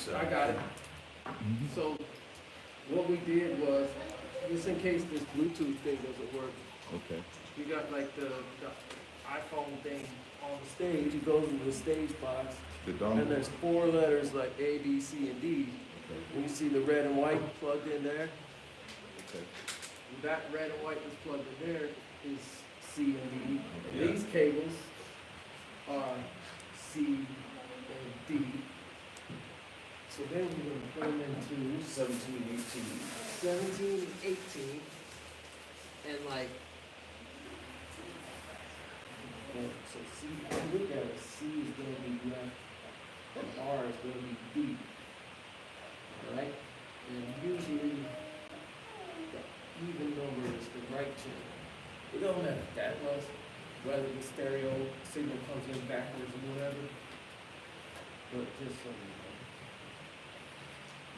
So I got it. So what we did was, just in case this Bluetooth thing doesn't work, Okay. we got like the iPhone thing on the stage. It goes into the stage box. The And dongle. there's 4 letters like A, B, C, and D. Okay. And you see the red and white plugged in there. Okay. That red and white that's plugged in there is C and D. And Yeah. these cables are C and D. So then we're going to put them into 17, 18. 17 and 18. And like, so C, look at it, C is going to be left, and R is going to be D. Alright? And usually, the even number is the right channel. It don't matter that much, whether the stereo signal comes in backwards or whatever. But just so you know.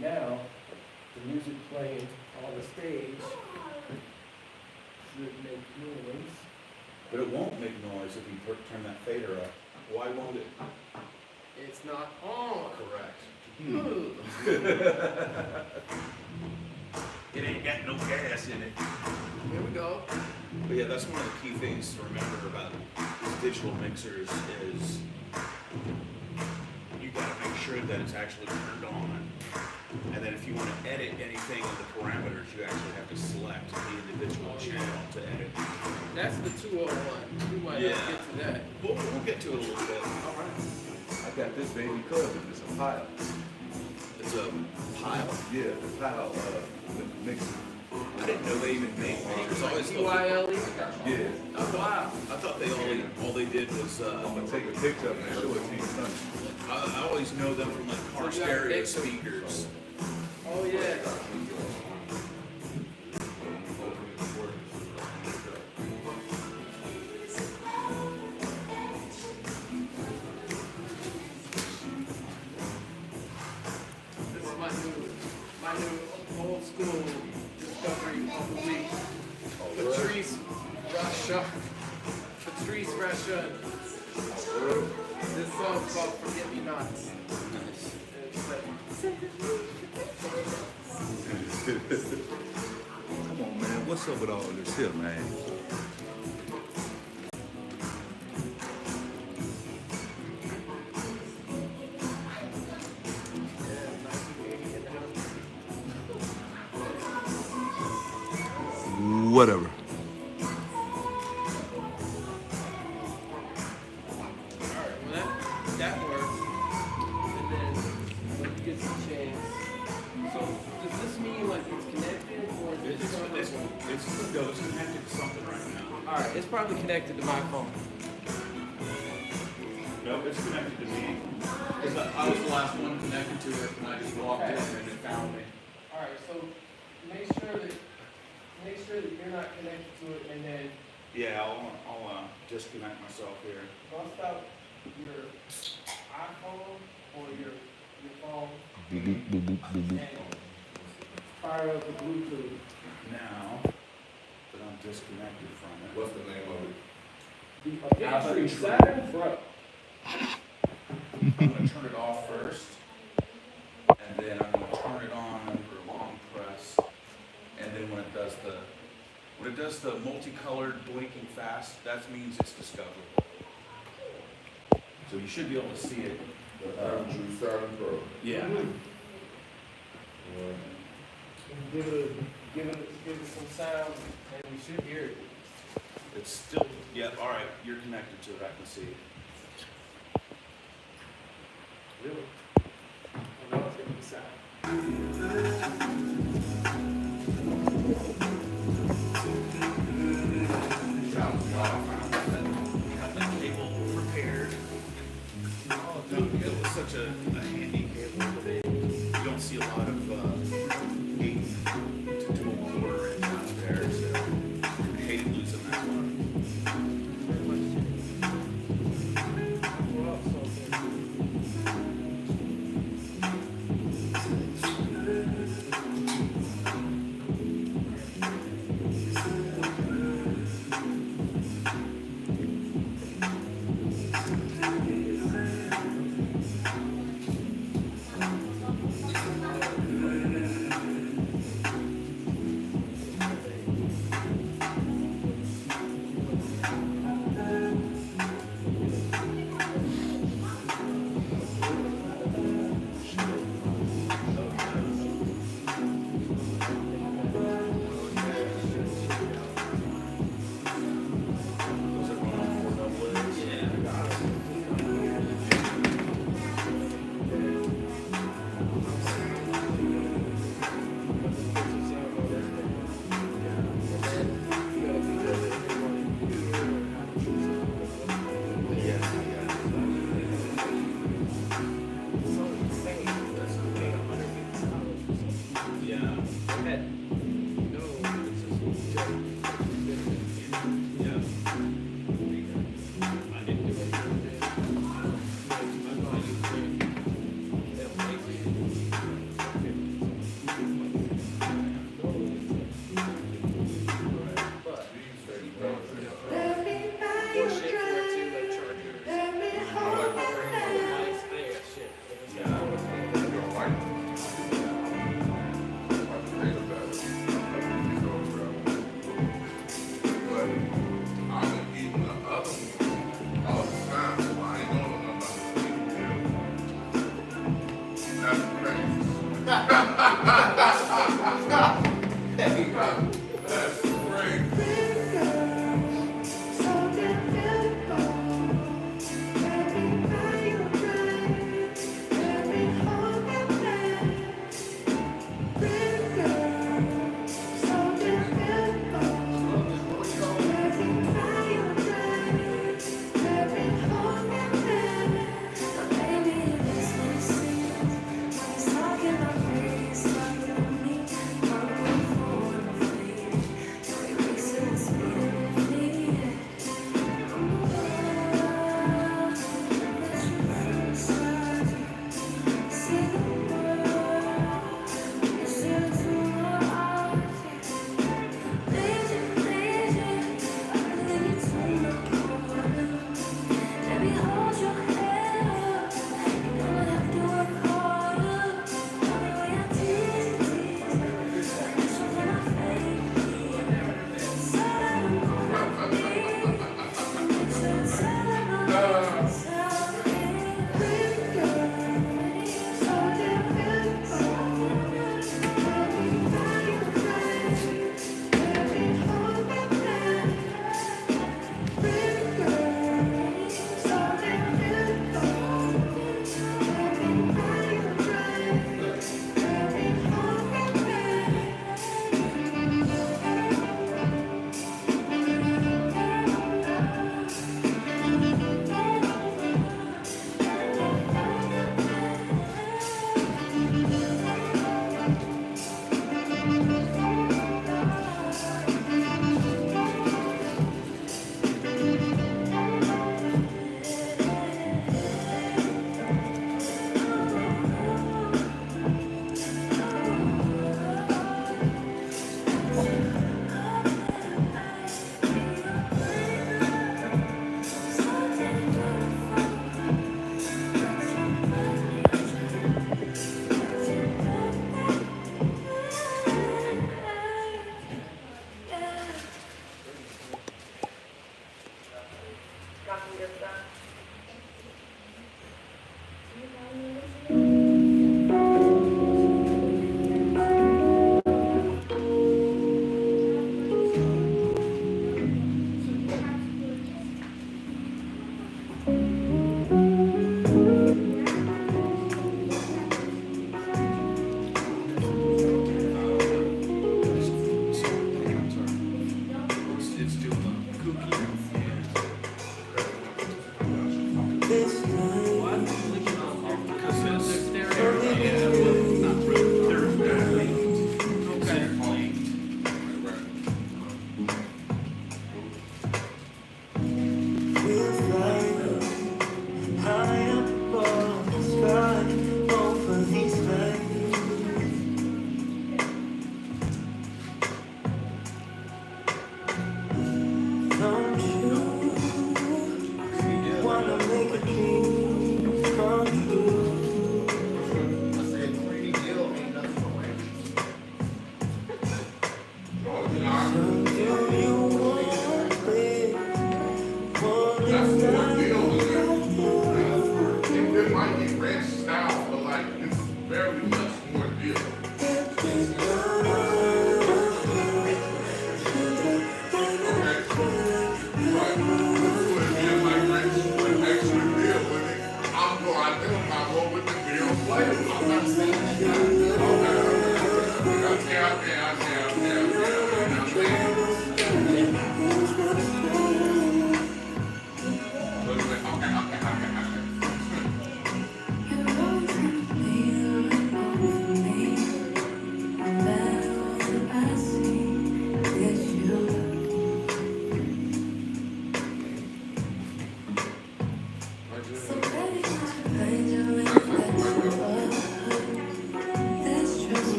Now, the music playing on the stage should make noise. But it won't make noise if you turn that fader up. Why won't it? It's not on. Correct. Ooh. It ain't got no gas in it. Here we go. But yeah, that's one of the key things to remember about these digital mixers is you gotta make sure that it's actually turned on. And then if you want to edit anything in the parameters, you actually have to select the individual channel to edit. That's the 201. We might Yeah. not get to that. We'll get to it a little bit. All right. I got this baby cousin. It's a pile. It's a pile. Yeah, the pile mixer. I didn't know they even made mixers. I always thought UILE? Yeah. I thought they all they did was I'm gonna take a picture of it and show it to you Sunday. I always know them from like car So you got stereo mixers. speakers. Oh, yeah. This is my new old school discovery of the week. Patrice Russia. This song's called Forget Me Nots. It's like, Come on, man. What's up with all this here, man? Whatever. alright, well that works. And then when you get some chance. So does this mean like it's connected or is it just It's connected to something right now. Alright, it's probably connected to my phone. No, it's connected to me. Because I was the last one connected to it, and I just walked in and it found me. Alright, so make sure that you're not connected to it and then Yeah, I'll disconnect myself here. bust out your iPhone or your phone and fire up the Bluetooth. Now that I'm disconnected from it. What's the name of it? The Saturn Pro. I'm gonna turn it off first, and then I'm gonna turn it on under long press, and then when it does the multicolored blinking fast, that means it's discoverable. So you should be able to see it. The True Saturn Pro. Yeah. Give it some sound and you should hear it. It's still, yeah, all right, you're connected to it, I can see it. Really? I know it's gonna be sound. Got that cable prepared. Oh, dude, it was such a handy cable, but you don't see a lot of 8 to 12 quarter inch out there, so I hated losing that one. Well, so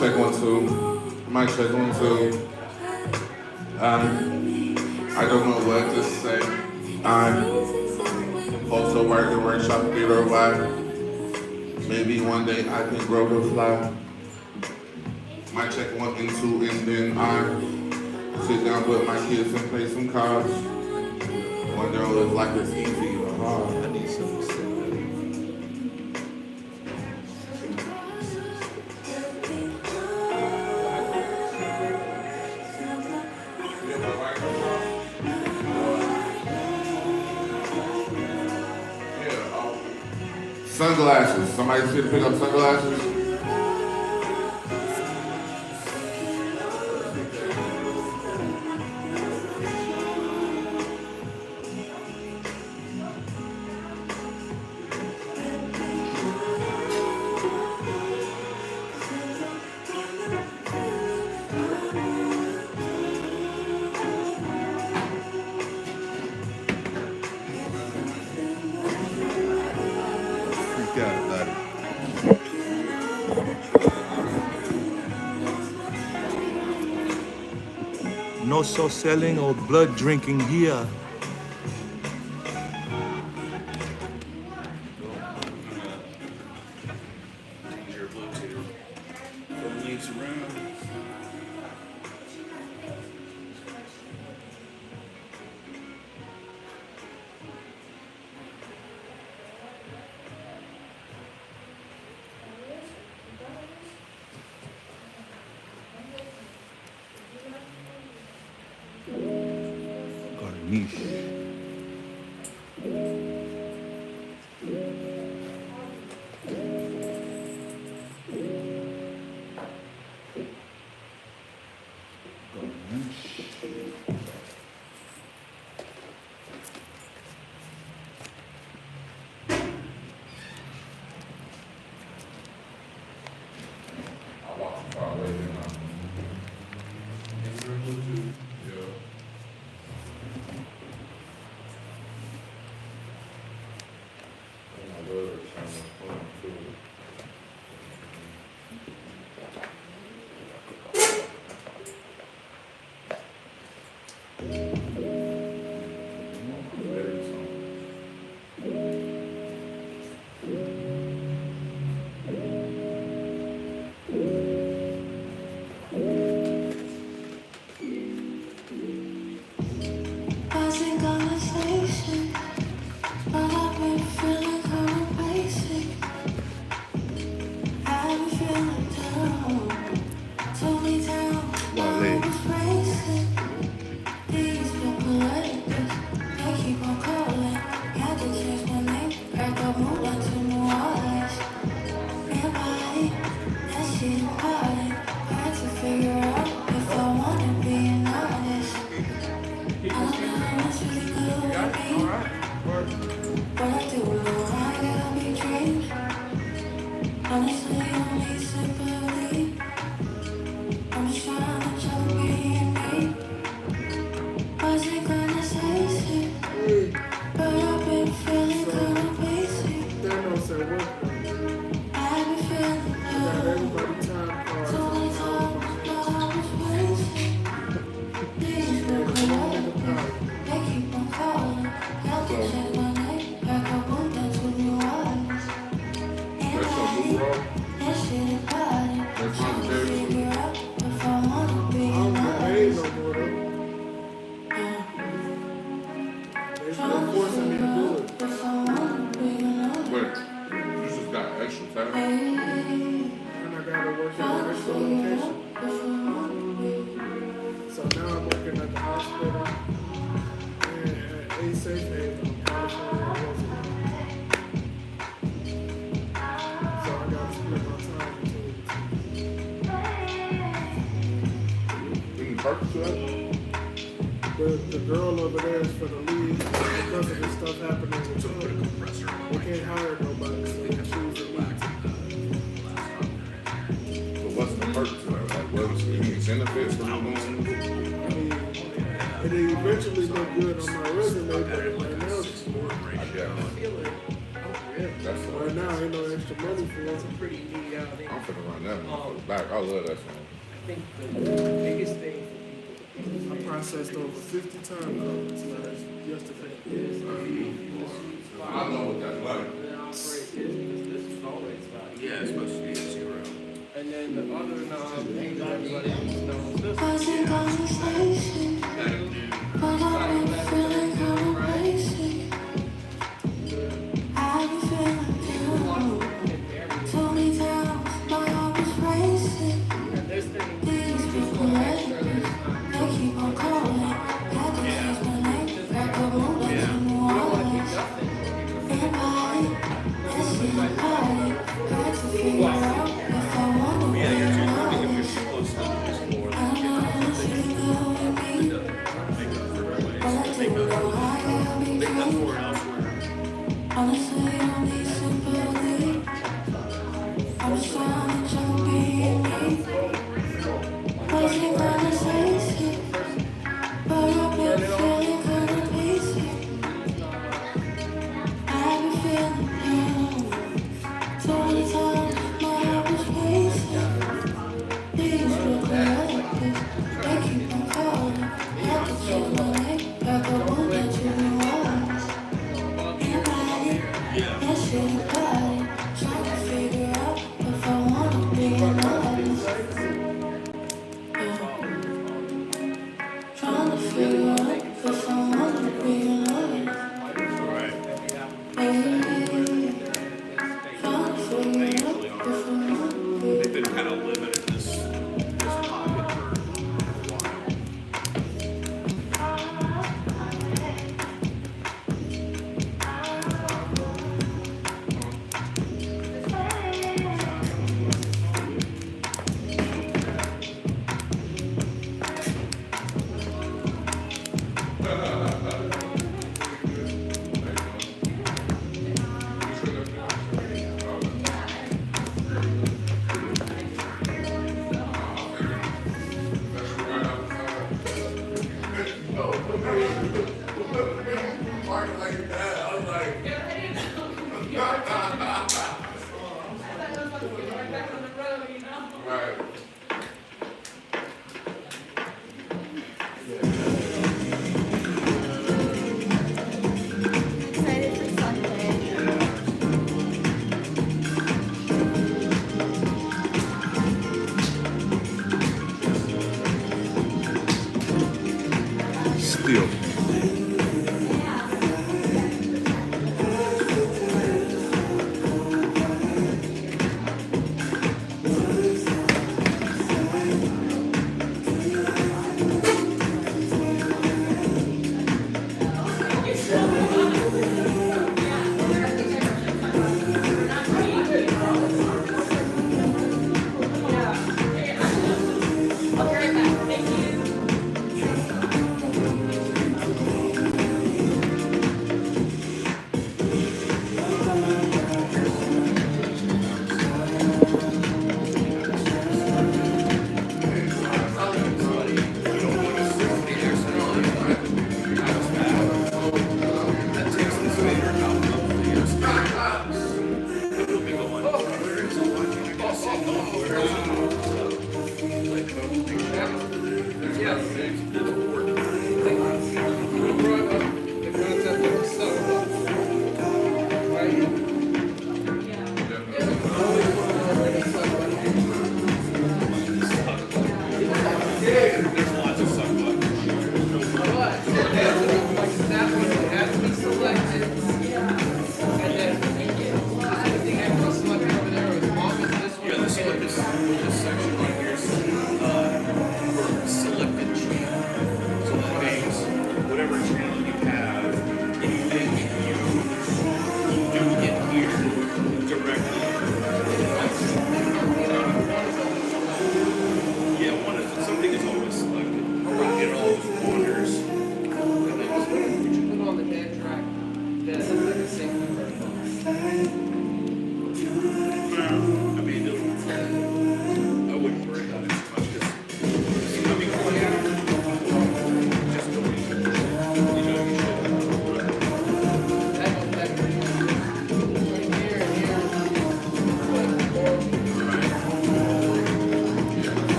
check 1 2. Mic check 1 2. I don't know what to say. I'm also working workshop theater of life. Maybe one day I can grow to fly. Mic check 1 and 2, and then I sit down with my kids and play some cards. Wonder if like it's easy. I need something to sit Sunglasses. Somebody see to pick up sunglasses? freak out about it. No selling or blood drinking here. Change your Bluetooth. Put leaves around. Got a niche. Got a niche. I walk too far away, didn't I? Is there a Bluetooth? Yeah. My brother trying to phone too. Battery's on. Passing conversation, but I've been feeling kind of basic. I've been feeling down, told me down. I was racing. These people like this, they keep on calling. Had to change my name, crack up, move on to New Orleans. And body, that shit important. Hard to figure out if I wanna be an artist. It's really good with me, but I do know I gotta be dreams. Honestly, I need sympathy. I'm just trying to be me. Wasn't gonna say shit, but I've been feeling kinda basic. That don't say work. I've been feeling Got down, everybody time cards. so many times, but I was wasting. These people like this, they keep on calling. Had to change my name, pack up, move down to New Orleans. And That's I on the road. that shit is body. That's Trying on to the baby. figure out if I wanna be I don't an get paid no artist. more though. They still forcing me to do it. If I wanna be an artist. Wait, you just got extra time? And I gotta work at an extra location. So now I'm working at the hospital and at A Safe Haven, California, Roosevelt. So I gotta split my time between You can purchase that? the girl over there is for the lead because of this stuff happening with her. They can't hire nobody, so they choose a lead. But what's the purpose of that? Like, what's any benefits from doing I mean, it eventually look good on my resume, but right now, I guess. That's all. right now ain't no extra money for it. Pretty neat out there. I'm finna run that motherfucker back. I love that song. I think the biggest thing for people I processed over 50 time cards yesterday. I know what that's like. that operate is because this is always about Yeah, it's supposed to be a 0. And then the other thing that everybody else knows this Passing conversation, but I've been feeling kinda basic. And this is hard. Hard to figure out if I wanna be honest. I know if you go with me, but I do know I gotta be true. Honestly, I don't need sympathy. I'm just trying to jump in me. Wasn't gonna say it, but I've been feeling kinda basic. I've been feeling down. So many times my heart was racing. These look like this. They keep on calling. Had to change my name back up on that to New Orleans. Anybody, that shit about it. Trying to figure out if I wanna be honest. Trying to figure out if I wanna be honest. Baby, trying to figure out if I wanna be. They've been kind of living in this pocket for a while. Excited for Sunday. Still.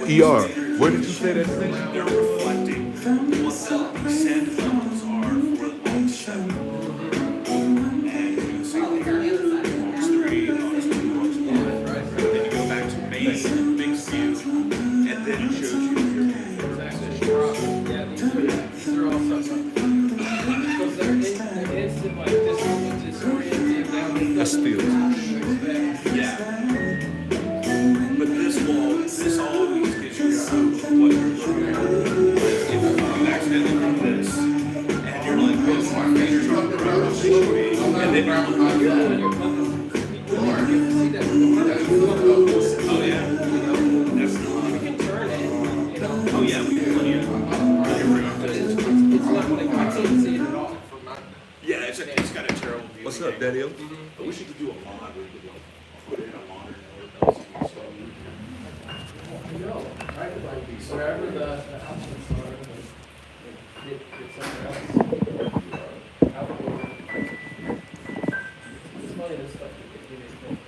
ER. Where did you say that thing? They're reflecting what the send levels are for aux 7. And you can see here, aux 3, aux 2, aux 1. Then you go back to base, big view, and then it shows you your Yeah, these are all something. Because they're instant, like disorienting down. That's still. Yeah. But this always gives you a clue of what you're looking at. If you accidentally do this, and you're like, oh, my fingers are on the right position, and then you're looking at that. Oh, yeah. That's the one. Oh, yeah, we can plenty of. It's not like I can't see it at all. Yeah, it's got a terrible view. What's up, Daddy? I wish you could do a mod where you could like, put it in a modern No, right, like wherever the options are, get something else. Outdoor. It's funny, this stuff you can get it.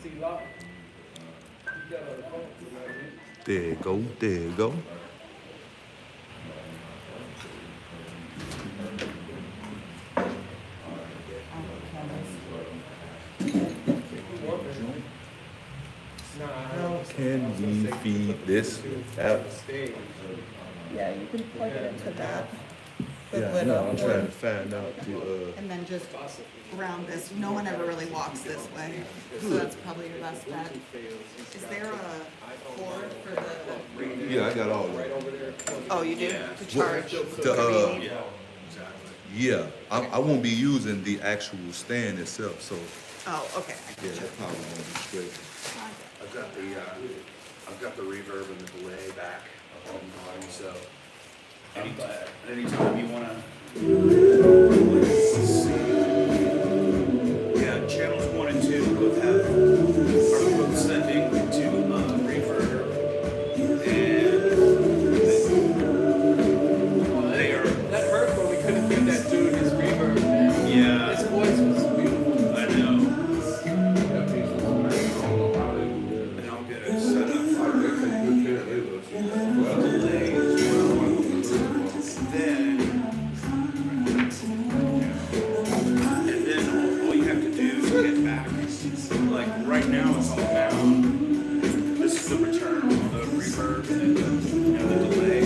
See, Law, you got a phone, you know what I mean? There you go. There you go. Can we feed this out? Yeah, you can plug it into that. Yeah, no, I'm trying to find out the And then just around this. No one ever really walks this way, so that's probably your best bet. Is there a cord for the? yeah, I got all of it. Oh, you do to charge. The Yeah, exactly. yeah, I won't be using the actual stand itself, so Oh, okay. yeah, that probably won't be straight. I've got the reverb and the delay back on the bottom, so anytime you wanna. Yeah, channels 1 and 2 both are both sending to reverb, and they are. That hurt when we couldn't give that dude his reverb, man. Yeah, His voice was beautiful. I know. And I'll get it set up for delay as well. Then, and then all you have to do is get back. Like right now, it's all bound. This is the return of the reverb and the delay.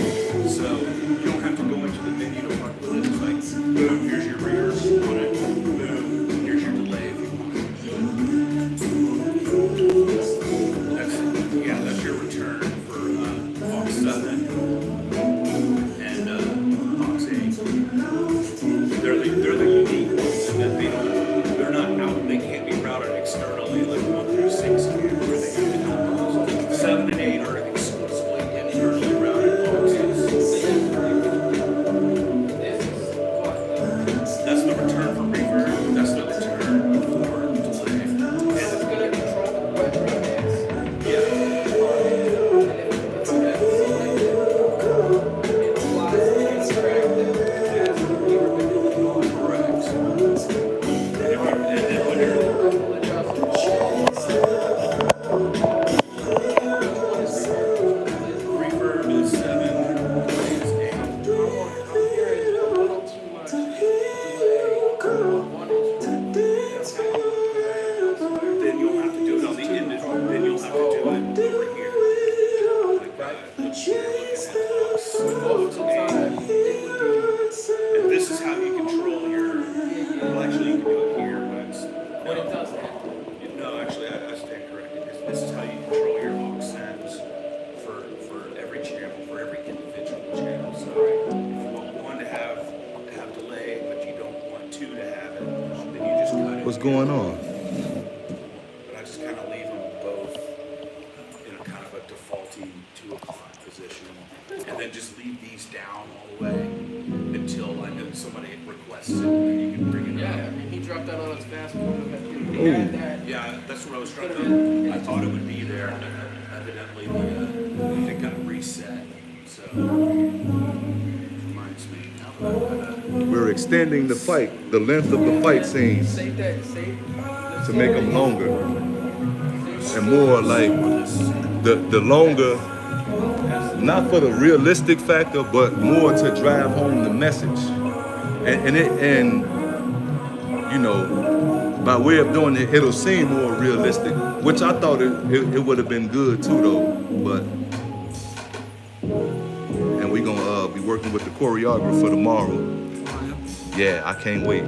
So you don't have to go into the menu to fuck with it. It's like, boom, here's your reverb if you want it. Boom, here's your delay if you want it. That's your return for aux 7 and aux 8. They're the unique ones, and that they're not out. They can't be routed externally like 1 through 6 can, where they have to have those. 7 and 8 are exclusively internally routed auxes. That's the return for reverb. That's the return for delay. And It's gonna control the weather index. yeah. Correct. And then when you're reverb is 7, delay is 8. Then you'll have to do it on the end. Then you'll have to do it over here. Like that. You're looking at and this is how you control your. Well, actually, you can do it here, but it's, When it does that. no, actually, I stand corrected. This is how you control your aux sends for every channel, for every individual channel. So if you want one to have delay, but you don't want 2 to have it, then you just cut it. What's going on? But I just kind of leave them both in a kind of a defaulty 2 o'clock position, and then just leave these down all the way until I know somebody requests it, and then you can bring it Yeah, I up. mean, he dropped that on us fast. We Ooh. had that. Yeah, that's what I was trying to. I thought it would be there, and then evidently it got reset. So reminds me. Now that we're extending the fight, the length of the fight scenes Save that, save. to make them longer and more like the longer, not for the realistic factor, but more to drive home the message. And you know, by way of doing it, it'll seem more realistic, which I thought it would have been good too, though. But and we gonna be working with the choreographer tomorrow. Yeah, I can't wait.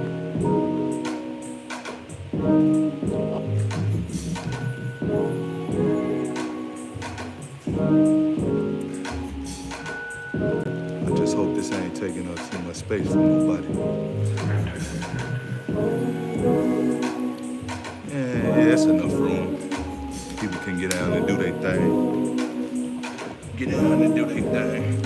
I just hope this ain't taking up too much space for nobody. Yeah, it's enough room. People can get down and do their thing. Get down and do their thing.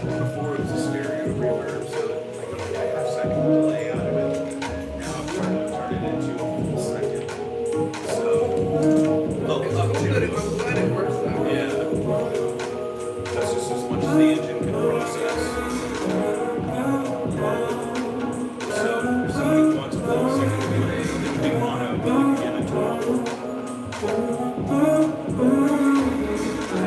Before it was a stereo reverb, so like a half second delay out of it. Now I'm trying to turn it into a full second. So, I'm glad it works that way. yeah. That's just as much as the engine can process. So, if somebody wants a full second delay, then we want to get into it. I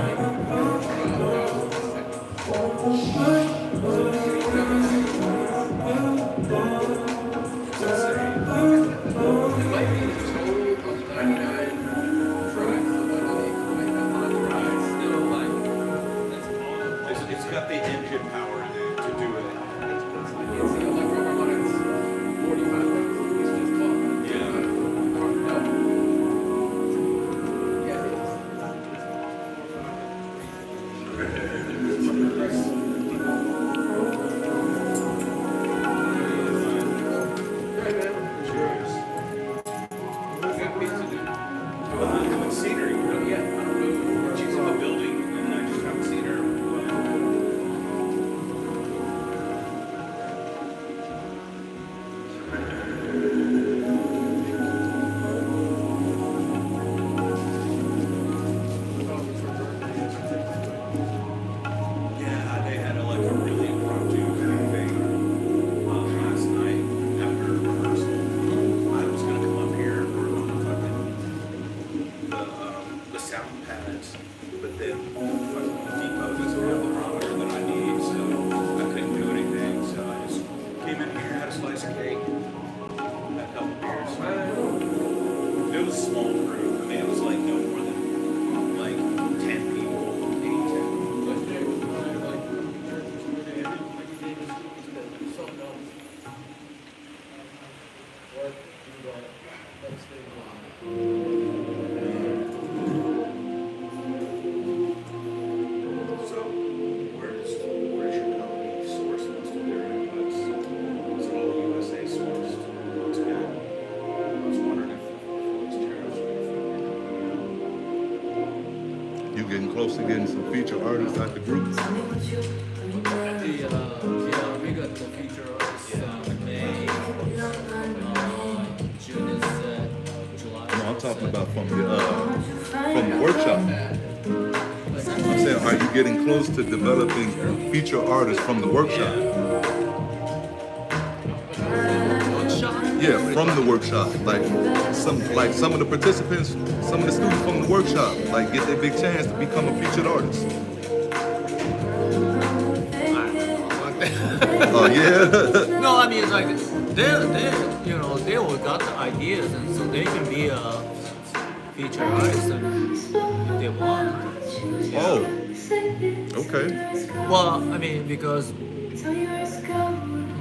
have a 2014 It might be the total of 99 tracks, but on the drive, still like, that's all. It's got the engine power to do it. It's the electro harmonics, 45 bucks, it's just called. Yeah. No. Yeah, it is. Right, man. Cheers. We got pizza, dude. I'm doing scenery. Not yet. I don't know. She's in the building, and I just haven't seen her. Yeah, they had like a really impromptu thing last night after rehearsal. I was gonna come up here and work on the sound pads, but then fucking Depot doesn't have the barometer that I need, so I couldn't do anything. So I just came in here, had a slice of cake, had a couple beers. It was a small crew. I mean, it was like no more than like 10 people, 8, 10. So, where's your company sourced most of their inputs? Is it all USA sourced? That's good. I was wondering if these tariffs were You getting close to getting some feature artists out the group? Yeah, we got the feature artists May, June is July. No, I'm talking about from the workshop. I'm saying, are you getting close to developing feature artists from the workshop? Workshop? Yeah, from the workshop. Like some of the participants, some of the students from the workshop, like get their big chance to become a featured artist. Oh yeah. No, I mean like they they all got the ideas and so they can be a feature artist if they want. Oh. Okay. Well, I mean because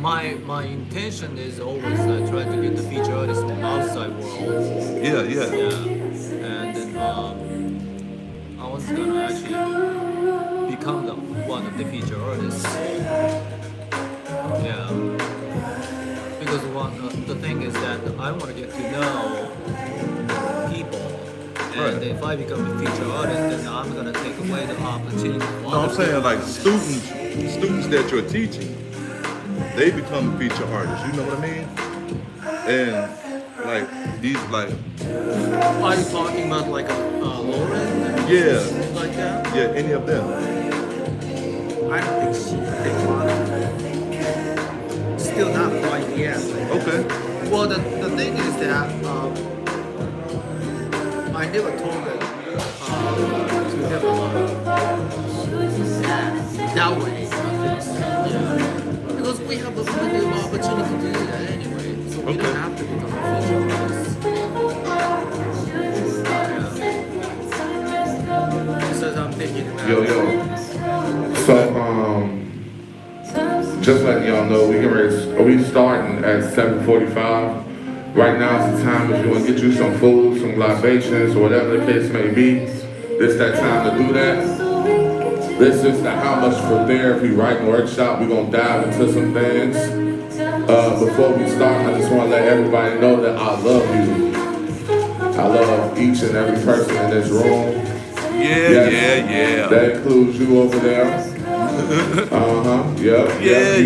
my intention is always try to get the feature artists from outside world. Yeah. Yeah, and then I was gonna actually become one of the feature artists. Yeah, because the thing is that I want to get to know people, and Right. if I become a feature artist, then I'm gonna take away the opportunity. No, I'm saying like students that you're teaching. they become feature artists. You know what I mean? And like these, like Are you talking about like a Lauren? yeah, Like that? yeah, any of them. I don't think they want it. Still not quite yet. Okay. Well, the thing is that I never told them to have that way. Yeah. Because we have plenty of opportunity to do that anyway. So we Okay. don't have to become a feature artist. Yeah. So I'm thinking about Yo. So, just letting y'all know, we starting at 7:45. Right now is the time if you want to get you some food, some libations, or whatever the case may be. This that time to do that. This is the How Much for Therapy Writing Workshop. We're going to dive into some things. Before we start, I just want to let everybody know that I love you. I love each and every person in this room. Yeah. That includes you over there. Yep. Yeah.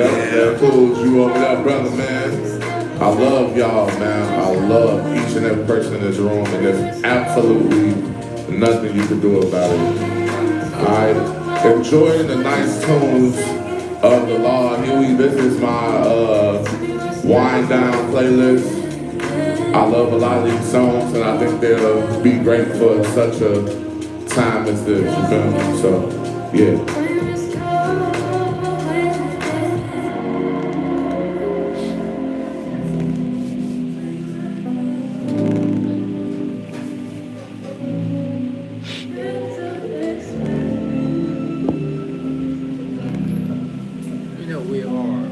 That includes you over there, brother, man. I love y'all, man. I love each and every person in this room, and there's absolutely nothing you can do about it. Alright, enjoying the nice tunes of the Law of Huey. This is my wind down playlist. I love a lot of these songs, and I think they'll be great for such a time as this, you feel me? So, yeah. you know, we are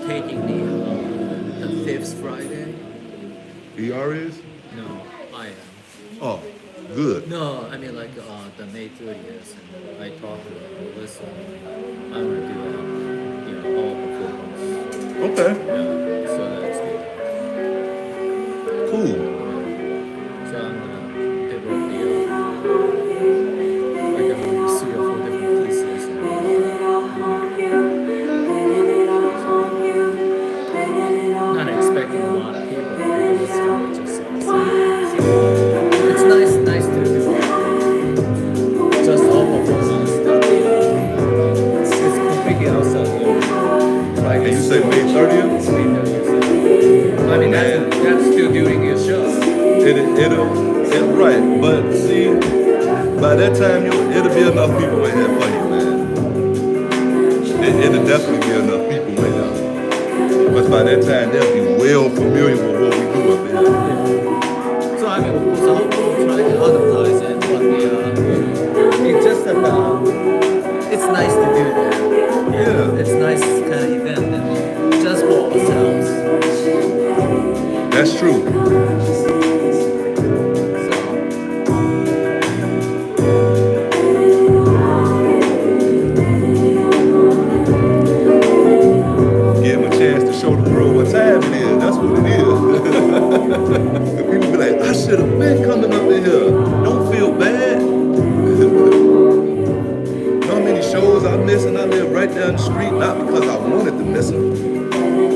taking the fifth Friday. ER is? No, I am. Oh, good. No, I mean like the May 30th, and I talked to her. Listen, I'm gonna do all performance. Okay, Yeah, so that's good. cool. So I'm gonna develop like I'm gonna see 3 or 4 different pieces. Not expecting a lot of people because it's gonna be just it's nice to do just all performance. It's completely outside here. Like And you say May 30th? I mean that's still doing your show. It'll right, but see, by that time it'll be enough people in here for you, man. It'll definitely be enough people in here. But by that time they'll be well familiar with what we do up here. So I mean, of course, I'll try to advertise it, but it's just that it's nice to do that. Yeah. It's nice kind of event, and just for ourselves. That's true. Give them a chance to show the world what time it is. That's what it is. And people be like, I should have been coming up in here. Don't feel bad. Know how many shows I miss, and I live right down the street, not because I wanted to miss them.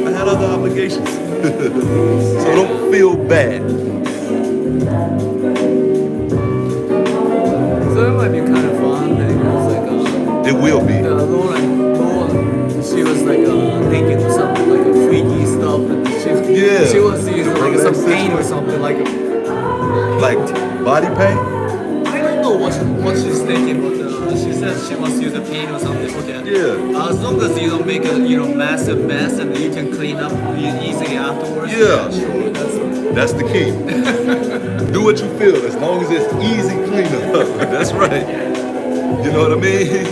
I had other obligations. So don't feel bad. So it might be kind of fun because It will be. Laura, she was like thinking of something like a freaky stuff, and she was using like some paint or something like body paint? I don't know what she's thinking, but she said she wants to use a paint or something for that. Yeah. As long as you don't make a massive mess and you can clean up easily afterwards. Yeah. Sure. That's the key. Do what you feel, as long as it's easy cleanup. That's right. You know what I mean?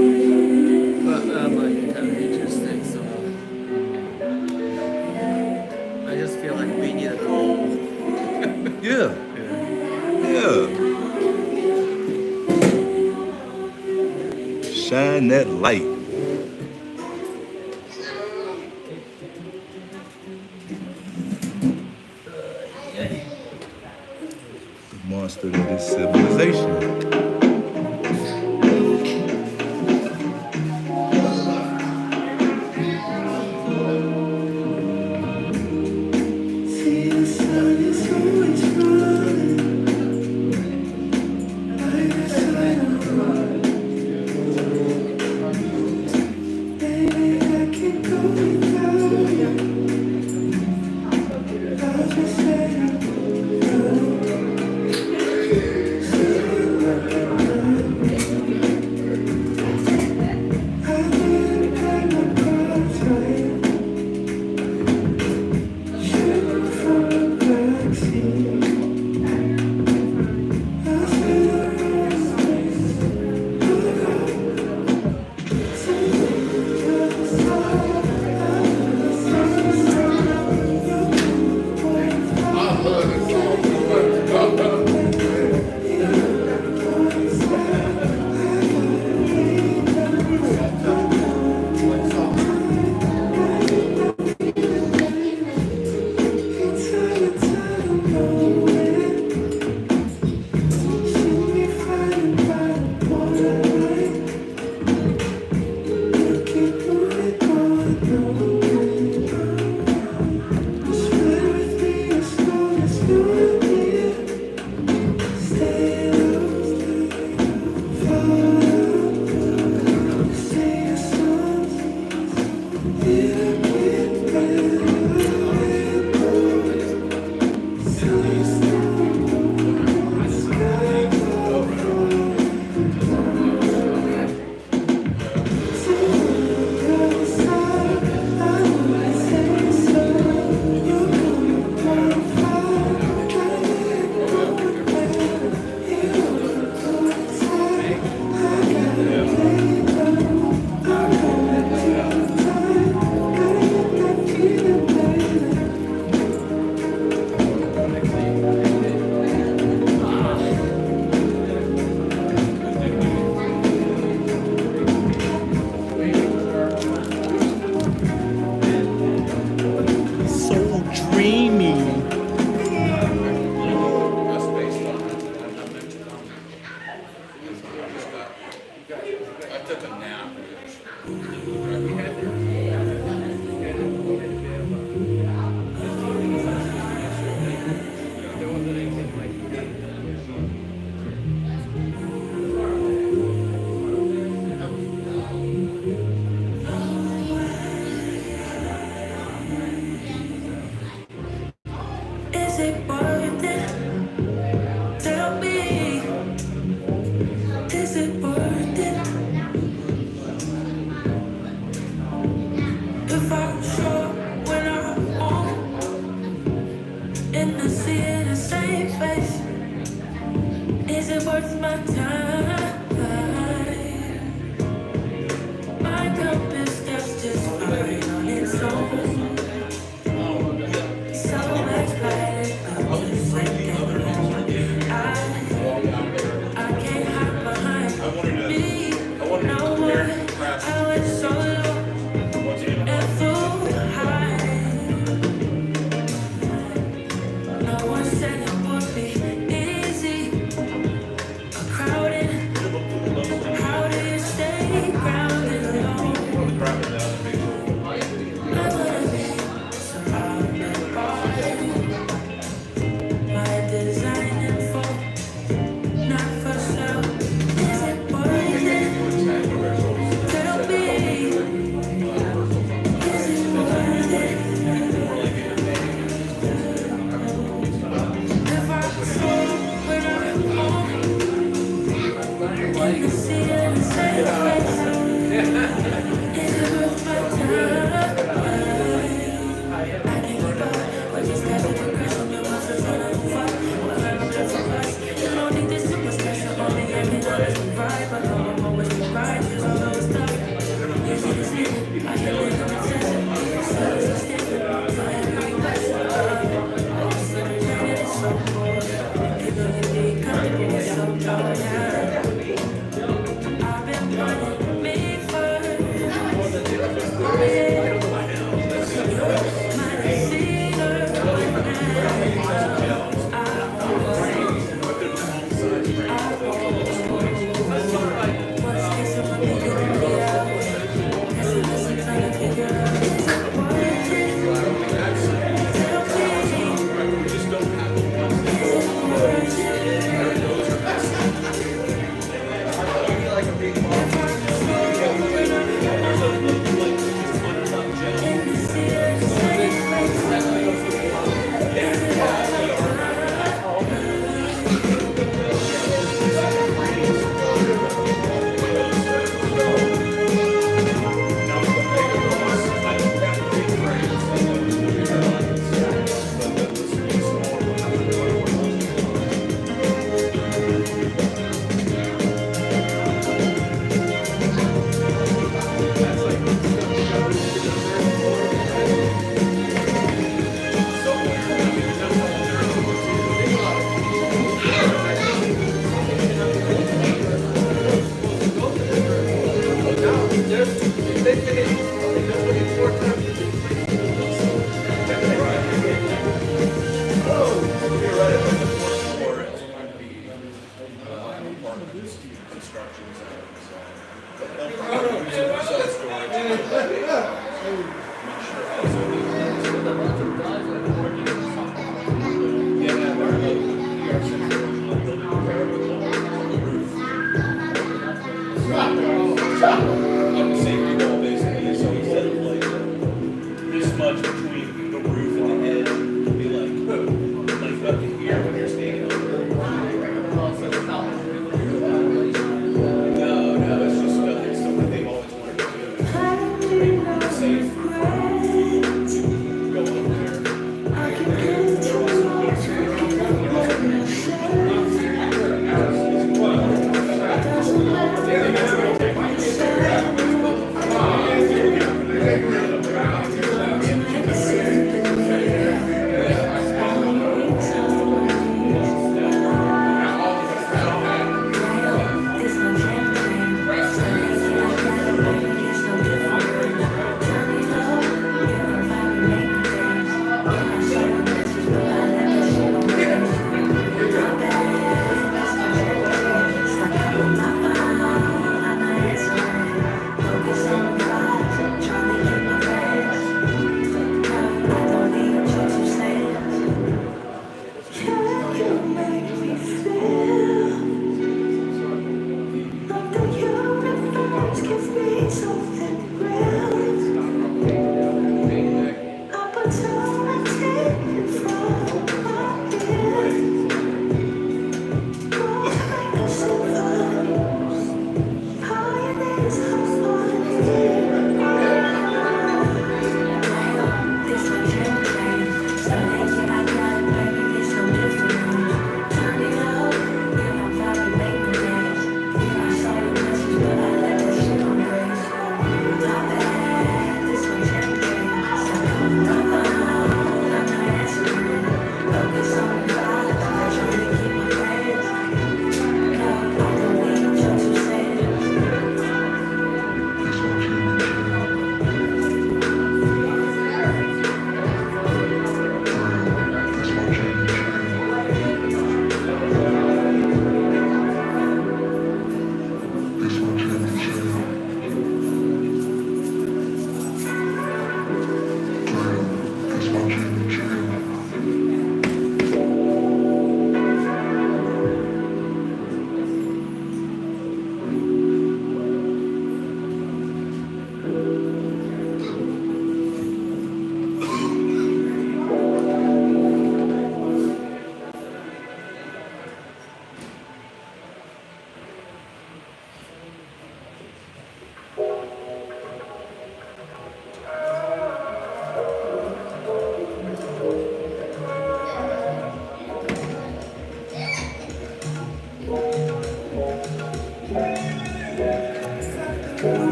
But that might be kind of interesting. So I just feel like we need a goal. Yeah. Yeah. Shine that light. mustard of this civilization. See the sun is always running. I guess I don't run. Maybe I can go without you. I'll just let it go. I didn't play my cards right. Shooting from the backseat. I said I I love this song so much. So dreamy. That's based on, I mentioned, I took a nap. Is it worth it? Tell me, is it worth it? If I'm sure when I'm home and I see the same face, is it worth my time? My compass that's just fine on its own. So much better, just like I can't hide behind me no more. I went solo and flew high. No one said it would be easy. A crowded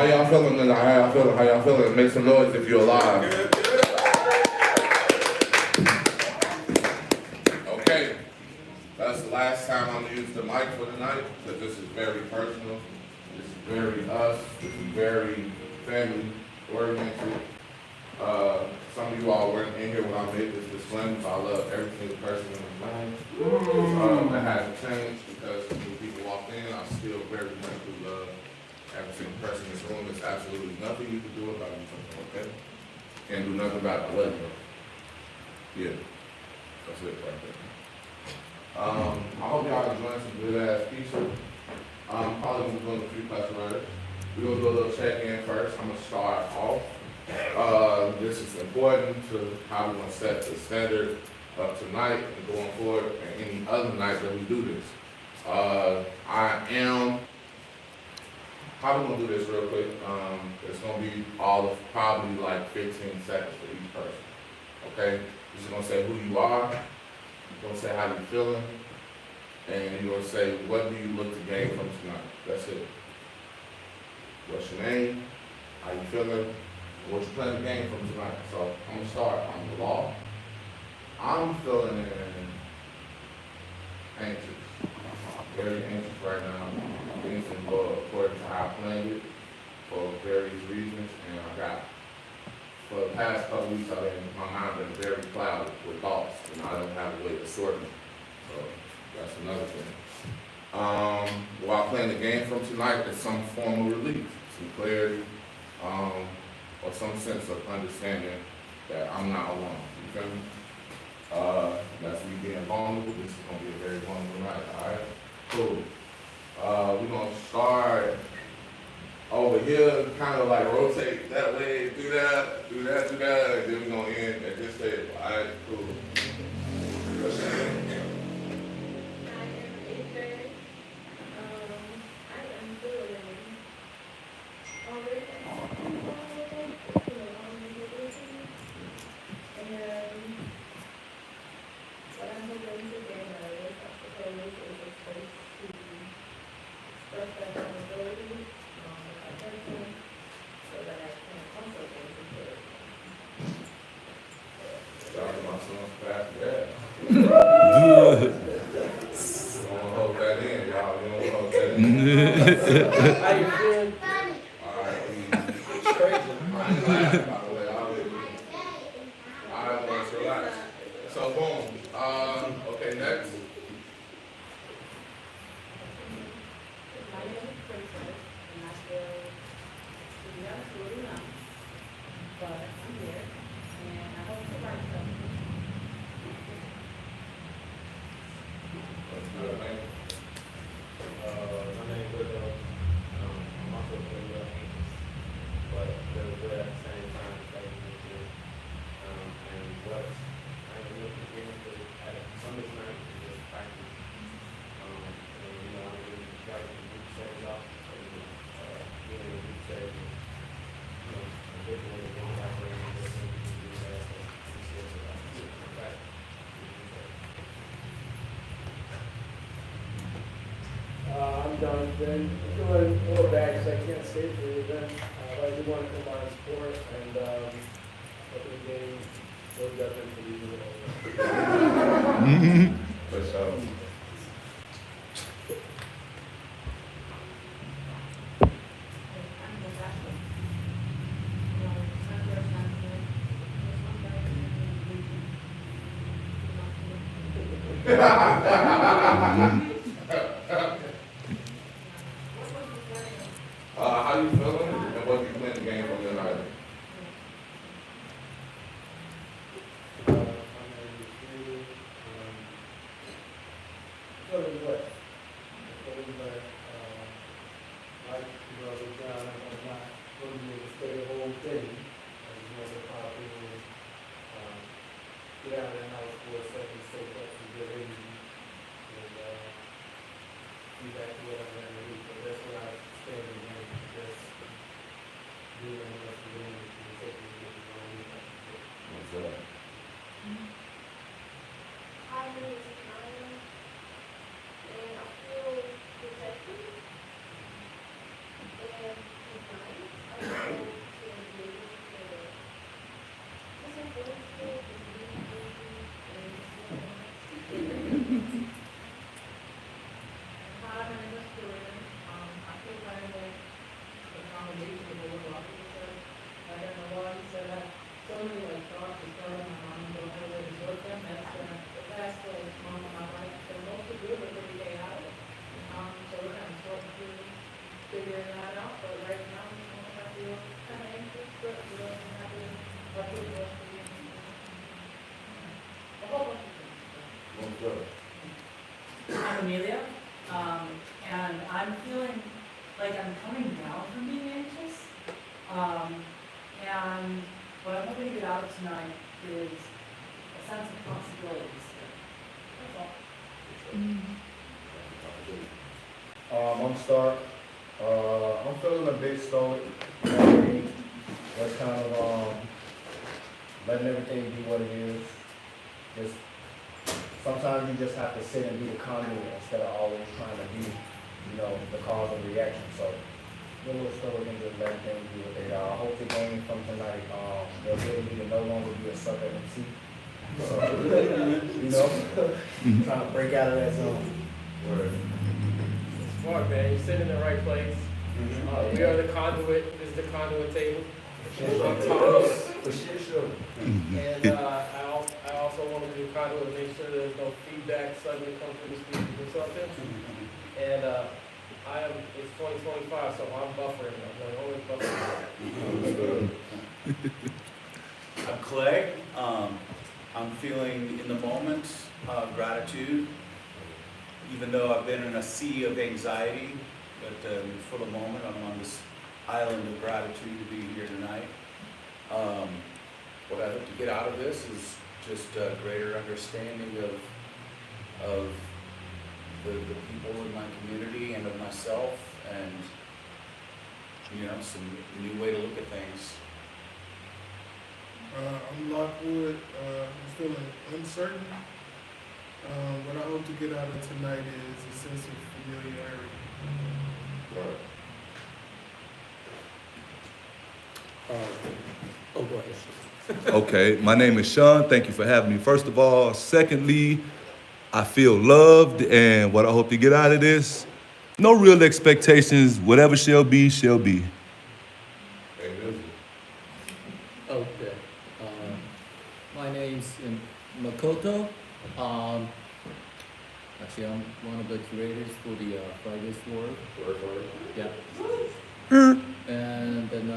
how y'all feeling tonight? How y'all feeling? How y'all feeling? Make some noise if you're alive. Okay, that's the last time I'm gonna use the mic for tonight, because this is very personal. This is very us. This is very family oriented. Some of you all weren't in here when I made this disclaimer, so I love every single person in this room. That hasn't changed because when people walked in, I still very much do love every single person in this room. There's absolutely nothing you can do about it, okay? Can't do nothing about it. I love you. Yeah, that's it right there. I hope y'all enjoying some good ass pizza. Probably gonna do a few cuts later. We're gonna do a little check-in first. I'm gonna start off. This is important to how we're gonna set the standard of tonight and going forward and any other night that we do this. How we gonna do this real quick? It's gonna be all of probably like 15 seconds for each person. Okay? You're just gonna say who you are, you're gonna say how you're feeling, and you're gonna say what do you look to gain from tonight. That's it. What's your name? How you feeling? What you plan to gain from tonight? So I'm gonna start. I'm the law. I'm feeling anxious. Very anxious right now. Things can go according to how I planned it for various reasons, and I got for the past couple weeks my mind been very clouded with thoughts, and I don't have a way to sort them. So that's another thing. What I plan to gain from tonight is some form of relief, some clarity, or some sense of understanding that I'm not alone. You feel me? That's me being vulnerable. This is gonna be a very vulnerable night. All right, cool. We're gonna start over here, kind of like rotate that way, do that, and then we're gonna end at this table. All right, cool. What's your name? How you feeling? It's crazy. Relax. So boom. Okay, next. My name is Princess, and I feel to be absolutely not. But I'm here, and I hope to write something. That's good, man. My name is Widow. I'm also feeling a little anxious, but really good at the same time. And what I'm looking into at some of the time is just practice. And I'm going to try to get group settings off. Getting a group setting, a bit more than one operating, and just do that. I'm Jonathan. I'm doing a little bad because I can't stay for the event. But I do want to combine sport and hopefully the game goes up into the middle. For sure. I'm Natasha. I'm your champion. How you feeling and what you plan to gain from the night? Feeling good. Feeling good. Like, the ground, I'm not going to be able to stay the whole thing. I just want to pop in and get out of the house for a second, soak up some good energy, and be back to what I'm going to do. So that's what I stand in there, just doing what I'm doing and taking it as long as I can. What's up? Hi, my name is Kaya, and I feel protected and compliant. I'm Amelia, and I'm feeling like I'm coming down from being anxious. And what I'm hoping to get out of tonight is a sense of possibilities. That's all. I'm Stark. I'm feeling a bit stoic. Just kind of letting everything be what it is. Just sometimes you just have to sit and be the conduit instead of always trying to be, the cause and reaction. So a little stoic and just letting things be what they are. I hope the game from tonight, the ability to no longer be a sucker MC. So, trying to break out of that zone. Smart, man. You're sitting in the right place. We are the conduit. This is the conduit table. For sure. And I also want to be a conduit to make sure there's no feedback suddenly comes through the speakers or something. And it's 2025, so I'm buffering. I'm always buffering. I'm Clay. I'm feeling in the moment gratitude, even though I've been in a sea of anxiety, but for the moment I'm on this island of gratitude to be here tonight. What I hope to get out of this is just a greater understanding of the people in my community and of myself, and some new way to look at things. I'm Lockwood. I'm feeling uncertain. What I hope to get out of tonight is a sense of familiarity. Oh, go ahead. Okay, my name is Sean. Thank you for having me. First of all. Secondly, I feel loved, and what I hope to get out of this, no real expectations. Whatever shall be, shall be. Okay. My name's Makoto. Actually, I'm one of the curators for the Friday's Work. Yeah. And then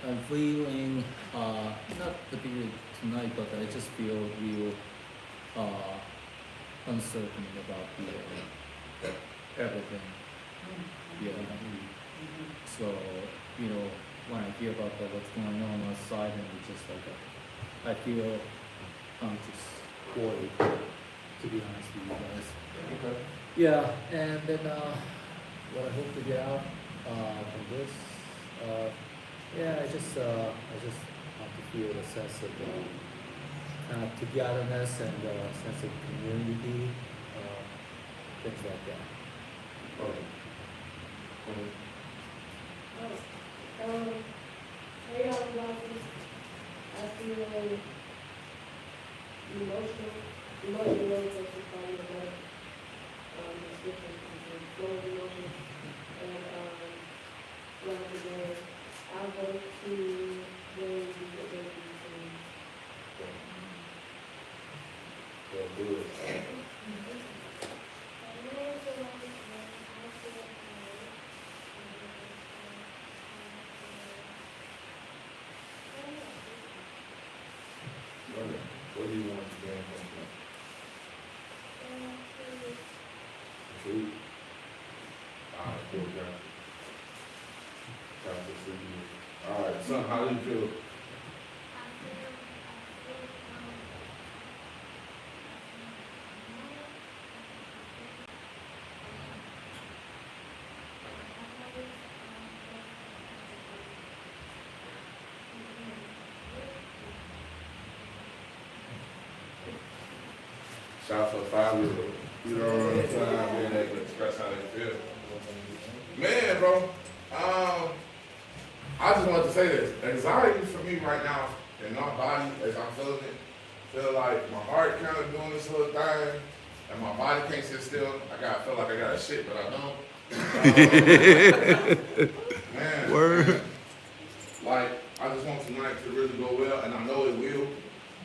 I'm feeling not particularly tonight, but I just feel real uncertain about everything. Yeah. So when I hear about what's going on outside, and it's just like I feel just worried, to be honest with you guys. Okay. Yeah, and then what I hope to get out from this, I just have to feel a sense of kind of togetherness and a sense of community, things like that. Right out about this, I feel emotional roller coaster probably the better. It's different from flowing emotions. And throughout the day, I hope to really be able What do you want to gain from that? Food. Alright, cool, Alright, son, how do you feel? Shout out to 5-year-old. You know what I'm saying? Being able to express how they feel. Man, bro. I just wanted to say this. Anxiety for me right now in my body, as I'm feeling it, feel like my heart kind of doing this little thing, and my body can't sit still. I feel like I got a shit, but I don't. Man, Word. Man. Like, I just want tonight to really go well, and I know it will,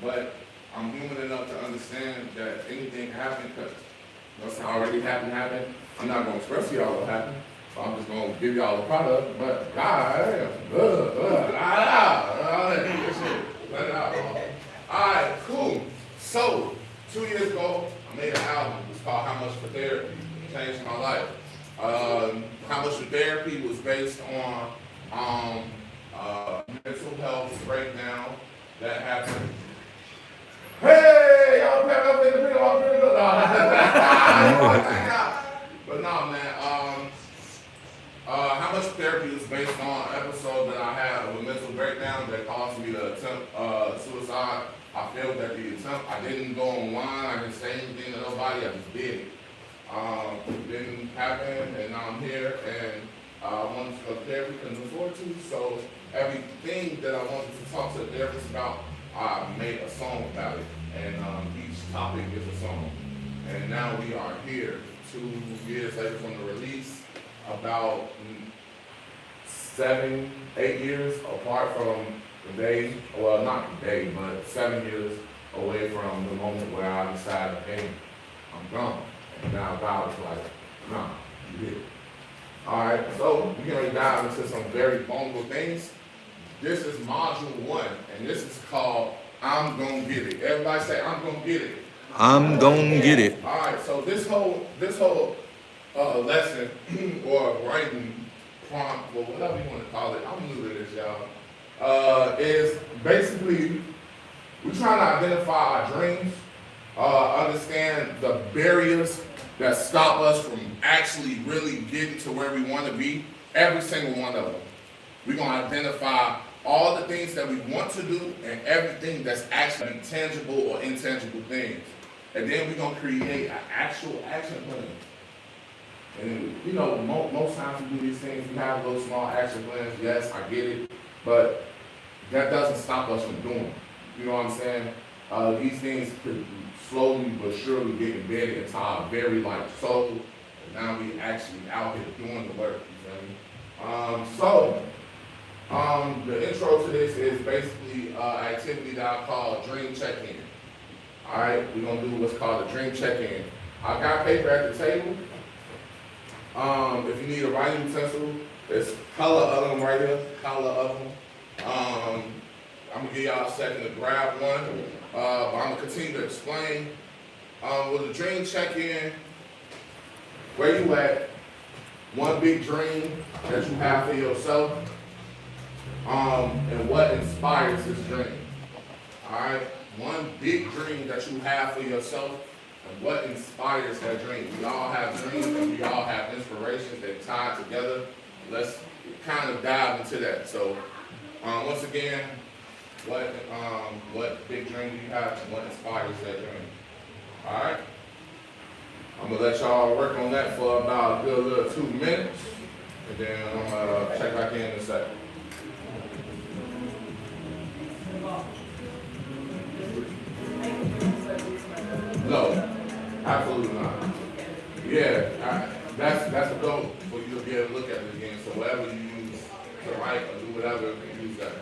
but I'm human enough to understand that anything can happen, because what's already happened. I'm not going to express to y'all what happened, so I'm just going to give y'all the product, but God, that happened. Hey, y'all back up in the middle of the But no, man, how much therapy is based on an episode that I had of a mental breakdown that caused me to attempt suicide. I felt that the attempt, I didn't go online, I didn't say anything to nobody, I just did it. It didn't happen, and now I'm here, and I wanted to go to therapy, couldn't afford to, so everything that I wanted to talk to the therapist about, I made a song about it, and each topic is a song. And now we are here, 2 years later from the release, about 7, 8 years apart from the day, well, not the day, but 7 years away from the moment where I decided, hey, I'm gone. And now God was like, nah, you did it. All right, so we're going to dive into some very vulnerable things. This is module 1, and this is called I'm Gonna Get It. Everybody say, I'm gonna get it. I'm gonna get it. All right, so this whole lesson or writing prompt, or whatever you want to call it, I'm new to this, y'all, is basically we're trying to identify our dreams, understand the barriers that stop us from actually really getting to where we want to be, every single one of them. We're going to identify all the things that we want to do and everything that's actually tangible or intangible things. And then we're going to create an actual action plan. And you know, most times we do these things, we have those small action plans, yes, I get it, but that doesn't stop us from doing it. You know what I'm saying? These things could slowly but surely get embedded into our very life. So and now we actually out here doing the work, you feel me? The intro to this is basically an activity that I call dream check-in. All right, we're gonna do what's called a dream check-in. I got paper at the table. If you need a writing utensil, there's color of them right here, color of them. I'm gonna give y'all a second to grab one, but I'm gonna continue to explain. With the dream check-in, where you at, one big dream that you have for yourself, and what inspires this dream. All right, one big dream that you have for yourself, and what inspires that dream. We all have dreams and we all have inspirations that tie together. Let's kind of dive into that. So, once again, what big dream do you have and what inspires that dream? All right, I'm gonna let y'all work on that for about a good little 2 minutes, and then I'm gonna check back in a second. No, absolutely not. Yeah, that's a goal for you to be able to look at it again. So whatever you use to write or do whatever, you can use that.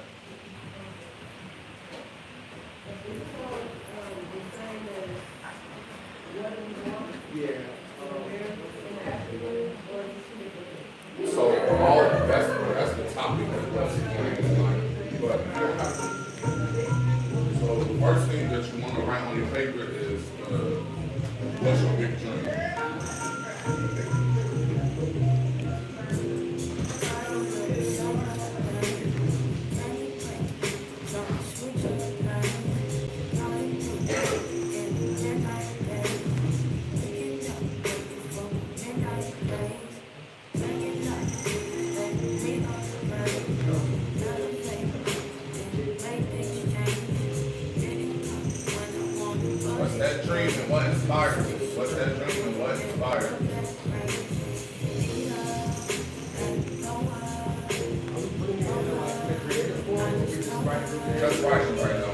Yeah. So all that's the topic of what's like, but you don't have to. So the first thing that you want to write on your paper is what's your big dream. What's that dream and what inspires it? What's that dream and what inspires it? Just write it right now.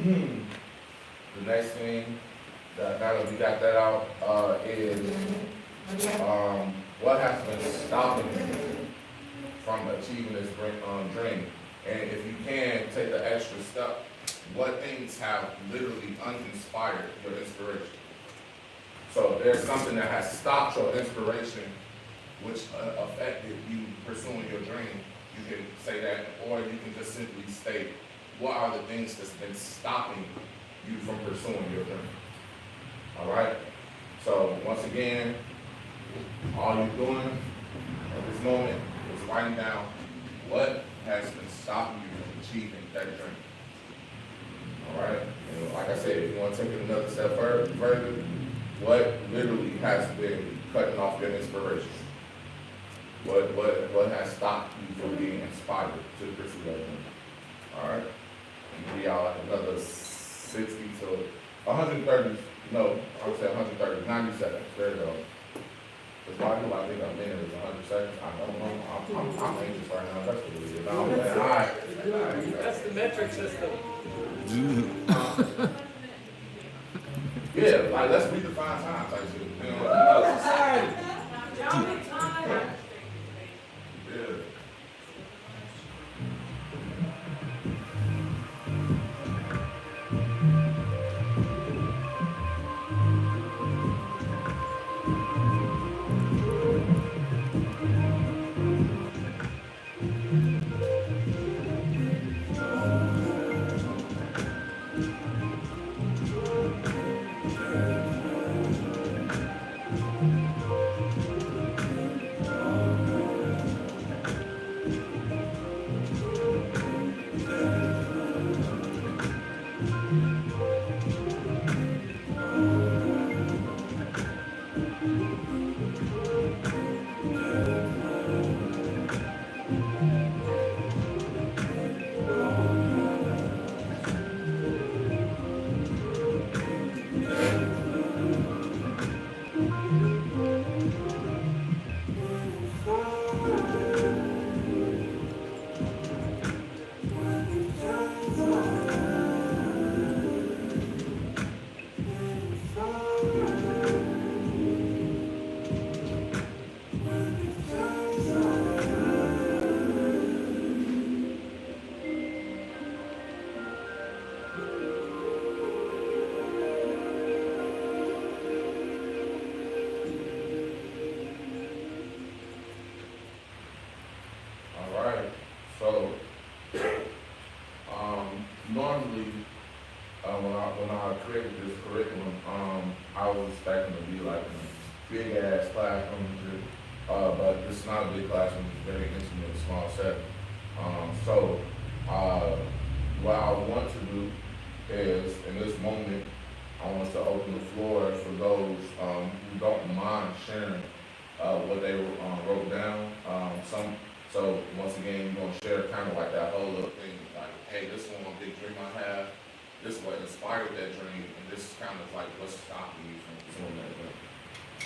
The next thing, that now that we got that out, is what has been stopping you from achieving this dream? And if you can, take the extra step. What things have literally uninspired your inspiration? So if there's something that has stopped your inspiration, which affected you pursuing your dream, you can say that, or you can just simply state, what are the things that's been stopping you from pursuing your dream? All right? So once again, all you're doing at this moment is writing down what has been stopping you from achieving that dream. All right? And like I said, if you want to take it another step further, what literally has been cutting off your inspiration? What has stopped you from being inspired to pursue that dream? All right? And we are another 60 to 130, no, I would say 130, 90 seconds. There you go. Because why do I think a minute is 100 seconds? I don't know. I'm anxious right now. That's what it is. I'm like, all right. That's the metric system. Yeah, like let's redefine time type shit. You know? Yeah. Normally, when I created this curriculum, I was expecting to be like in a big ass classroom, but it's not a big classroom. It's very intimate, small set. So what I want to do is, in this moment, I want to open the floor for those who don't mind sharing what they wrote down. So once again, you're gonna share kind of like that whole little thing, like, hey, this one big dream I have, this is what inspired that dream, and this is kind of like what's stopping you from pursuing that dream.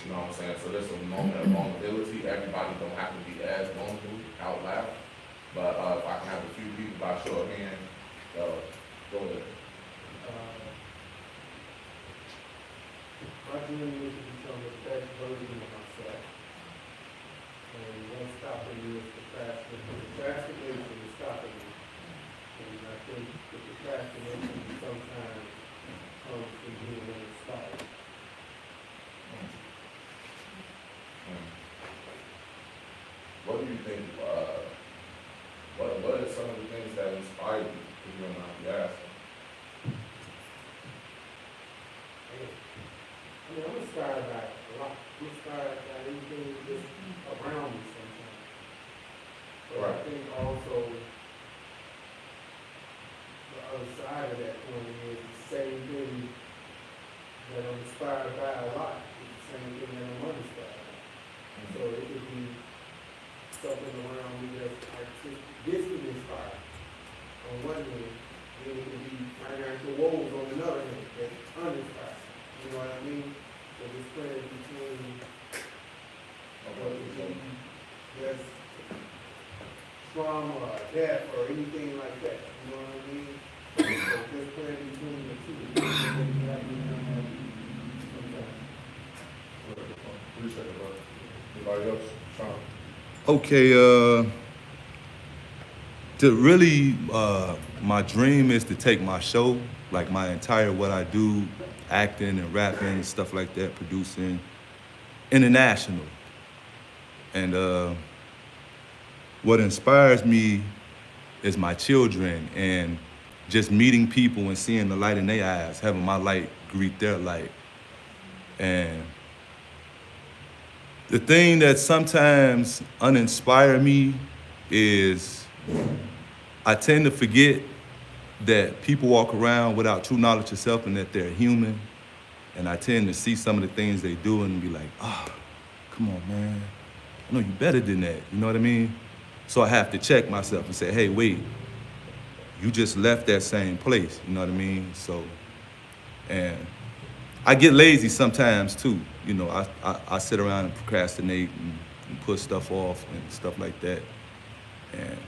You know what I'm saying? So there's a moment of vulnerability. Everybody don't have to be as vulnerable out loud, but if I can have a few people by show of hand, go ahead. My dream is to become the best version of myself. And what's stopping me is procrastination is stopping me. And I think the procrastination sometimes comes from being uninspired. What do you think, what are some of the things that inspired you, if you don't mind me asking? I mean, I'm inspired by a lot. I'm inspired by anything just around me sometimes. But I think also the other side of that coin is the same thing that I'm inspired by a lot. It's the same thing that I'm uninspired by. So it could be something around me that's artistic, gifted inspired on one hand, then it could be financial woes on another hand that's uninspired. You know what I mean? So this spread between just trauma or death or anything like that. You know what I mean? So this spread between second, bro. Anybody else? Sean? Okay, to really, my dream is to take my show, like my entire what I do, acting and rapping, stuff like that, producing, international. And what inspires me is my children and just meeting people and seeing the light in their eyes, having my light greet their light. And the thing that sometimes uninspire me is I tend to forget that people walk around without true knowledge of self and that they're human. And I tend to see some of the things they do and be like, come on, man. I know you better than that, you know what I mean? So I have to check myself and say, hey, wait, you just left that same place, you know what I mean? So, and I get lazy sometimes too. You know, I sit around and procrastinate and put stuff off and stuff like that. And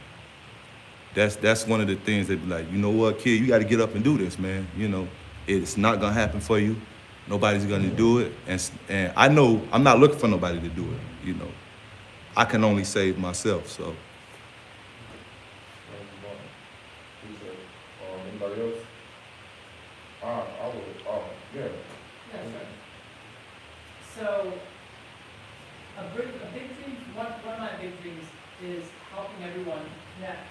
that's one of the things that be like, you know what, kid, you gotta get up and do this, man. You know, it's not gonna happen for you. Nobody's gonna do it. And I know I'm not looking for nobody to do it, you know. I can only save myself, so. Anybody else? I would, yeah. Yeah, sure. So, a big dream, one of my big dreams is helping everyone connect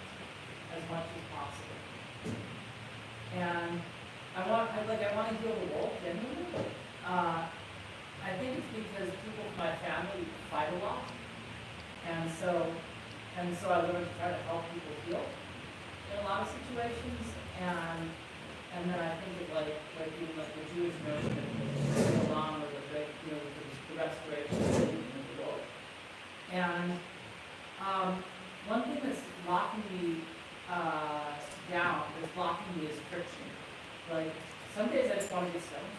as much as possible. And I want to heal the world genuinely. I think it's because people in my family fight a lot. And so I learned to try to help people heal in a lot of situations. And then I think of like even like the Jewish notion of Islam or the restoration of the world. And one thing that's locking me down, that's blocking me is friction. Like some days I just want to get stoned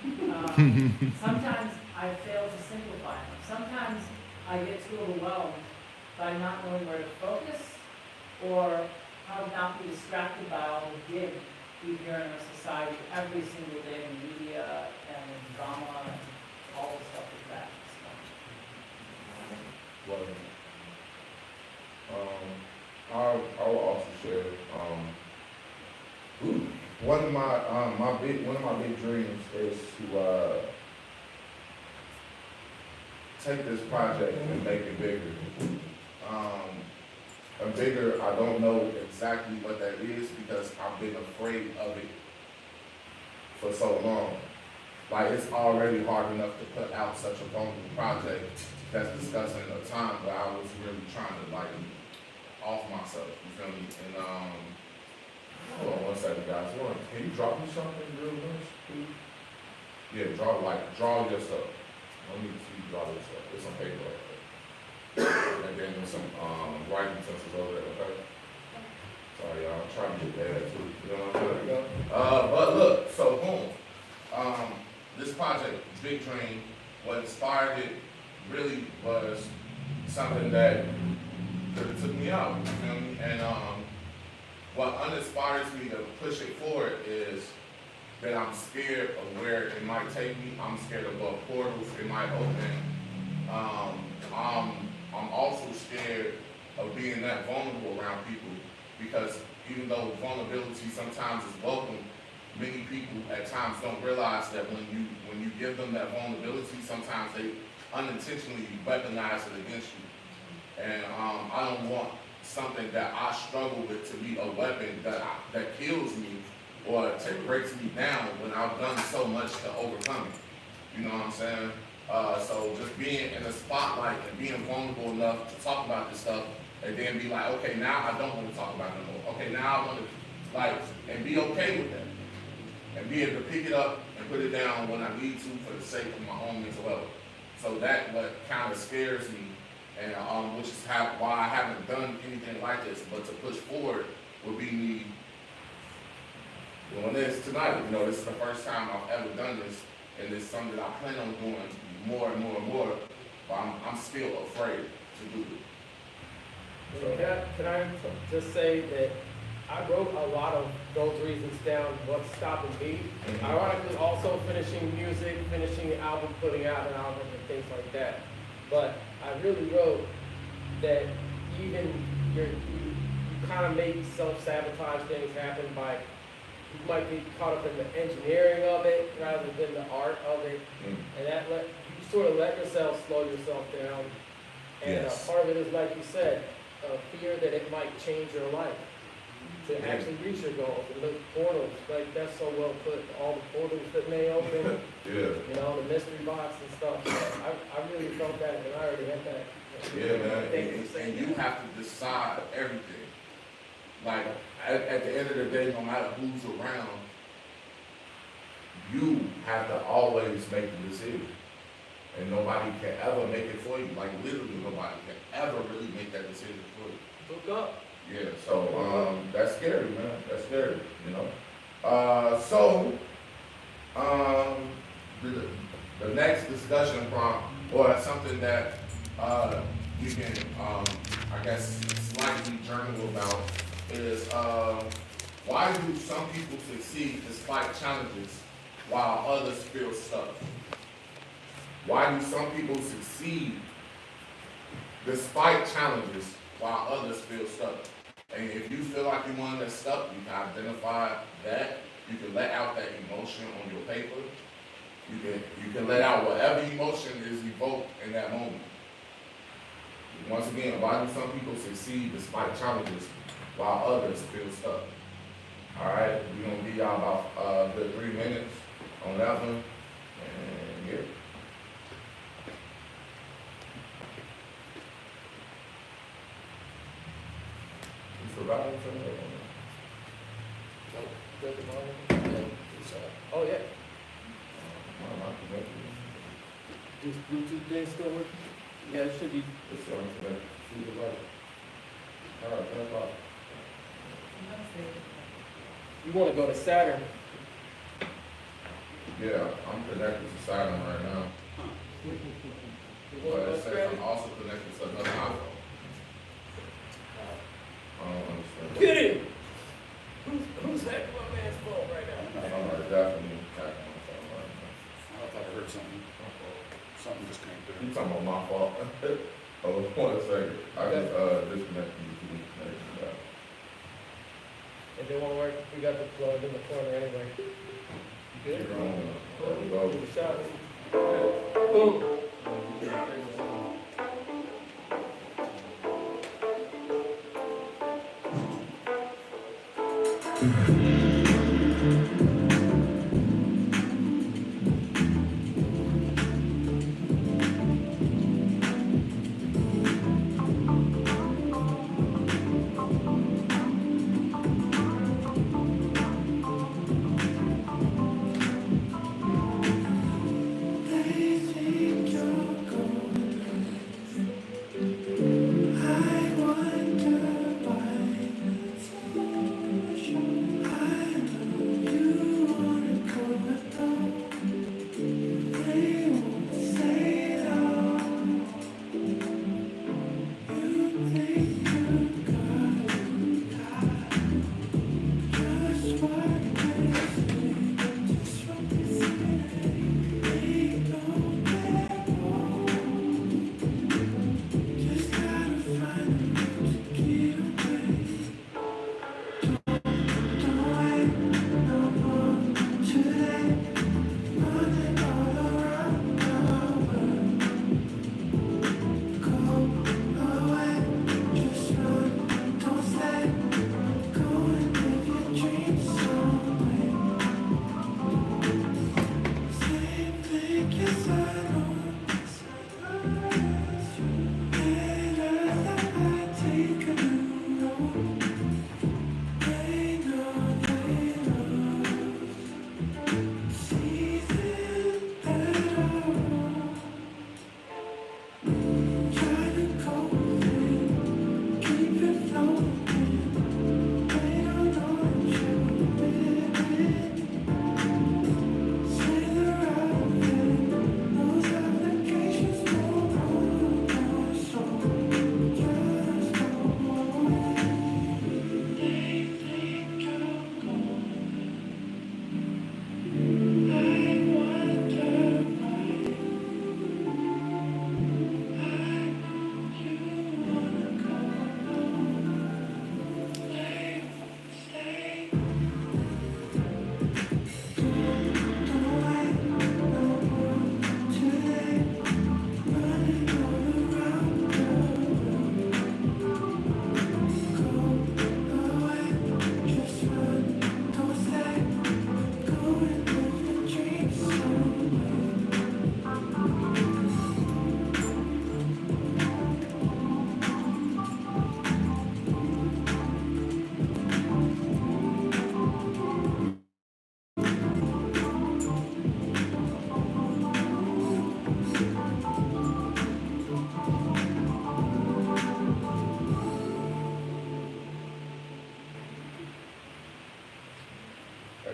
too much. Sometimes I fail to simplify them. Sometimes I get too overwhelmed by not knowing where to focus or how to not be distracted by all the gig we hear in our society every single day in media and in drama and all the stuff like that. I will also share. One of my big dreams is to take this project and make it bigger. And bigger, I don't know exactly what that is because I've been afraid of it for so long. Like, it's already hard enough to put out such a vulnerable project that's discussing a time where I was really trying to, like, off myself, you feel me? And, hold on one second, guys. Can you drop me something real nice, please? Yeah, draw yourself. I need to see you draw yourself. It's some paper right there. And then there's some writing utensils over there, okay? Sorry, y'all, I'm trying to get that too. You know what I'm saying? But look, so boom. This project, Big Dream, what inspired it really was something that could have took me out, you feel me? And what uninspires me to push it forward is that I'm scared of where it might take me. I'm scared of what portals it might open. I'm also scared of being that vulnerable around people because even though vulnerability sometimes is welcome, many people at times don't realize that when you give them that vulnerability, sometimes they unintentionally weaponize it against you. And I don't want something that I struggle with to be a weapon that kills me or breaks me down when I've done so much to overcome it. You know what I'm saying? So just being in the spotlight and being vulnerable enough to talk about this stuff and then be like, okay, now I don't want to talk about it no more. Okay, now I want to, and be okay with that. And be able to pick it up and put it down when I need to for the sake of my own mental health. So that what kind of scares me, and which is why I haven't done anything like this, but to push forward would be me doing this tonight. You know, this is the first time I've ever done this, and it's something that I plan on doing more and more and more, but I'm still afraid to do it. So can I just say that I wrote a lot of those reasons down, what's stopping me. Ironically, also finishing music, finishing the album, putting out an album and things like that. But I really wrote that even you kind of make self-sabotage things happen by, you might be caught up in the engineering of it rather than the art of it. And that you sort of let yourself slow yourself down. And Yes. part of it is, like you said, fear that it might change your life to actually reach your goals. And the portals, like that's so well put, all the portals that may open, Yeah. you know, the mystery box and stuff. I really felt that, and I already had that. Yeah, man. Thank you for saying And you that. have to decide everything. Like, at the end of the day, no matter who's around, you have to always make the decision. And nobody can ever make it for you. Like, literally nobody can ever really make that decision for you. Hook up. Yeah, so, that's scary, man. That's scary, you know? The next discussion prompt, or something that, you can, I guess, slightly journal about is, why do some people succeed despite challenges while others feel stuck? Why do some people succeed despite challenges while others feel stuck? And if you feel like you're one that's stuck, you can identify that. You can let out that emotion on your paper. You can let out whatever emotion is evoked in that moment. Once again, why do some people succeed despite challenges while others feel stuck? All right, we're gonna give y'all about a good 3 minutes on that one. And yeah. You survived something? Oh, yeah. This Bluetooth thing still working? Yeah, it should be. It's on the right. All right, 10 o'clock. You want to go to Saturn? Yeah, I'm connected to Saturn right now. You want But to it go says Saturn? I'm also connected to another iPhone. I don't understand. Get him! Who's hacking my man's phone right now? I'm definitely attacking my phone right now. I thought I heard something. Something just came through. You talking about my fault? Oh, 1 second. I just disconnected you to the connection back. If they won't work, we got the plug in the corner anyway. You good? There we go. Give it a shot. Boom. They think you're going. I wonder why. I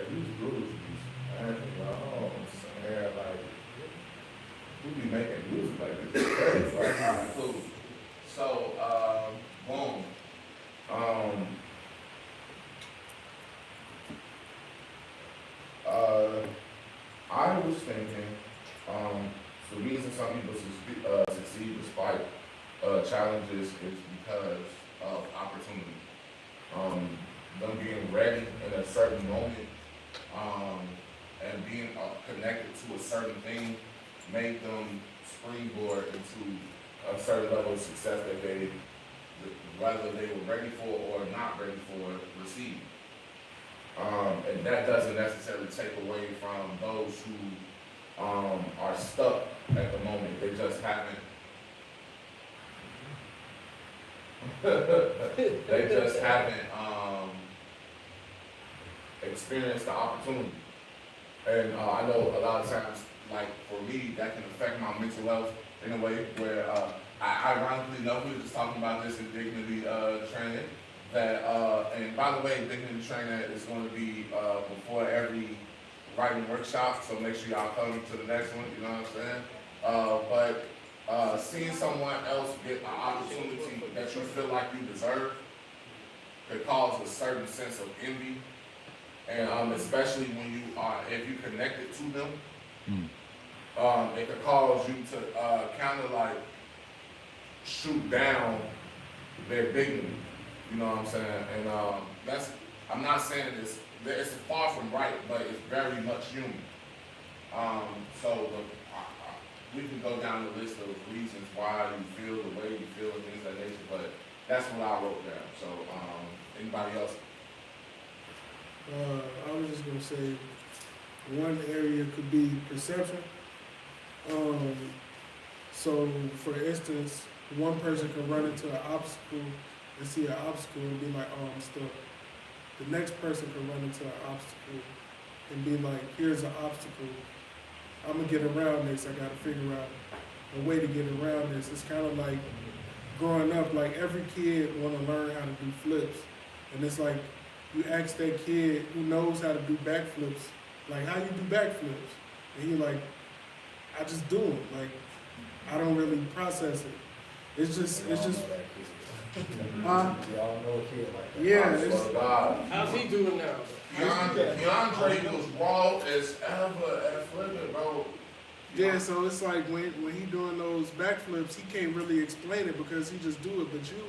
these groups be acting like, oh, man, like, who be making music like this? Alright, cool. So, boom. I was thinking, the reason some people succeed despite challenges is because of opportunity. Them being ready in a certain moment, and being connected to a certain thing made them springboard into a certain level of success that they, whether they were ready for or not ready for, received. And that doesn't necessarily take away from those who are stuck at the moment. They just haven't. They just haven't experienced the opportunity. And I know a lot of times, like for me, that can affect my mental health in a way where I ironically enough, we were just talking about this in dignity training. That and by the way, dignity training is going to be before every writing workshop, so make sure y'all come to the next one. You know what I'm saying? But seeing someone else get an opportunity that you feel like you deserve could cause a certain sense of envy, and especially when you are, if you connected to them, it could cause you to kind of like shoot down their dignity. You know what I'm saying? And that's, I'm not saying it's far from right, but it's very much human. We can go down the list of reasons why you feel the way you feel and things of that nature, but that's what I wrote down. So, anybody else? I was just gonna say, one area could be perception. So for instance, one person can run into an obstacle and see an obstacle and be like, oh, I'm stuck. The next person can run into an obstacle and be like, here's an obstacle. I'm gonna get around this. I gotta figure out a way to get around this. It's kind of like growing up, like every kid wanna learn how to do flips. And it's like, you ask that kid who knows how to do backflips, like, how you do backflips? And he like, I just do them. Like, I don't really process it. It's just, Y'all know a kid like that. yeah. How's he doing now? DeAndre was raw as ever at flipping, bro. Yeah, so it's like when he doing those backflips, he can't really explain it because he just do it. But you,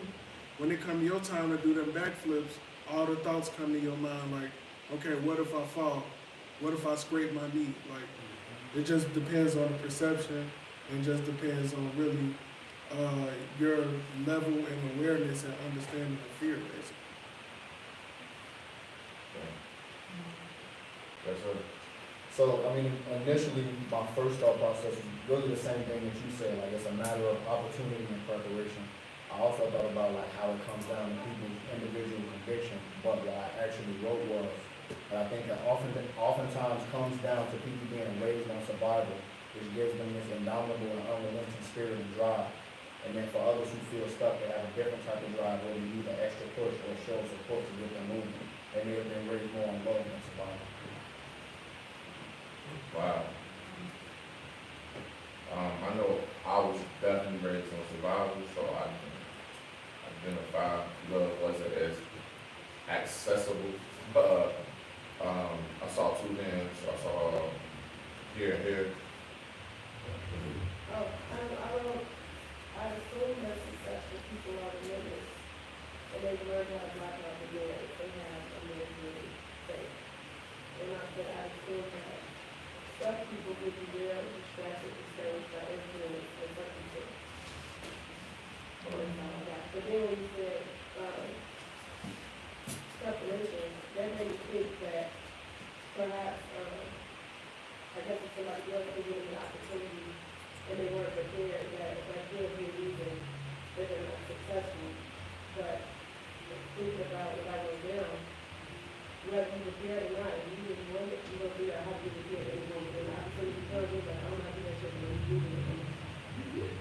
when it come to your time to do them backflips, all the thoughts come to your mind like, okay, what if I fall? What if I scrape my knee? Like, it just depends on the perception and just depends on really your level and awareness and understanding of fear, basically. Yes, sir. So, I mean, initially, my first thought process was really the same thing that you said, like it's a matter of opportunity and preparation. I also thought about like how it comes down to people's individual conviction, but what I actually wrote was, that I think that oftentimes comes down to people being raised on survival, which gives them this indomitable and unrelenting spirit and drive. And then for others who feel stuck, they have a different type of drive where they need an extra push or show support to get them moving. They may have been raised more on love than survival. Wow. I know I was definitely raised on survival, so I can identify love wasn't as accessible. I saw two hands, I saw here and here. I assume that successful people are religious, and they've learned how to block out the door if they have a religious faith. And I said, I assume that some people would be very distracted and discouraged by influence and circumstance. But then when you said preparation, that made me think that perhaps, I guess if somebody else was given the opportunity and they weren't prepared, that could be a reason that they're not successful. But thinking about what I wrote down, whether you prepare or not, if you just want it, you're going to figure out how to get it and you're going to do it. So you tell me that I'm not doing shit for you.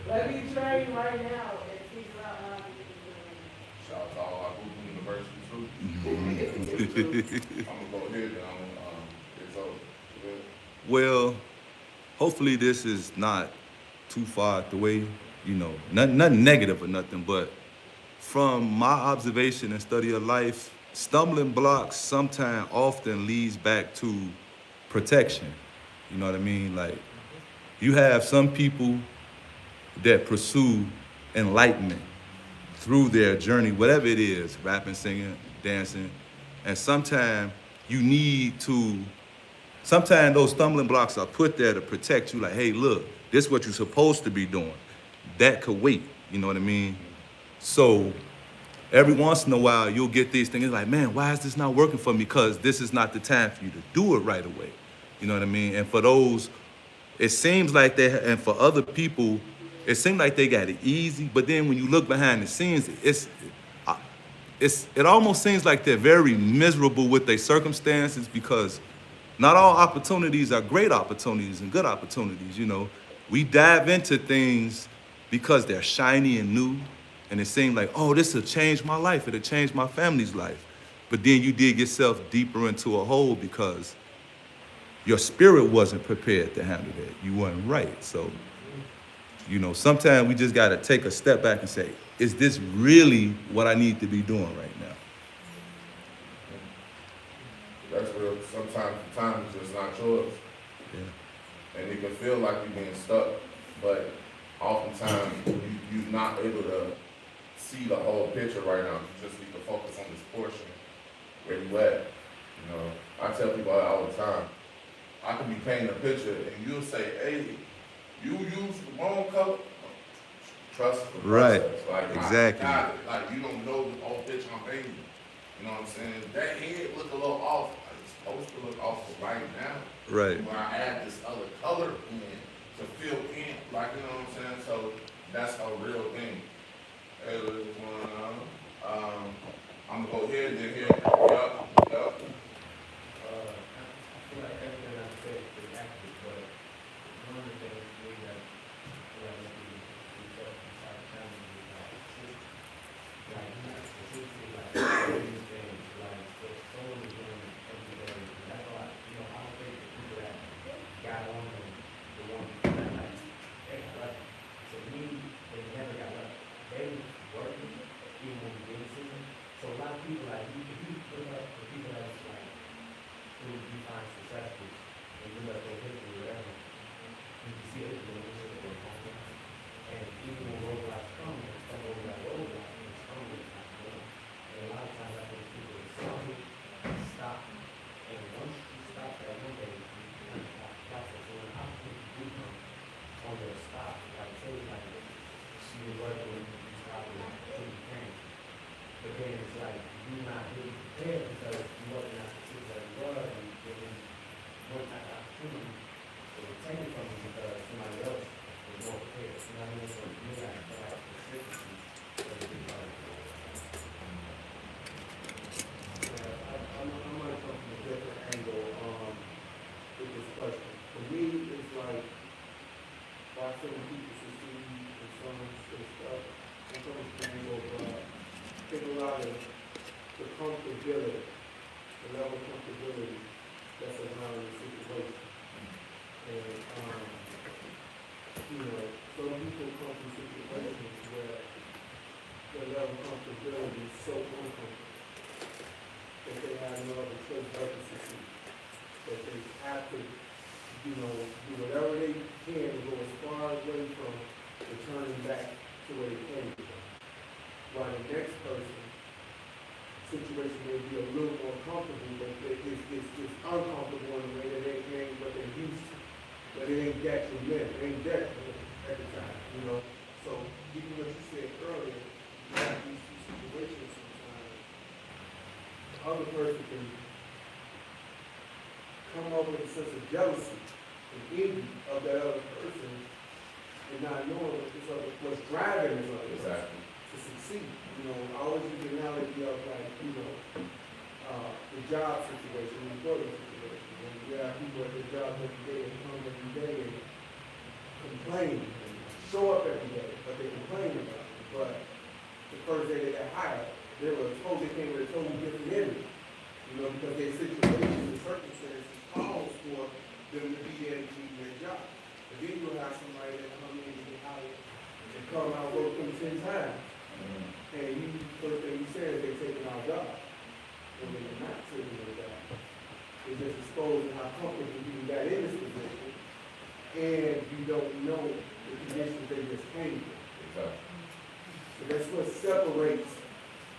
Let me train right now and figure out how to get it done. Shout out to all our Google University students. I'm gonna go ahead and Well, hopefully this is not too far out the way, you know, nothing negative or nothing, but from my observation and study of life, stumbling blocks sometimes often leads back to protection. You know what I mean? Like, you have some people that pursue enlightenment through their journey, whatever it is, rapping, singing, dancing, and sometimes those stumbling blocks are put there to protect you, like, hey, look, this is what you're supposed to be doing. That could wait, you know what I mean? So every once in a while, you'll get these things like, man, why is this not working for me? Because this is not the time for you to do it right away. You know what I mean? And for those, it seems like and for other people, it seems like they got it easy, but then when you look behind the scenes, it almost seems like they're very miserable with their circumstances because not all opportunities are great opportunities and good opportunities, you know. We dive into things because they're shiny and new, and it seems like, oh, this will change my life, it'll change my family's life. But then you dig yourself deeper into a hole because your spirit wasn't prepared to handle that. You weren't right. So, you know, sometimes we just gotta take a step back and say, is this really what I need to be doing right now? That's real. Sometimes the time is just not yours. Yeah. And you can feel like you're being stuck, but oftentimes you're not able to see the whole picture right now. You just need to focus on this portion where you at. You know, I tell people all the time, I could be painting a picture and you'll say, hey, you use the wrong color. Trust the Right. process. Like, Exactly. I got it. Like, you don't know the whole picture I'm painting. You know what I'm saying? That head look a little off. Like, it's supposed to look off right now. Right. When I add this other color in to fill in, like, you know what I'm saying? So that's a real thing. Hey, what's going on? I'm gonna go ahead and then here. Yup. I feel like everything I said is accurate, but one of the things we have, we felt inside the family is like consistency, like doing things, like someone is doing it every day. And that's why, you know, I don't think the people that got on them, the ones that like, they got lucky. To me, they never got lucky. They was working, even when we didn't see them. So a lot of people, like, if you look up the people that's like, who you find successful, and you look at their history, whatever, you can see it doing what they're doing. And even when roadblocks come, some roadblocks, and some not going. And a lot of times I think people stumble, stop, and once you stop that one day, you kind of stop the process. So when opportunities do come, on their stop, like say like you work when you stop and you change. But then it's like you're not really prepared because you wasn't as successful as you were, and then one type of opportunity it was taken from you because somebody else was more prepared. You know what I mean? So you got to have consistency as a big part of it. I might come from a different angle, with this question. For me, it's like, why some people succeed and some stuff, and some angle, but I think a lot of the comfortability, the level of comfortability that's around the situation. And, you know, some people come from situations where the level of comfortability is so uncomfortable that they have no other choice but to succeed. That they have to, you know, do whatever they can to go as far away from returning back to where they came from. While the next person, situation may be a little more comfortable, but it's uncomfortable in the way that they ain't what they're used to. But it ain't detrimental, it ain't detrimental at the time, you know? So, even what you said earlier, you have these two situations sometimes. The other person can come up with a sense of jealousy and envy of that other person and not knowing what's driving this other person to succeed. You know, I always use the analogy of like, you know, the job situation, the employment situation. And you have people at their job every day and come every day and complain and show up every day, but they complain about it. But the first day they got hired, they were told they came with a totally different energy. You know, because their situations and circumstances calls for them to be exposed and how comfortable you got in this position, and you don't know the conditions they just came from. Exactly. So that's what separates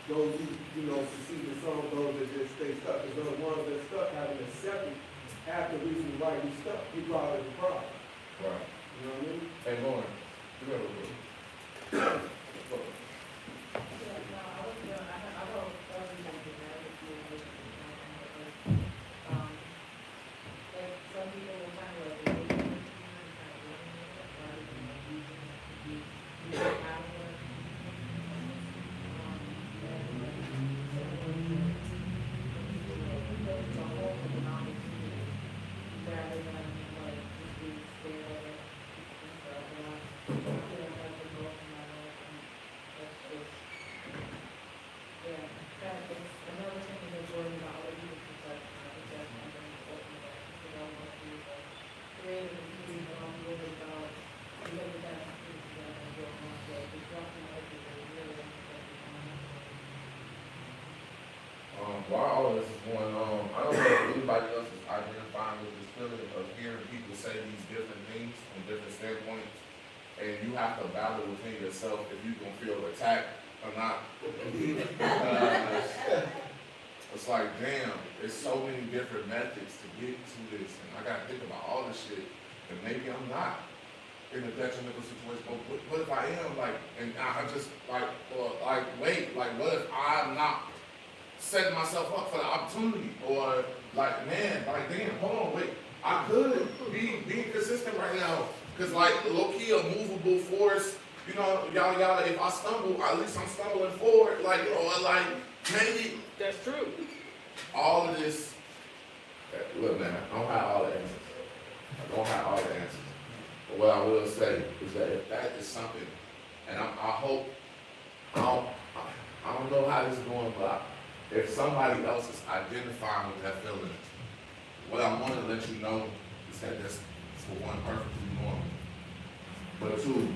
those who, succeed and some of those that just stay stuck. Because those ones that stuck haven't accepted after reason why you stuck. You brought it the problem. Right. You know what I mean? Hey, Lauren, you got a little. While all of this is going on, I don't know if anybody else is identifying with this feeling of hearing people say these different things from different standpoints, and you have to battle within yourself if you're gonna feel attacked or not. It's like, damn, there's so many different methods to get to this, and I gotta think about all this shit, and maybe I'm not in a detrimental situation, but what if I am, and I just, wait, what if I'm not setting myself up for the opportunity, or damn, hold on, wait, I could be consistent right now, cause low key a movable force, yada, if I stumble, at least I'm stumbling forward, maybe. That's true. All of this, look man, I don't have all the answers. But what I will say is that if that is something, and I hope, I don't know how this is going, but if somebody else is identifying with that feeling, what I want to let you know is that that's, for one, perfectly normal. But two,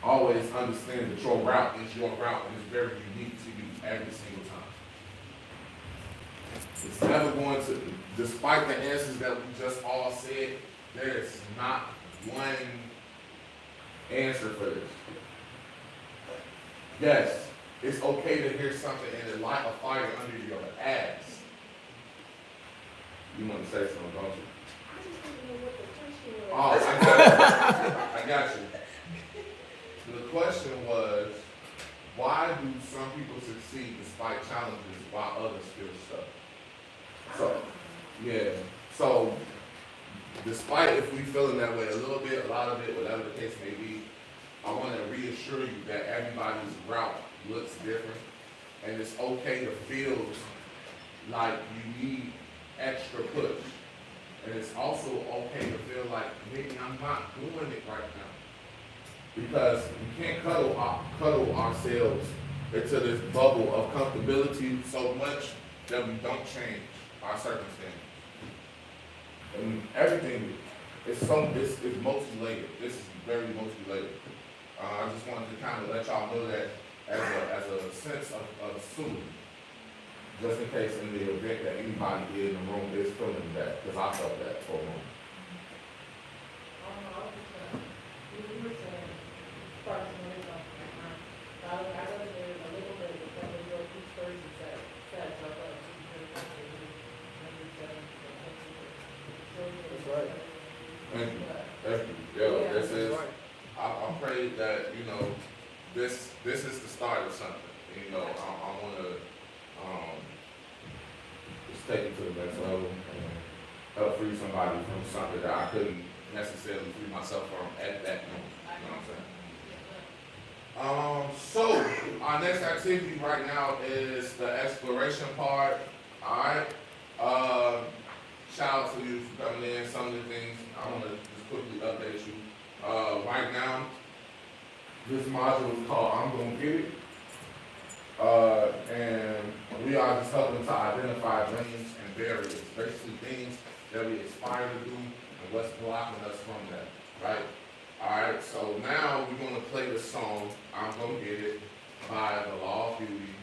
always understand that your route is your route and it's very unique to you every single time. It's never going to, despite the answers that we just all said, there's not one answer for this. Yes, it's okay to hear something and it light a fire under your ass. You want to say something, don't you? Oh, I got you. The question was, why do some people succeed despite challenges while others feel stuck? So, despite if we feeling that way a little bit, a lot of it, whatever the case may be, I want to reassure you that everybody's route looks different, and it's okay to feel like you need extra push. And it's also okay to feel like maybe I'm not doing it right now. Because we can't cuddle ourselves into this bubble of comfortability so much that we don't change our circumstances. And everything is multi-layered. This is very multi-layered. I just wanted to kind of let y'all know that as a sense of assuming, just in case in the event that anybody in the room is feeling that, because I felt that for a moment. That's right. Thank you. Yeah, this is, I pray that, this is the start of something. I want to just take it to the next level and help free somebody from something that I couldn't necessarily free myself from at that moment. You know what I'm saying? So our next activity right now is the exploration part. All right. Shout out to you for coming in. Some of the things I want to just quickly update you. Right now, this module is called I'm Gonna Get It. And we are just helping to identify dreams and barriers, basically things that we aspire to do and what's blocking us from that, right? All right, so now we're going to play the song I'm Gonna Get It by the Law of Huey.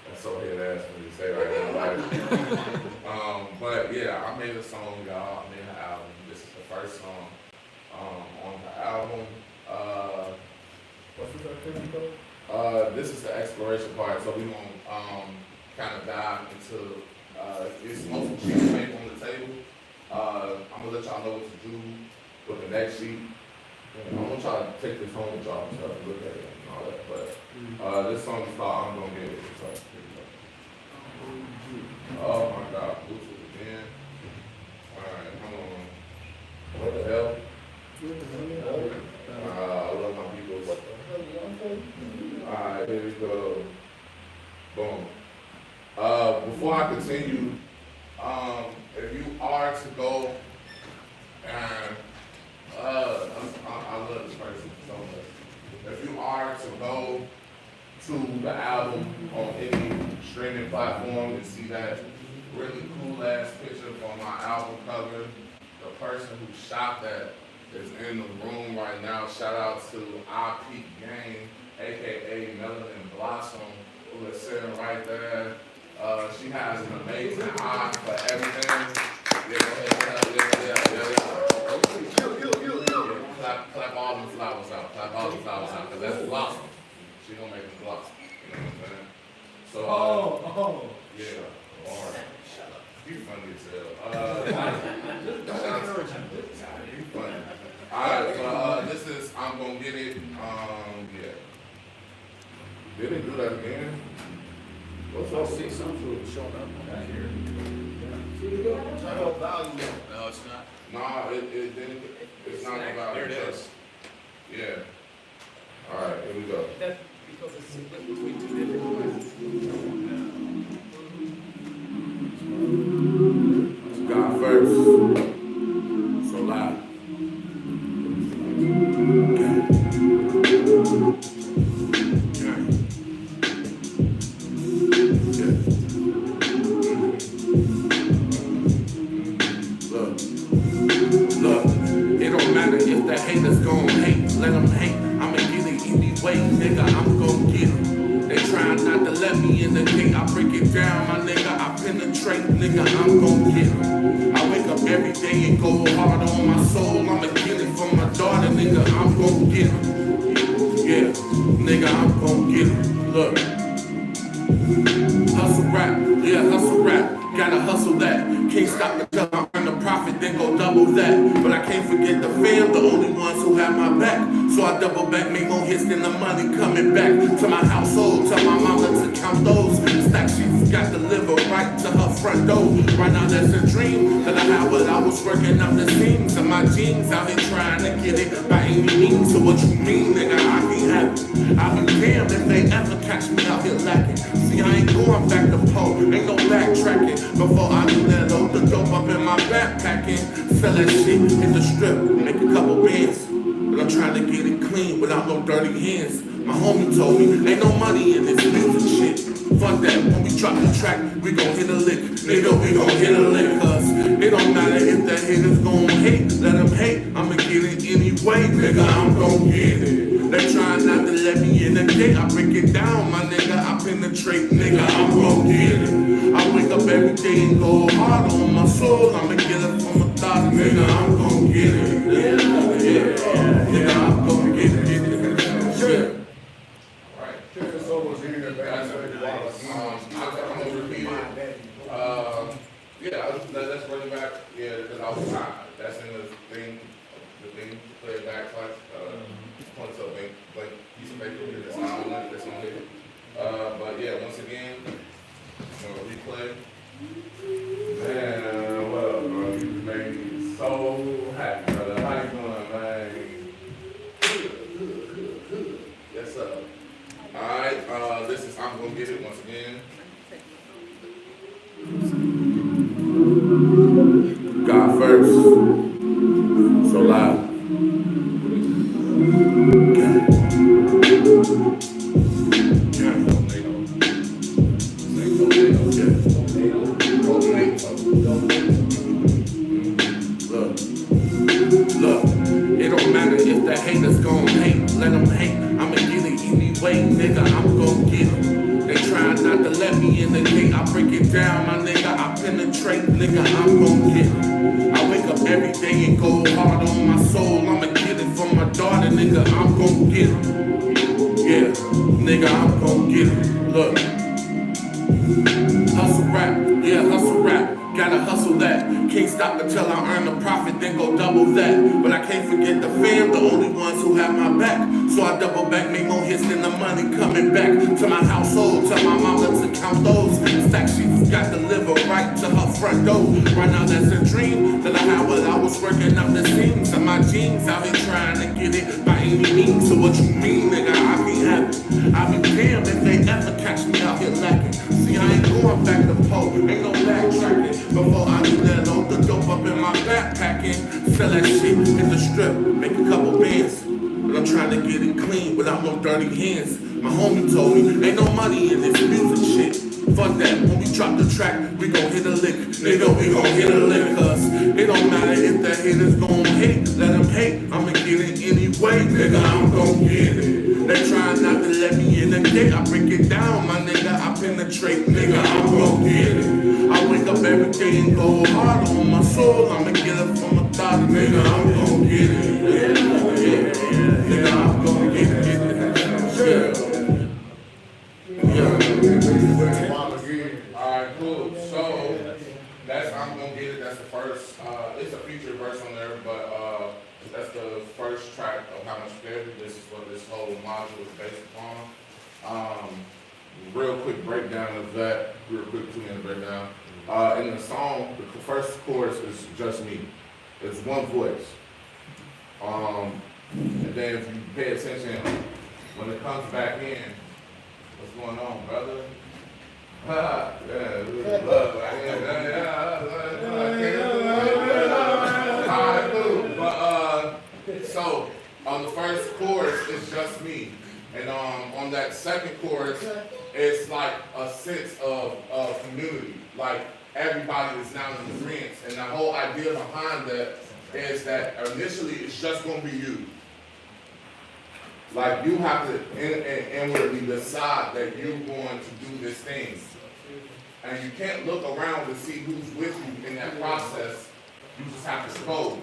That's so head ass for me to say right now, right? But yeah, I made a song, y'all. I made an album. This is the first song on the album. What's the thing called? This is the exploration part, so we gonna kind of dive into. It's mostly sheet of paper on the table. I'm gonna let y'all know what to do with the next sheet. I'm gonna try to take this home with y'all and stuff and look at it and all that. But this song is called "I'm Gonna Get It." So, here we go. Oh my God, Bluetooth again. All right, come on. What the hell? I love my people. Alright, here we go. Boom. Before I continue, if you are to go and I love this person so much. If you are to go to the album on any streaming platform and see that really cool ass picture on my album cover, the person who shot that is in the room right now. Shout out to our Peak Gang, aka Melanin Blossom, who is sitting right there. She has an amazing eye for everything. Yeah, go ahead, clap all them flowers out. Clap all them flowers out, because that's Blossom. She gonna make them blossom. You know what I'm saying? So, yeah. Alright. You funny as hell. You funny. Alright, so this is I'm Gonna Get It. Yeah. Did it do that again? What's up? I see something showing up right here. No, it's not. Nah, it didn't. It's not about There it is. Yeah. Alright, here we go. That's because it's split between two different ones. God first. So loud. Look, it don't matter if the haters gon' hate, let them hate. I'ma get it anyway, nigga, I'm gon' get it. They try not to let me in the gate, I break it down, my nigga, I penetrate, nigga, I'm gon' get it. I wake up every day and go hard on my soul, I'ma get it from my daughter, nigga, I'm gon' get it. Yeah, nigga, I'm gon' get it. Look. Hustle rap, yeah, hustle rap. Gotta hustle that. Can't stop until I earn the profit, then go double that. But I can't forget the fam, the only ones who have my back. So I double back, make more hits than the money coming back to my household. Tell my mama to count those stacks. She's got to deliver right to her front door. Right now that's a dream that I had while I was working up the seams of my jeans. Out here trying to get it by any means. So what you mean, nigga? I be happy. I be damned if they ever catch me out here lacking. See, I ain't going back to pole, ain't no backtracking. Before I do that, load the dope up in my backpacking. Sell that shit, hit the strip, make a couple bands. But I'm trying to get it clean without no dirty hands. My homie told me, ain't no money in this music shit. Fuck that, when we drop the track, we gon' hit a lick. Nigga, we gon' hit a lick, cause it don't matter if the haters gon' hate. Let them hate, I'ma get it anyway, nigga, I'm gon' get it. They try not to let me in the gate, I break it down, my nigga, I penetrate, nigga, I'm gon' get it. I wake up every day and go hard on my soul, I'ma get it from a thought, nigga, I'm gon' get it. Yeah, I'm gon' get it. Sure. Right. There's so much in there, man. I'm gonna repeat it. Yeah, let's bring it back. Yeah, because I was tired. That's in the thing play it back, points up, like piece of paper that's not on it, that's on it. But yeah, once again, I'm gonna replay. Man, what up, bro? You made me so happy, brother. How you doing, man? Yes, sir. Alright, this is I'm Gonna Get It once again. God first. So loud. Look, it don't matter if the haters gon' hate, let them hate. I'ma get it anyway, nigga, I'm gon' get it. They try not to let me in the gate, I break it down, my nigga, I penetrate. trait, nigga, I'm gon' get it. I wake up every day and go hard on my soul. I'ma get it from my daughter, nigga, I'm gon' get it. Yeah, nigga, I'm gon' get it. Look. Hustle rap, yeah, hustle rap. Gotta hustle that. Can't stop until I earn a profit, then go double that. But I can't forget the fam, the only ones who have my back. So I double back, make more hits than the money coming back to my household. Tell my mama to count those. Stack she's got delivered right to her front door. Right now that's a dream that I had while I was working out the seams of my jeans. Out here trying to get it by any means. So what you mean, nigga? I be happy. I be damned if they ever catch me out here lacking. See, I ain't going back to pole, ain't no backtracking. Before I do that, load the dope up in my backpack and sell that shit in the strip, make a couple bands. But I'm trying to get it clean without no dirty hands. My homie told me, ain't no money in this music shit. Fuck that, when we drop the track, we gon' hit a lick. Nigga, we gon' hit a lick, cause it don't matter if the haters gon' hate. Let them hate, I'ma get it anyway. Nigga, I'm gon' get it. They trying not to let me in the gate. I break it down, my nigga, I penetrate. Nigga, I'm gon' get it. I wake up every day and go hard on my soul. I'ma get it from a thought, nigga, I'm gon' get it. Yeah. Nigga, I'm gon' get it. Alright, cool. So that's I'm gonna get it. That's the first. It's a feature verse on there, but that's the first track of How Much Better. This is what this whole module is based upon. Real quick breakdown of that. Real quick 2-minute breakdown. In the song, the first chorus is just me. It's one voice. And then if you pay attention, when it comes back in, what's going on, brother? So on the first chorus, it's just me. And on that second chorus, it's like a sense of community. Like everybody is now in agreement. And the whole idea behind that is that initially it's just gonna be you. Like you have to inwardly decide that you're going to do this thing. And you can't look around to see who's with you in that process. You just have to go.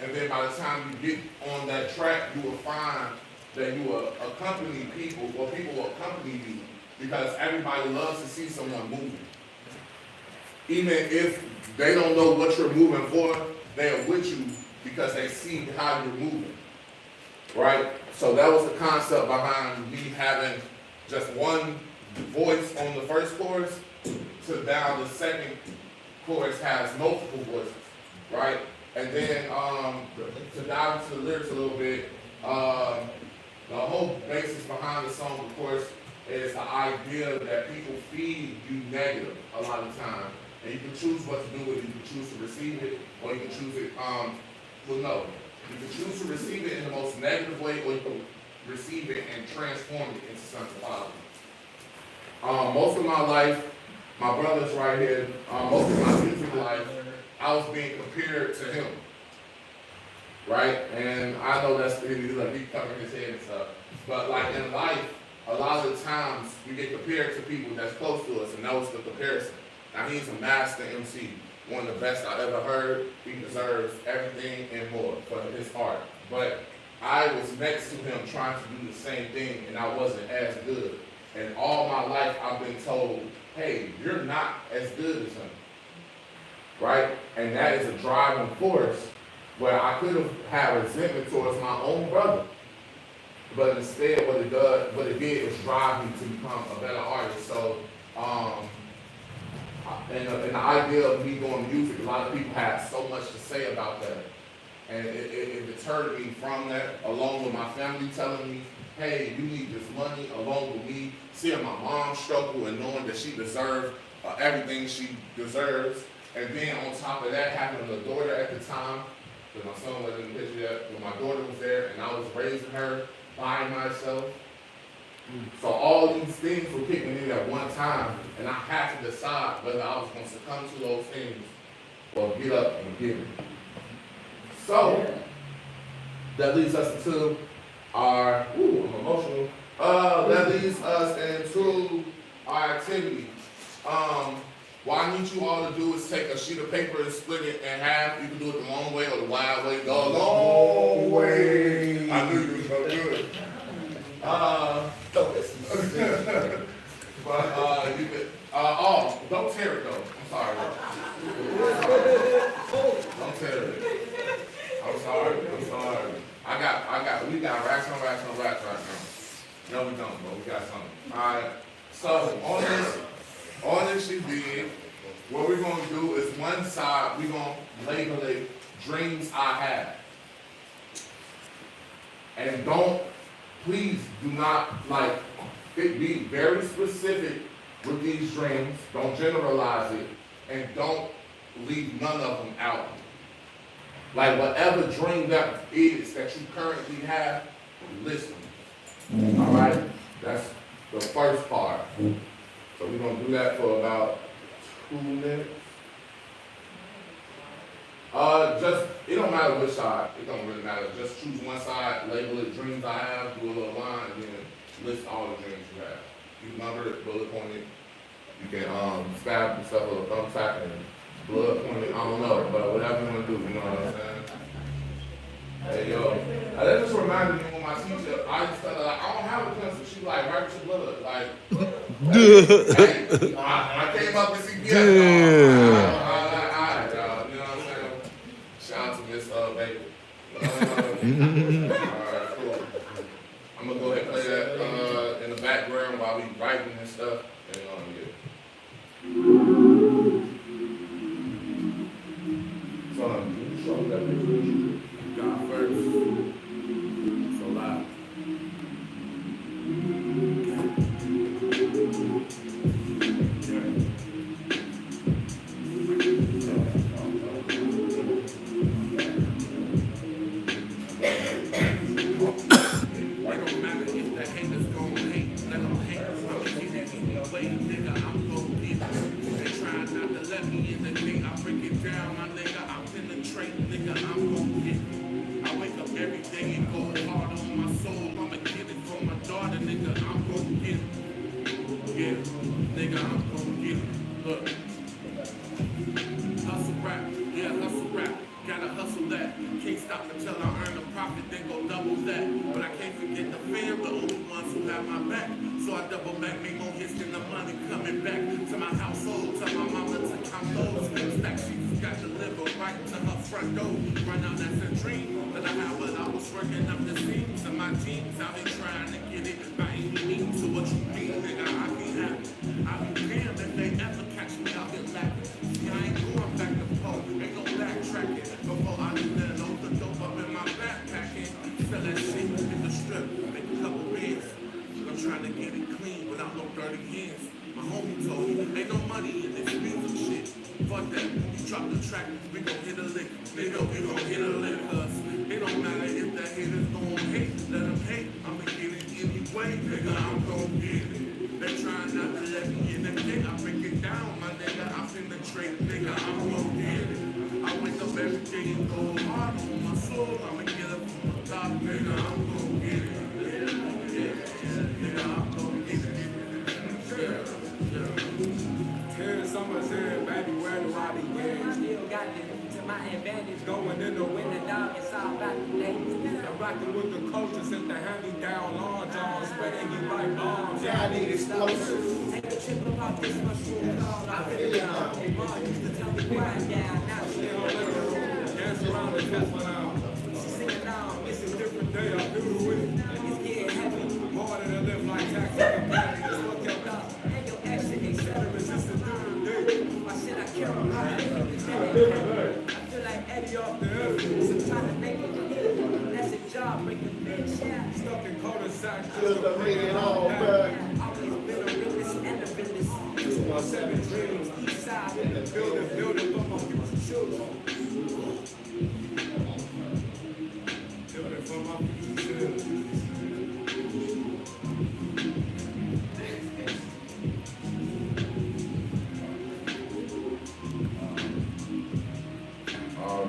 And then by the time you get on that track, you will find that you will accompany people, or people will accompany you, because everybody loves to see someone moving. Even if they don't know what you're moving for, they're with you because they see how you're moving. Right? So that was the concept behind me having just one voice on the first chorus, to now the second chorus has multiple voices, right? And then to dive into the lyrics a little bit, the whole basis behind the song, of course, is the idea that people feed you negative a lot of time. And you can choose what to do with it. You can choose to receive it, or you can choose it, no. You can choose to receive it in the most negative way, or you can receive it and transform it into something positive. Most of my life, my brother's right here, most of my music life, I was being compared to him, right? And I know that's, like, he covering his head and stuff, but like in life, a lot of the times we get compared to people that's close to us, and that was the comparison. Now he's a master MC, one of the best I ever heard. He deserves everything and more for his art. But I was next to him trying to do the same thing, and I wasn't as good. And all my life I've been told, hey, you're not as good as him, right? And that is a driving force where I could have had resentment towards my own brother. But instead what it did is drive me to become a better artist. So, and the idea of me doing music, a lot of people had so much to say about that. And it deterred me from that, along with my family telling me, hey, you need this money, along with me seeing my mom struggle and knowing that she deserved everything she deserves. And then on top of that, having a daughter at the time, because my son wasn't in the picture yet, but my daughter was there and I was raising her by myself. So all these things were kicking in at one time, and I had to decide whether I was going to succumb to those things or get up and give it. So that leads us into our, I'm emotional. That leads us into our activity. what I need you all to do is take a sheet of paper and split it in half. You can do it the long way or the wide way. The long way. I knew you was gonna do it. But you could. Oh, don't tear it though. I'm sorry. Don't tear it. I'm sorry. We got racks on racks on racks right now. No, we don't, but we got something. All right. So on this sheet big, what we're gonna do is one side we're gonna label it dreams I have, and please do not be very specific with these dreams. Don't generalize it, and don't leave none of them out. Like whatever dream that is that you currently have, list them. All right, that's the first part. So we're gonna do that for about 2 minutes. It don't matter which side. It don't really matter. Just choose one side, label it dreams I have, do a little line, and then list all the dreams you have. You number it, bullet point it. You can stab yourself with a thumbtack and blood point it. I don't know, but whatever you want to do, you know what I'm saying? Hey yo, that just reminded me when my teacher, I used to tell her, like, I don't have a pencil. She like, write with your blood. Like, hey, I came up with CPS. You know what I'm saying? Shout out to Miss Baker. Alright, cool. I'm gonna go ahead and play that in the background while we writing and stuff. And show that picture. God first. So loud.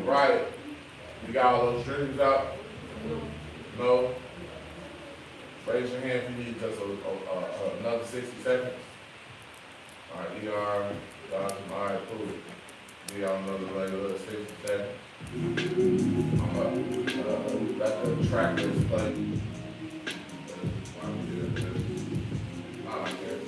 Right. You got all those dreams out? No? Raise your hand if you need just another 60 seconds. All right, ER. Alright, cool. Be on another regular 6 to 7. I'm let the track this play. I don't care.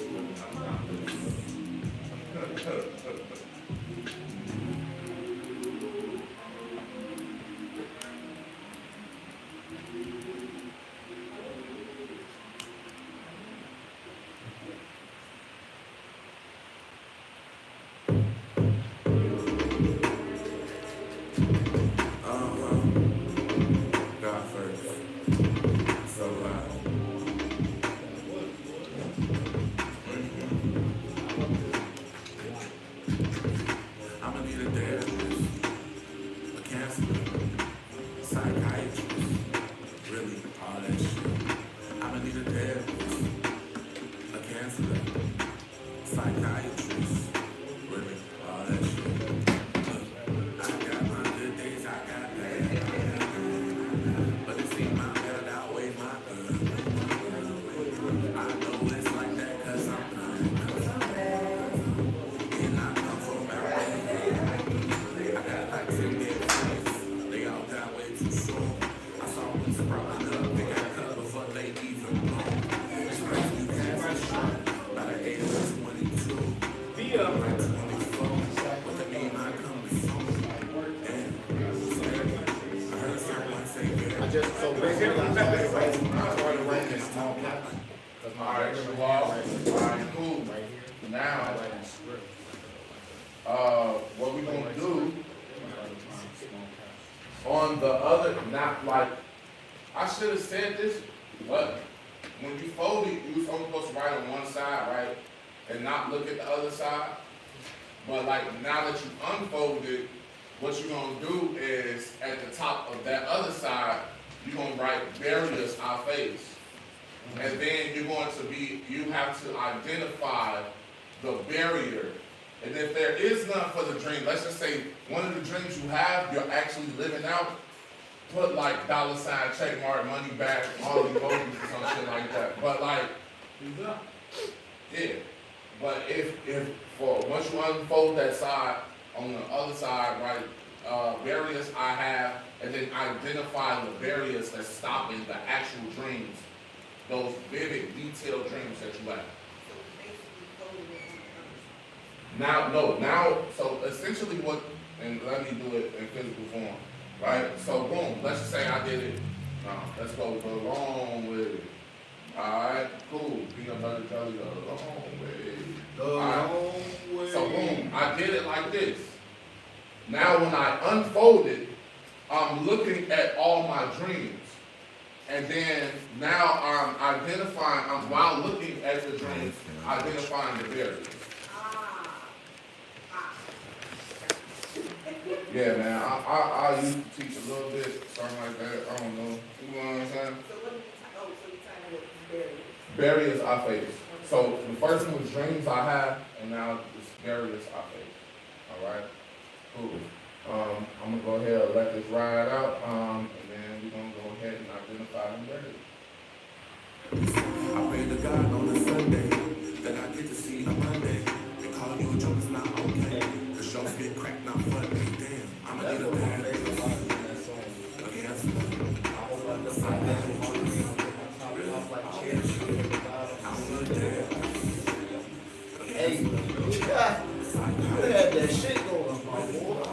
God first. So loud. I'ma need a therapist, a counselor, a psychiatrist, really all that shit. I'ma need a therapist, a counselor, a psychiatrist, really all that shit. I got my good days, I got bad, but it seems my bad outweighs my good. I know it's like that 'cause I'm good. And I come from out there. I got like 10 dead friends. They all died way too soon. I saw them sprouting up. They got cut before they even blown. It's crazy you can't be strong. By the age of 22. I'm like 24. What that mean I come to soon. And I heard someone say yeah. I just, so basically, I started writing in small caps. Alright, alright, cool. Now, what we gonna do on the other, not like, I should have said this, but when you fold it, you was only supposed to write on one side, right? And not look at the other side. But like, now that you unfold it, what you're gonna do is, at the top of that other side, you're gonna write barriers I face. And then you're going to you have to identify the barrier. And if there is none for the dream, let's just say one of the dreams you have, you're actually living out, put like $ check mark, money back, all the emojis or some shit like that. But like, yeah. But if once you unfold that side, on the other side, right, barriers I have, and then identify the barriers that's stopping the actual dreams. Those vivid, detailed dreams that you have. Now, so essentially and let me do it in physical form, right? So boom, let's just say I did it. Let's go along with it. Alright, cool. Peanut butter jelly, the long way. So boom, I did it like this. Now when I unfold it, I'm looking at all my dreams. And then now I'm identifying, while looking at the dreams, identifying the barriers. Yeah, man, I used to teach a little bit, something like that, I don't know. You know what I'm saying? So what you titled barriers? Barriers I face. So the first one was dreams I have, and now it's barriers I face. Alright? Cool. I'm gonna go ahead and let this ride out, and then we're gonna go ahead and identify them barriers. I pray to God on a Sunday that I get to see a Monday. They call you a joke, it's not okay. The shows get cracked, not funny. Damn, I'ma need a bad Hey, you had that shit going, my boy.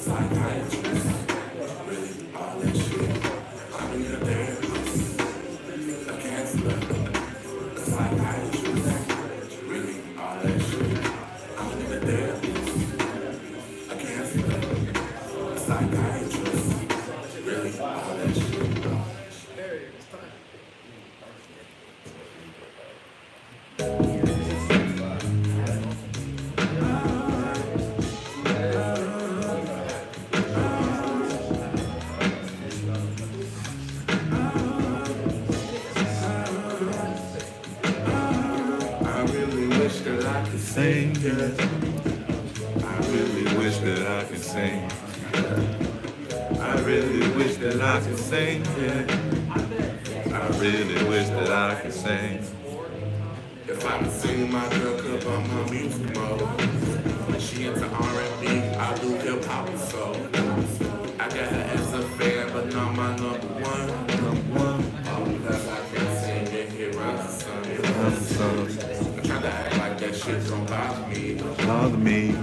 psychiatrist, really all that shit. I need a therapist, a counselor, a psychiatrist, really all that shit. I need a therapist, a counselor, a psychiatrist, really all that shit. I really wish that I could sing, yeah. I really wish that I could sing. I really wish that I could sing, yeah. I really wish that I could sing. If I could sing, my girl could bump my music mode. She into R&B, I do hip hop and soul. I got her as a fan, but not my number one. All because I can't sing and hit runs the sun. I'm trying to act like that shit don't bother me.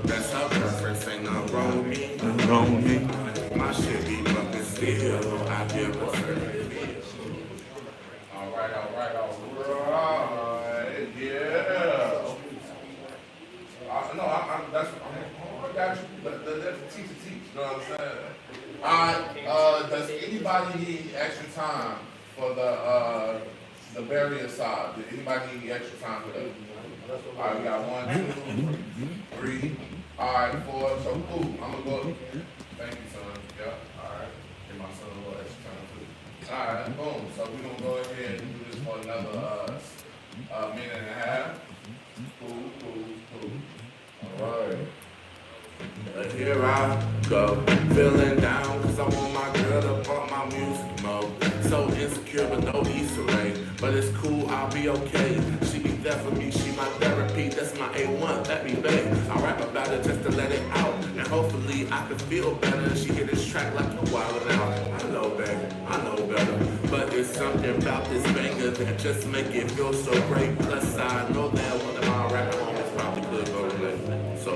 That's her preference, ain't nothing wrong with me. My shit be bumping still, I give a her. All right, yeah. No, I got you. Let the teacher teach, you know what I'm saying? All right, does anybody need extra time for the barrier side? Did anybody need extra time for that? All right, we got 1, 2, 3. All right, 4. So cool. I'm gonna go. Thank you, son. Yeah. All right. Give my son a little extra time too. All right, boom. So we're gonna go ahead and do this for another minute and a half. Cool. All right. Here I go, feeling down, cause I want my girl to bump my music mode. So insecure but no Easter egg, but it's cool, I'll be okay. She be there for me, she my therapy, that's my A1, let me beg. I rap about it just to let it out, and hopefully I can feel better. She hear this track like a wild out. I know better, but it's something about this banger that just make it feel so great. Plus I know that one of my rapper homies probably could go relate. So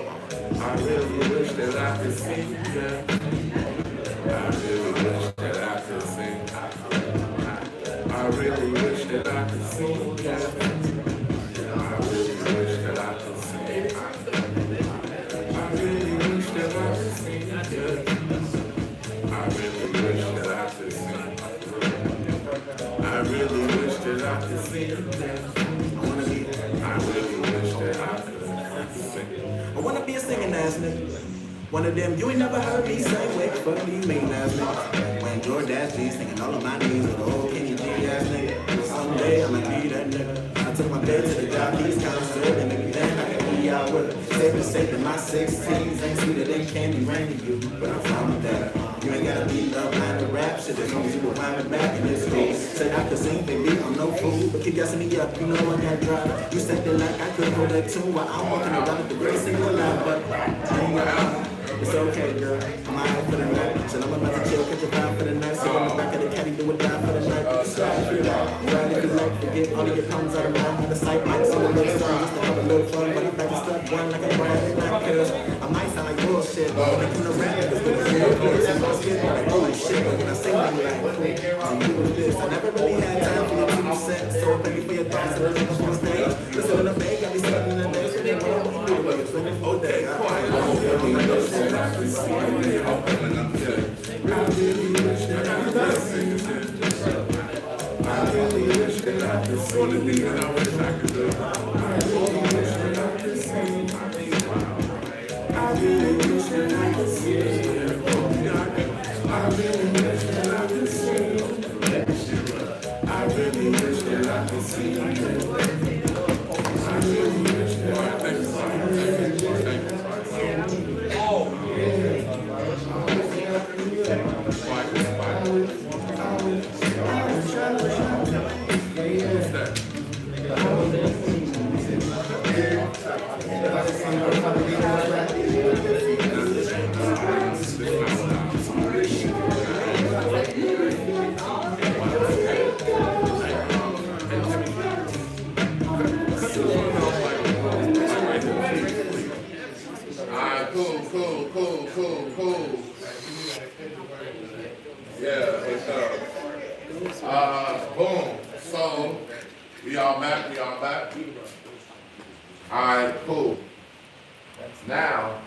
I really wish that I could sing, yeah. I really wish that I could sing. I really wish that I could sing, yeah. I really wish that I could sing. I really wish that I could sing, yeah. I really wish that I could sing. I really wish that I could sing, yeah. I really wish that I could sing. I wanna be a singing ass nigga. One of them, you ain't never heard me sing with, fuck me, mean ass nigga. When George Dash G singing all of my names with the old Kenny G ass nigga. Someday I'ma be that nigga. I took my bed to the jockeys concert and if you think I can be out with it. Safe to say that my 16s ain't sweeter than candy rain to you, but I found that. You ain't gotta be love line to rap shit as long as you will find me back in this school. Said I could sing, baby, I'm no fool, but keep gassing me up, you know I got drive. You said that like I could hold that tune while I'm walking around with the great single line, but I ain't got it's okay, girl. I'm out for the night. So I'm about to chill, catch a vibe for the night. Sit on the back of the caddy, do a dive for the night. Slide if you like, ride if you like. Forget all of your problems out of mind. Out of sight, might sound a little strong just to have a little fun. But I'm back to step one like a brand new night. Cause I might sound like bullshit, but when it comes to rap, it's with a full voice. And my skin like, holy shit, but when I sing, I'm like, cool. I'm doing this. I never really had time for your 2 cents. So thank you for your thoughts and everything on stage. Listen to the bag, got me sitting in the next one. Okay, quiet. I really wish that I could sing. I really wish that I could sing. I really wish that I could sing. All the things that I wish I could do. I really wish that I could sing. I really wish that I could sing. I really wish that I could sing. I really wish that I could sing. I really wish that I could sing. Cool. Yeah, it's boom. So we all back. Alright, cool. Now,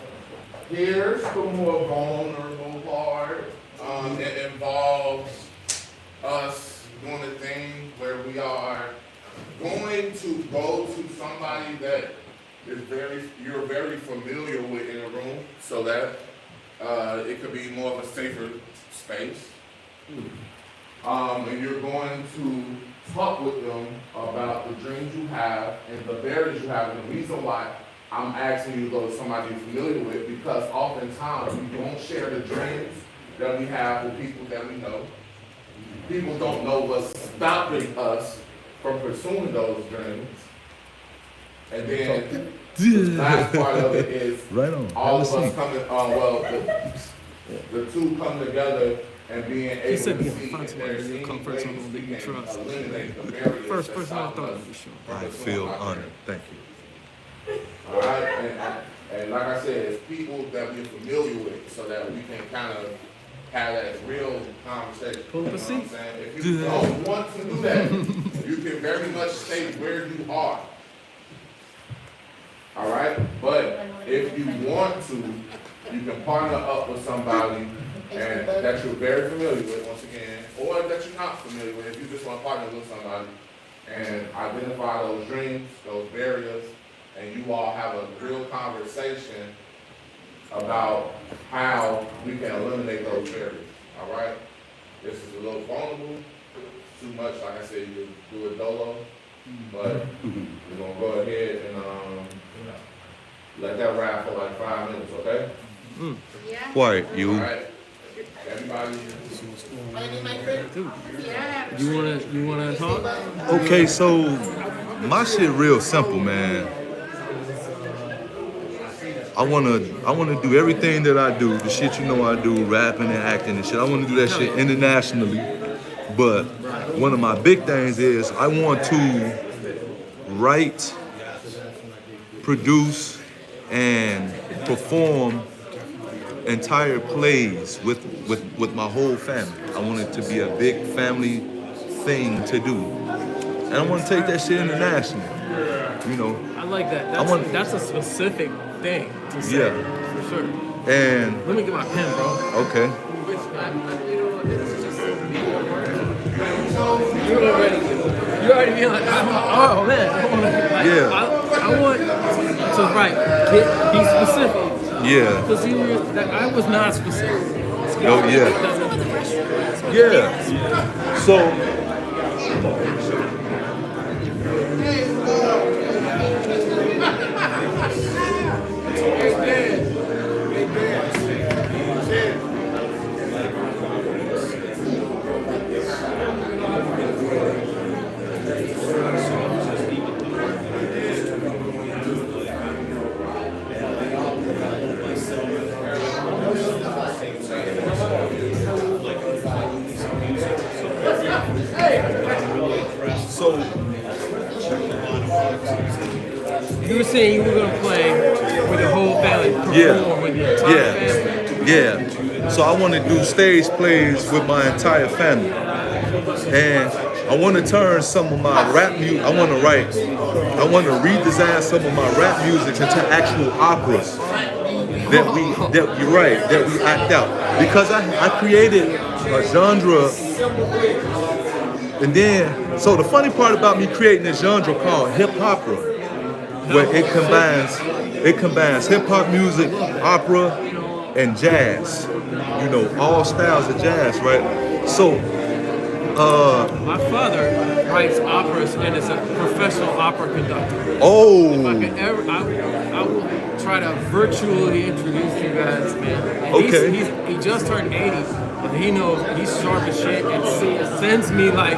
here's the more vulnerable part. It involves us doing a thing where we are going to go to somebody that is you're very familiar with in a room, so that it could be more of a safer space. And you're going to talk with them about the dreams you have and the barriers you have. And the reason why I'm asking you to go to somebody you're familiar with, because oftentimes we don't share the dreams that we have with people that we know. People don't know what's stopping us from pursuing those dreams. And then the last part of it is right on. all of us coming, the two come together and being able to see if there's any ways we can eliminate the barriers First that person I stop thought us of, sure. I feel honored. Thank you. All right, and like I said, it's people that we're familiar with, so that we can kind of have that real conversation. Pull up a You know what seat. I'm saying? If you don't want to do that, you can very much stay where you are. All right, but if you want to, you can partner up with somebody and that you're very familiar with, once again, or that you're not familiar with. If you just want to partner with somebody and identify those dreams, those barriers, and you all have a real conversation about how we can eliminate those barriers. All right, this is a little vulnerable. Too much, like I said, you do it dolo, but we're gonna go ahead and let that ride for like 5 minutes, okay? Quiet, you. All right. Everybody. You wanna talk? Okay, so my shit real simple, man. I wanna do everything that I do, the shit you know I do, rapping and acting and shit. I wanna do that shit internationally. But one of my big things is I want to write, produce, and perform entire plays with my whole family. I want it to be a big family thing to do. And I want to take that shit international. You know. I like that. That's a specific thing to say. Yeah. For sure. And let me get my pen, bro. Okay. You already be like, oh man. Yeah. I want to be specific. Yeah. Because I was not specific. Oh yeah. Yeah. So. So you were saying you were gonna play with your whole family, perform with your entire family. Yeah. So I want to do stage plays with my entire family, and I want to turn some of my rap music. I want to redesign some of my rap music into actual operas that we act out, because I created a genre. And then, so the funny part about me creating a genre called hip opera, where it combines hip hop music, opera, and jazz. You know, all styles of jazz, right? So, my father writes operas and is a professional opera conductor. Oh. If I could ever, I will try to virtually introduce you guys, man. And okay. He just turned 80. And he knows he's sharp as shit and sends me like,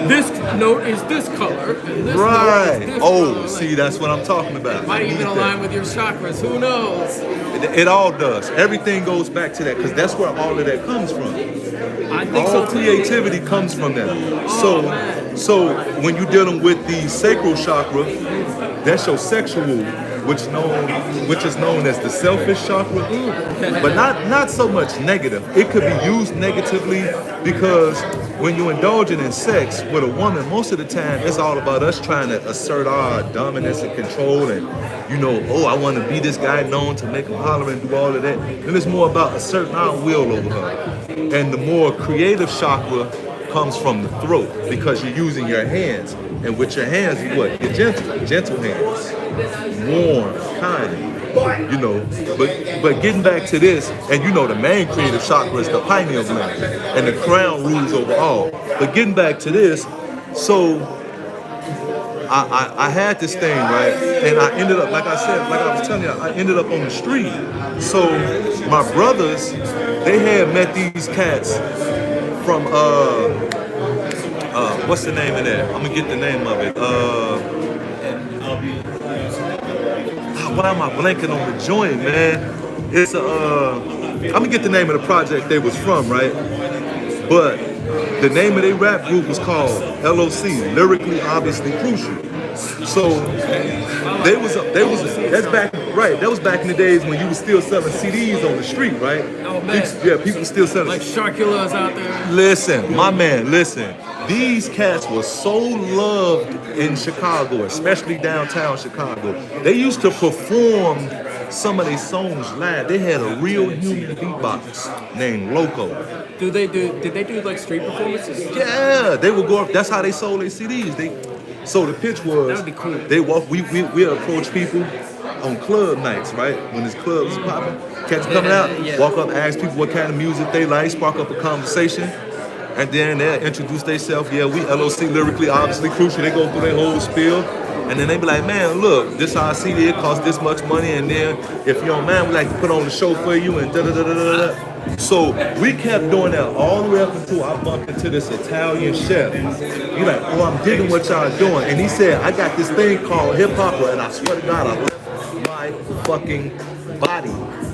this note is this color, and this note is this color. See, that's what I'm talking about. It might even align with your chakras, who knows? It all does. Everything goes back to that, because that's where all of that comes from. I think all creativity comes from that. So when you're dealing with the sacral chakra, that's your sexual which is known as the selfish chakra, but not so much negative. It could be used negatively because when you're indulging in sex with a woman, most of the time it's all about us trying to assert our dominance and control, and oh, I want to be this guy known to make him holler and do all of that. And it's more about asserting our will over her. And the more creative chakra comes from the throat because you're using your hands. And with your hands, what? You're gentle hands. Warm, kind. But getting back to this, and the main creative chakra is the pineal gland. And the crown rules over all. But getting back to this, so I had this thing, right? And I ended up, like I was telling you, I ended up on the street. So my brothers, they had met these cats from what's the name of that? I'm gonna get the name of it. Why am I blanking on the joint, man? It's I'm gonna get the name of the project they was from, right? But the name of their rap group was called LOC, Lyrically Obviously Crucial. So that's back, right? That was back in the days when you was still selling CDs on the street, right? Oh man. People still selling. Like Sharkula's out there. Listen, my man, listen. These cats were so loved in Chicago, especially downtown Chicago. They used to perform some of their songs live. They had a real human beatbox named Loco. Did they do like street performances? Yeah, they would go up. That's how they sold their CDs. So the pitch was, that would be cool. They walk. We approach people on club nights, right? When this club is popping, cats coming out, walk up, ask people what kind of music they like, spark up a conversation, and then they'll introduce themselves. Yeah, we LOC, Lyrically Obviously Crucial. They go through their whole spiel, and then they be like, man, look, this our CD, it costs this much money, and then if you don't mind, we like to put on the show for you, and da da da da da da. So we kept doing that all the way up until I bumped into this Italian chef. He like, oh, I'm digging what y'all doing. And he said, I got this thing called hip hop, and I swear to God, I left my fucking body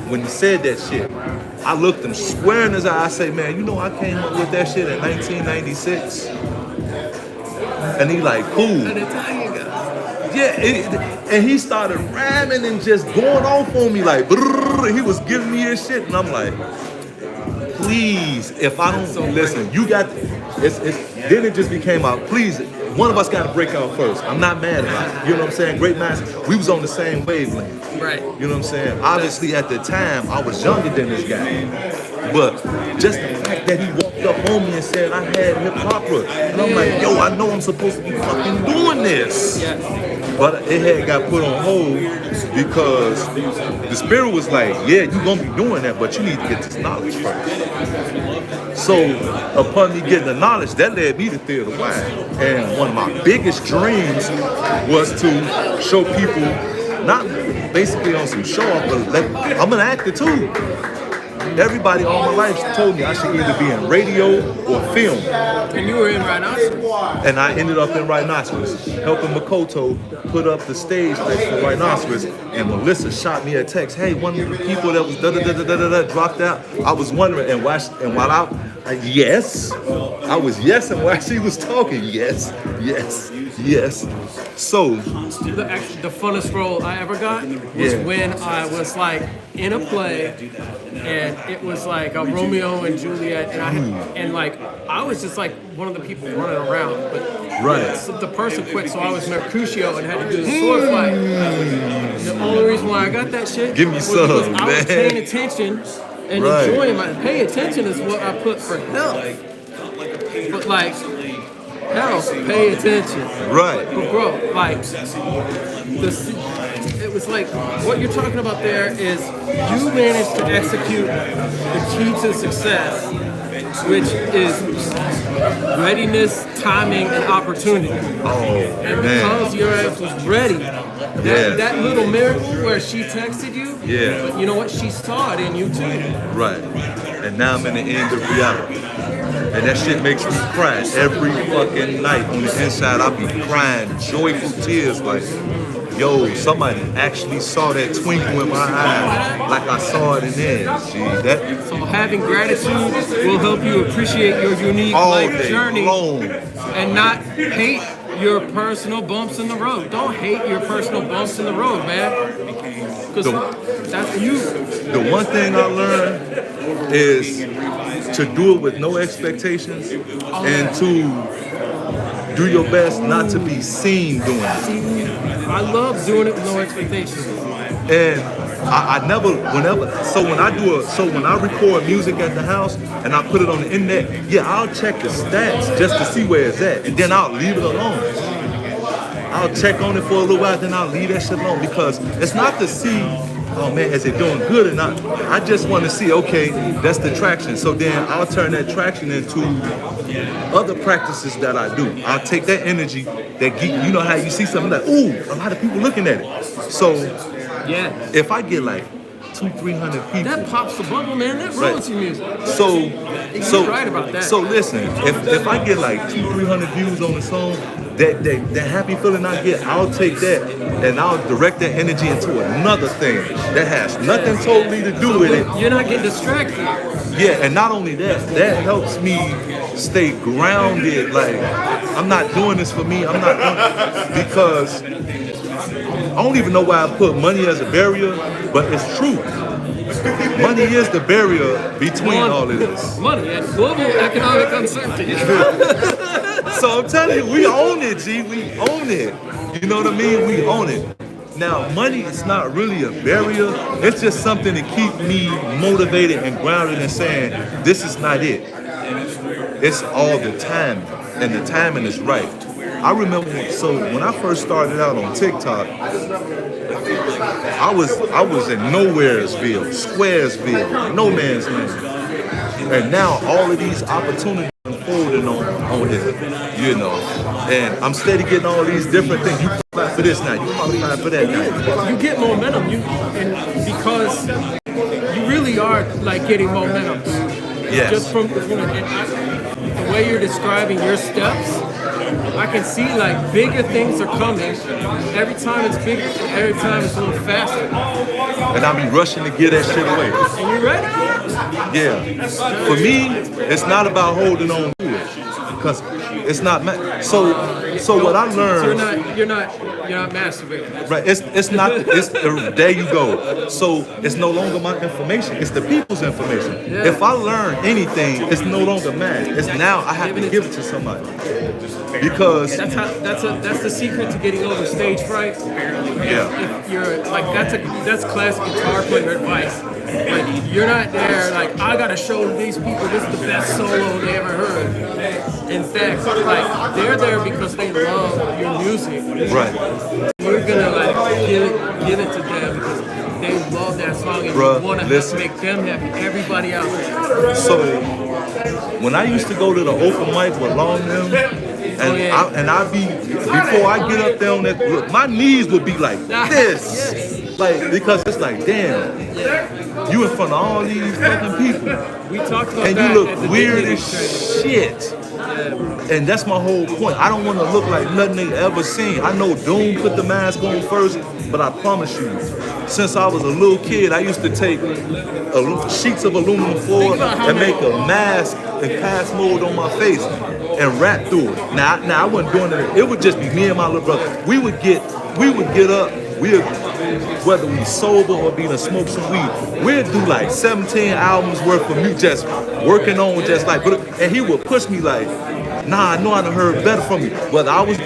when he said that shit. I looked him square in his eye. I say, man, I came up with that shit in 1996. And he like, cool. An Italian guy. Yeah, and he started rhyming and just going off on me like, brrr, he was giving me his shit, and I'm like, please, if I don't listen, you got then it just became out, please, one of us got to break out first. I'm not mad about it. You know what I'm saying? Great minds, we was on the same wavelength. Right. You know what I'm saying? Obviously, at the time, I was younger than this guy. But just the fact that he walked up on me and said I had hip opera, and I'm like, yo, I know I'm supposed to be fucking doing this. Yeah. But it had got put on hold because the spirit was like, yeah, you're gonna be doing that, but you need to get this knowledge first. So upon me getting the knowledge, that led me to Theater Wine. And one of my biggest dreams was to show people, not basically on some show off, but I'm an actor too. Everybody all my life told me I should either be in radio or film. And you were in Rhinoceros. And I ended up in Rhinoceros, helping Makoto put up the stage lights for Rhinoceros. And Melissa shot me a text, hey, one of the people that was da-da-da-da-da-da dropped out. I was wondering, and while yes, I was yesing while she was talking. Yes. So the funnest role I ever got was when I was like in a play, and it was like a Romeo and Juliet, and I was just like one of the people running around, but the person quit, so I was Mercutio and had to do the sword fight. The only reason why I got that shit Give me was some, because I was man. paying attention and enjoying my pay attention is what I put for health. But like health, pay attention. Right. But bro, like it was like what you're talking about there is you managed to execute the key to success, which is readiness, timing, and opportunity. And because your ass was ready, that little miracle where she texted you, you know what? She saw it in you too. Right. And now I'm in the end of reality. And that shit makes me cry every fucking night. On the inside, I be crying joyful tears like, yo, somebody actually saw that twinkle in my eye like I saw it in theirs. So having gratitude will help you appreciate your unique life journey and not hate your personal bumps in the road. Don't hate your personal bumps in the road, man. Because that's you. The one thing I learned is to do it with no expectations and to do your best not to be seen doing it. I love doing it with no expectations. And I never, when I record music at the house and I put it on the internet, yeah, I'll check the stats just to see where it's at, and then I'll leave it alone. I'll check on it for a little while, then I'll leave that shit alone, because it's not to see, oh man, is it doing good or not? I just want to see, okay, that's the traction. So then I'll turn that traction into other practices that I do. I'll take that energy, you know how you see something like, ooh, a lot of people looking at it. So yeah, if I get like 200-300 people, that pops the bubble, man. That ruins your music. So you're right about that. So listen, if I get like 200-300 views on the song, that happy feeling I get, I'll take that and I'll direct that energy into another thing that has nothing totally to do with it. You're not getting distracted. Yeah, and not only that helps me stay grounded. Like, I'm not doing this for me. I'm not doing it because I don't even know why I put money as a barrier, but it's true. Money is the barrier between all of this. Money and global economic uncertainty. So I'm telling you, we own it, G. We own it. You know what I mean? We own it. Now, money is not really a barrier. It's just something to keep me motivated and grounded and saying, this is not it. It's all the time, and the timing is right. I remember, so when I first started out on TikTok, I was in Nowheresville, Squaresville, no man's land. And now all of these opportunities unfolding on it, you know. And I'm steady getting all these different things. You qualify for this now, you qualify for that now. You get momentum, and because you really are like getting momentum. Yes. Just from the way you're describing your steps, I can see like bigger things are coming. Every time it's bigger, every time it's a little faster. And I be rushing to get that shit away. And you ready? Yeah. For me, it's not about holding on to it, because it's not. So what I learned. So you're not masturbating. Right. It's not. It's there you go. So it's no longer my information. It's the people's information. Yeah. If I learn anything, it's no longer mine. It's now I have to give it to somebody. Because that's the secret to getting over stage fright. Yeah. If you're like that's classic guitar player advice. Like you're not there like I gotta show these people this is the best solo they ever heard. In fact, like they're there because they love your music. Right. You're gonna like give it to them because they love that song and you wanna make them happy. Everybody out there. So when I used to go to the open mic with Long them. And I be, before I get up there on that, look, my knees would be like this. Yes. Like, because it's like, damn, you in front of all these fucking people. We talked about and that. You look weird as shit. And that's my whole point. I don't want to look like nothing they ever seen. I know Doom put the mask on first, but I promise you, since I was a little kid, I used to take sheets of aluminum foil and make a mask and pass mold on my face and rap through it. Now I wasn't doing it. It would just be me and my little brother. We would get up. Whether we sober or be to smoke some weed, we'd do like 17 albums worth of me just working on just like, and he would push me like, nah, I know I done heard better from you. But I was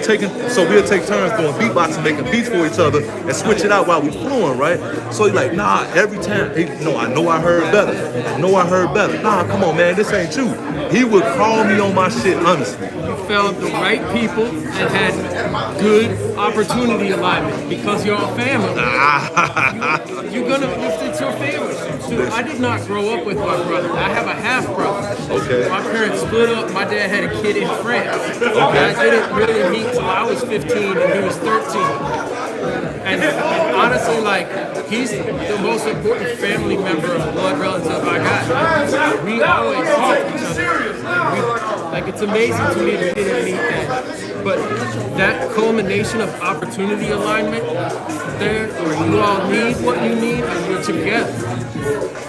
so we'll take turns doing beatboxing, making beats for each other and switch it out while we flowing, right? So he's like, nah, every time, I know I heard better. I know I heard better. Nah, come on, man, this ain't you. He would call me on my shit honestly. You found the right people and had good opportunity alignment because you're a family. You're gonna, it's your family. So I did not grow up with my brother. I have a half brother. Okay. My parents split up. My dad had a kid in France. Okay. I didn't really meet till I was 15 and he was 13. And honestly, like, he's the most important family member of blood relative I got. We always talk to each other. Like, it's amazing to me that we didn't meet that. But that culmination of opportunity alignment there, where you all need what you need and you're together.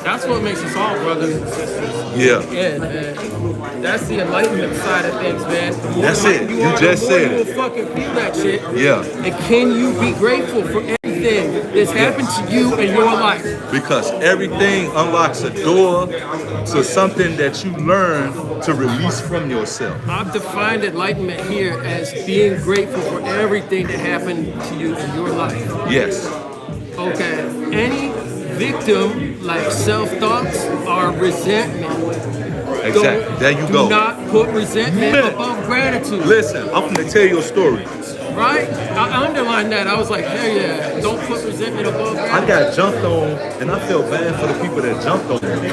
That's what makes us all brothers and sisters. Yeah. Yeah, man. That's the enlightenment side of things, man. The more That's it. enlightened You are, just the more said you it. will fucking feel that shit. Yeah. And can you be grateful for everything that's happened to you in your life? Because everything unlocks a door to something that you learn to release from yourself. I've defined enlightenment here as being grateful for everything that happened to you in your life. Yes. Okay. Any victim, like self-thoughts, are resentment. Exactly. There you go. Do not put resentment above gratitude. Listen, I'm gonna tell you a story. Right? I underlined that. I was like, hell yeah, don't put resentment above gratitude. I got jumped on, and I felt bad for the people that jumped on me.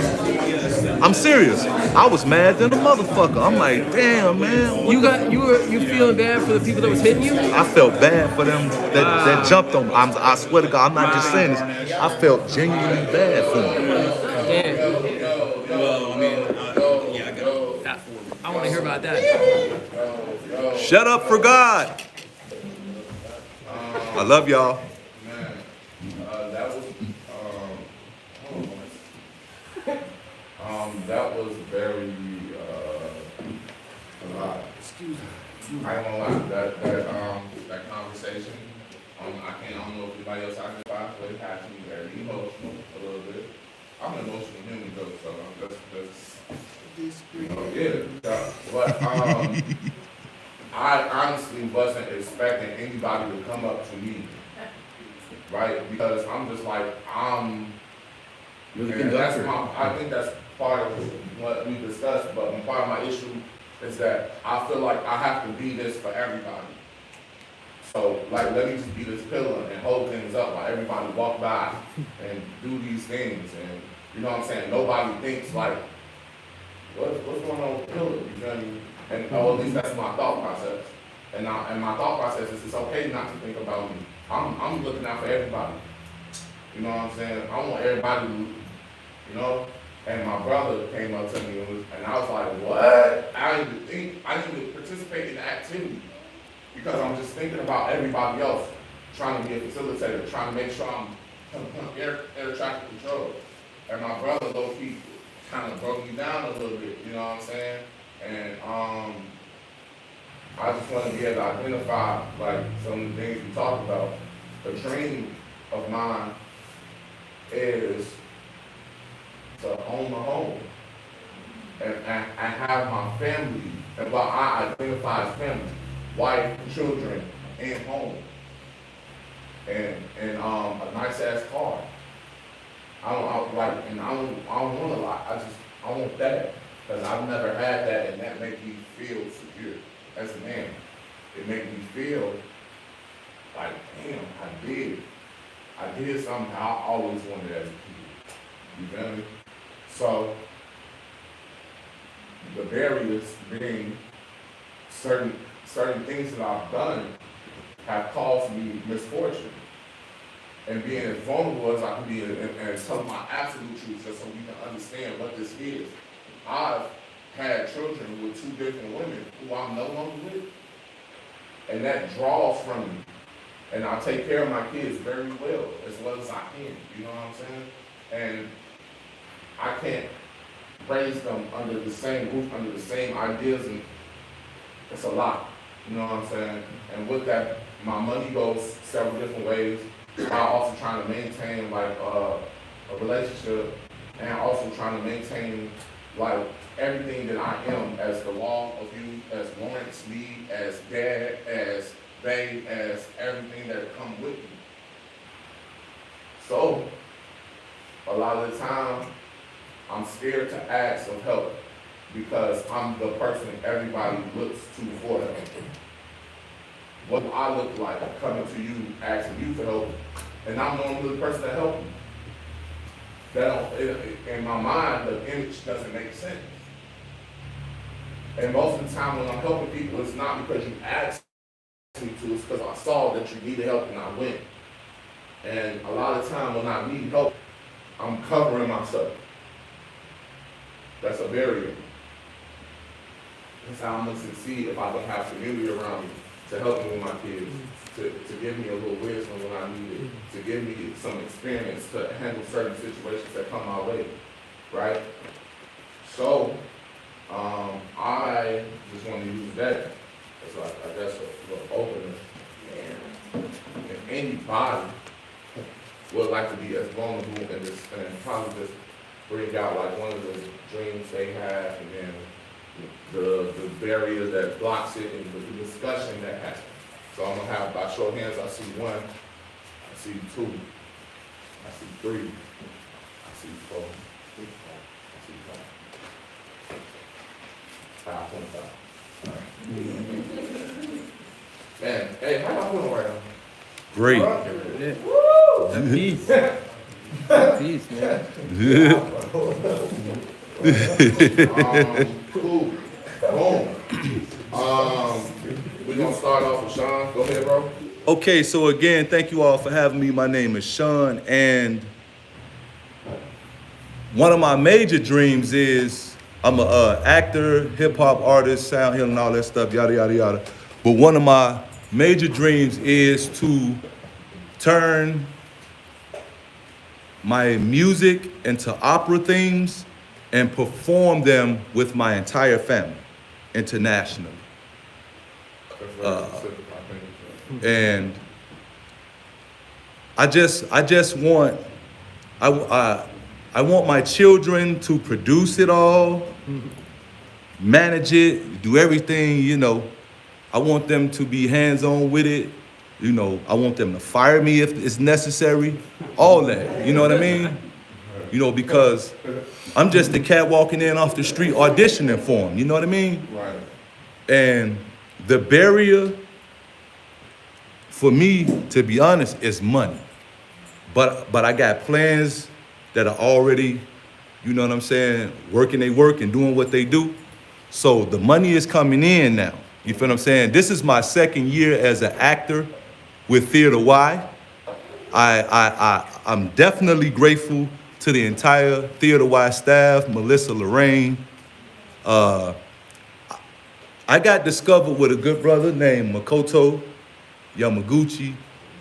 I'm serious. I was mad than a motherfucker. I'm like, damn, man. You feeling bad for the people that was hitting you? I felt bad for them that jumped on me. I swear to God, I'm not just saying this. I felt genuinely bad for them. Damn. Well, I mean, yeah, I got I want to hear about that. Shut up for God. I love y'all. Man, that was that was very a lot. Excuse me. I ain't gonna lie. That conversation. I don't know if anybody else identifies, but it has me very emotional a little bit. I'm an emotional human though, so yeah. But I honestly wasn't expecting anybody to come up to me, right? Because I'm just like, You're the and that's conductor. I think that's part of what we discussed, but part of my issue is that I feel like I have to be this for everybody. So, like, let me just be this pillar and hold things up while everybody walk by and do these things, and you know what I'm saying? Nobody thinks like, what's going on with pillar? You feel me? And at least that's my thought process. And my thought process is it's okay not to think about me. I'm looking out for everybody. You know what I'm saying? I want everybody to, you know. And my brother came up to me and I was like, what? I didn't even participate in the activity because I'm just thinking about everybody else, trying to be a facilitator, trying to make sure I'm air traffic control. And my brother, low-key, kind of broke me down a little bit, you know what I'm saying? And I just want to be able to identify like some of the things we talked about. A dream of mine is to own a home and have my family, and what I identify as family, wife, children, and home, and a nice ass car. I don't want a lot. I want that because I've never had that, and that makes me feel secure as a man. It makes me feel like, damn, I did something I always wanted as a kid. You feel me? So the barriers being certain things that I've done have caused me misfortune. And being as vulnerable as I can be and telling my absolute truth just so we can understand what this is. I've had children with two different women who I'm no longer with. And that draws from me. And I take care of my kids very well as I can. You know what I'm saying? And I can't raise them under the same roof, under the same ideas, and it's a lot. You know what I'm saying? And with that, my money goes several different ways. While also trying to maintain like a relationship, and also trying to maintain like everything that I am as the Law of Huey, as Lawrence Lee, as dad, as babe, as everything that come with me. So a lot of the time I'm scared to ask for help because I'm the person everybody looks to for help. What do I look like coming to you, asking you for help, and I'm normally the person that helps you? In my mind, the image doesn't make sense. And most of the time when I'm helping people, it's not because you asked me to, it's because I saw that you needed help and I went. And a lot of time when I need help, I'm covering myself. That's a barrier. That's how I'm gonna succeed if I don't have community around me. to help me with my kids, to give me a little wisdom when I need it, to give me some experience to handle certain situations that come my way, right? So, I just want to use that as I guess a little opener. And if anybody would like to be as vulnerable in this, and probably just bring out like one of the dreams they have, and then the barrier that blocks it, and the discussion that happens. So I'm gonna have, by show of hands, I see one, I see two, I see three, I see four, I see five. 5.5. Man, hey, how y'all doing right now? Great. Peace. Peace, man. Cool. Boom. We're gonna start off with Sean. Go ahead, bro. Okay, so again, thank you all for having me. My name is Sean, and one of my major dreams is I'm a actor, hip hop artist, sound healing, all that stuff, yada yada yada. But one of my major dreams is to turn my music into opera themes and perform them with my entire family internationally. And I just want, I want my children to produce it all, manage it, do everything, you know. I want them to be hands-on with it. You know, I want them to fire me if it's necessary, all that, you know what I mean? You know, because I'm just a cat walking in off the street auditioning for them, you know what I mean? Right. And the barrier for me, to be honest, is money. But I got plans that are already, you know what I'm saying, working they work and doing what they do. So the money is coming in now. You feel what I'm saying? This is my second year as an actor with Theater Y. I'm definitely grateful to the entire Theater Y staff, Melissa, Lorraine. I got discovered with a good brother named Makoto Yamaguchi.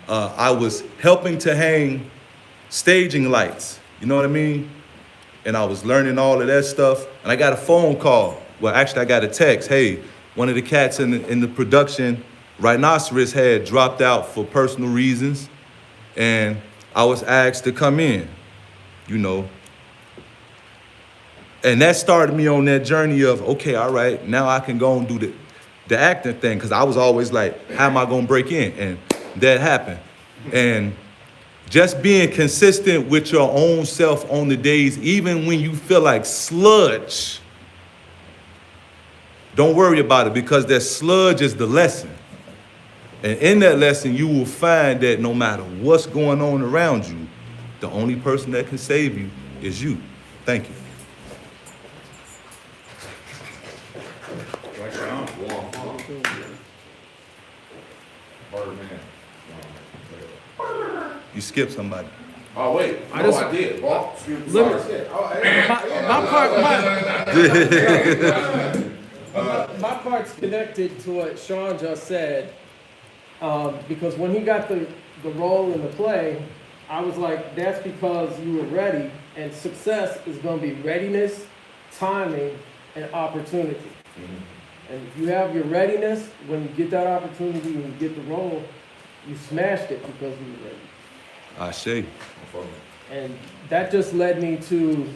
I was helping to hang staging lights, you know what I mean? And I was learning all of that stuff. And I got a phone call. Well, actually, I got a text. Hey, one of the cats in the production, Rhinoceros, had dropped out for personal reasons. And I was asked to come in, you know. And that started me on that journey of, okay, all right, now I can go and do the acting thing. Because I was always like, how am I going to break in? And that happened. And just being consistent with your own self on the days, even when you feel like sludge, don't worry about it, because that sludge is the lesson. And in that lesson, you will find that no matter what's going on around you, the only person that can save you is you. Thank you. You skipped somebody. Oh wait, I did. Well, My part's connected to what Sean just said, because when he got the role in the play, I was like, that's because you were ready, and success is going to be readiness, timing, and opportunity. Mm-hmm. And if you have your readiness, when you get that opportunity and you get the role, you smashed it because you were ready. I see. And that just led me to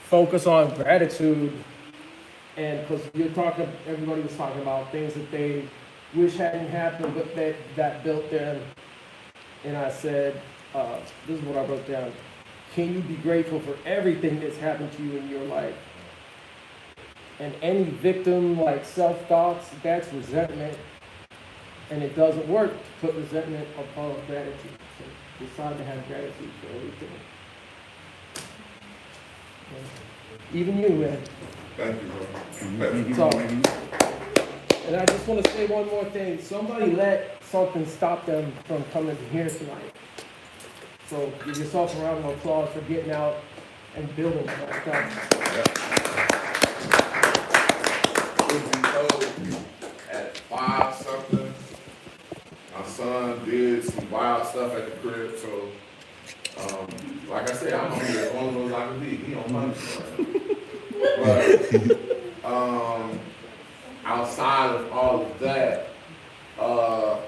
focus on gratitude. And because everybody was talking about things that they wish hadn't happened, but that got built in. And I said, this is what I wrote down. Can you be grateful for everything that's happened to you in your life? And any victim, like self-thoughts, that's resentment. And it doesn't work to put resentment above gratitude. So decide to have gratitude for everything. Even you, man. Thank you, bro. So, and I just want to say one more thing. Somebody let something stop them from coming here tonight. So give yourself a round of applause for getting out and building that stuff. At 5 something, about stuff at the crib, so, like I said, I'm gonna be as long as I can be. He on punishment right now. But, outside of all of that, I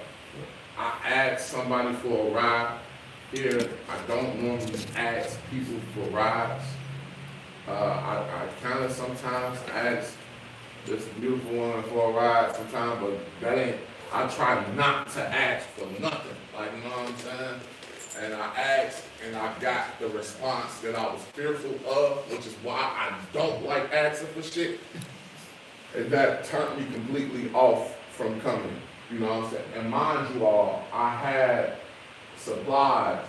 asked somebody for a ride here. I don't normally ask people for rides. I kind of sometimes ask this beautiful woman for a ride sometimes, but that ain't, I try not to ask for nothing, like, you know what I'm saying? And I asked, and I got the response that I was fearful of, which is why I don't like asking for shit. And that turned me completely off from coming, you know what I'm saying? And mind you all, I had supplies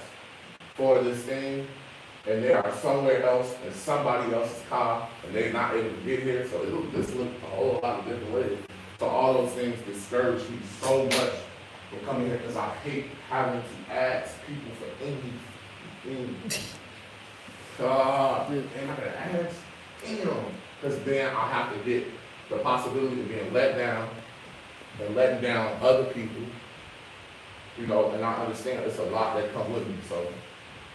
for this thing, and they are somewhere else in somebody else's car, and they're not able to get here, so this look a whole lot of different ways. So all those things discourage me so much from coming here, because I hate having to ask people for anything. God, and I gotta ask, because then I have to get the possibility of being let down, and letting down other people, you know, and I understand it's a lot that come with me, so,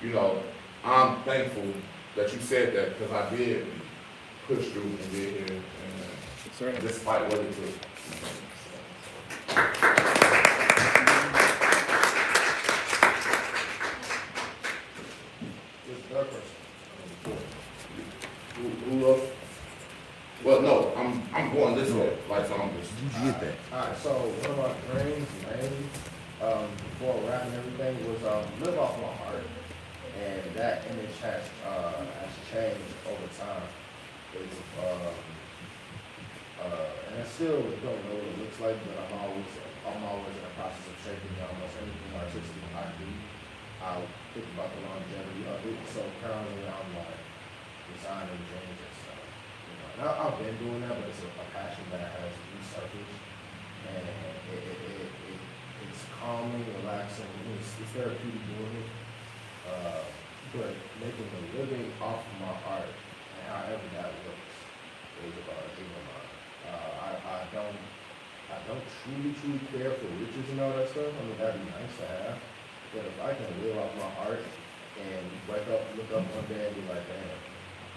you know, I'm thankful that you said that, because I did push through and get here, and despite what it took. Who else? Well, no, I'm going this way, like, so I'm just. You get that. Alright, so one of my dreams, mainly, before rapping everything, was live off my heart. And that image has changed over time. It's, and I still don't know what it looks like, but I'm always in the process of shaping almost anything artistic I do. I'll think about the longevity of it. So currently I'm like designing dreams and stuff. You know, and I've been doing that, but it's a passion that has resurfaced, and it's calming, relaxing. It's therapeutic doing it. But making a living off of my art, and however that looks, is about a dream of mine. I don't truly care for riches and all that stuff. I mean, that'd be nice to have. But if I can live off my art and wake up, look up one day and be like, damn,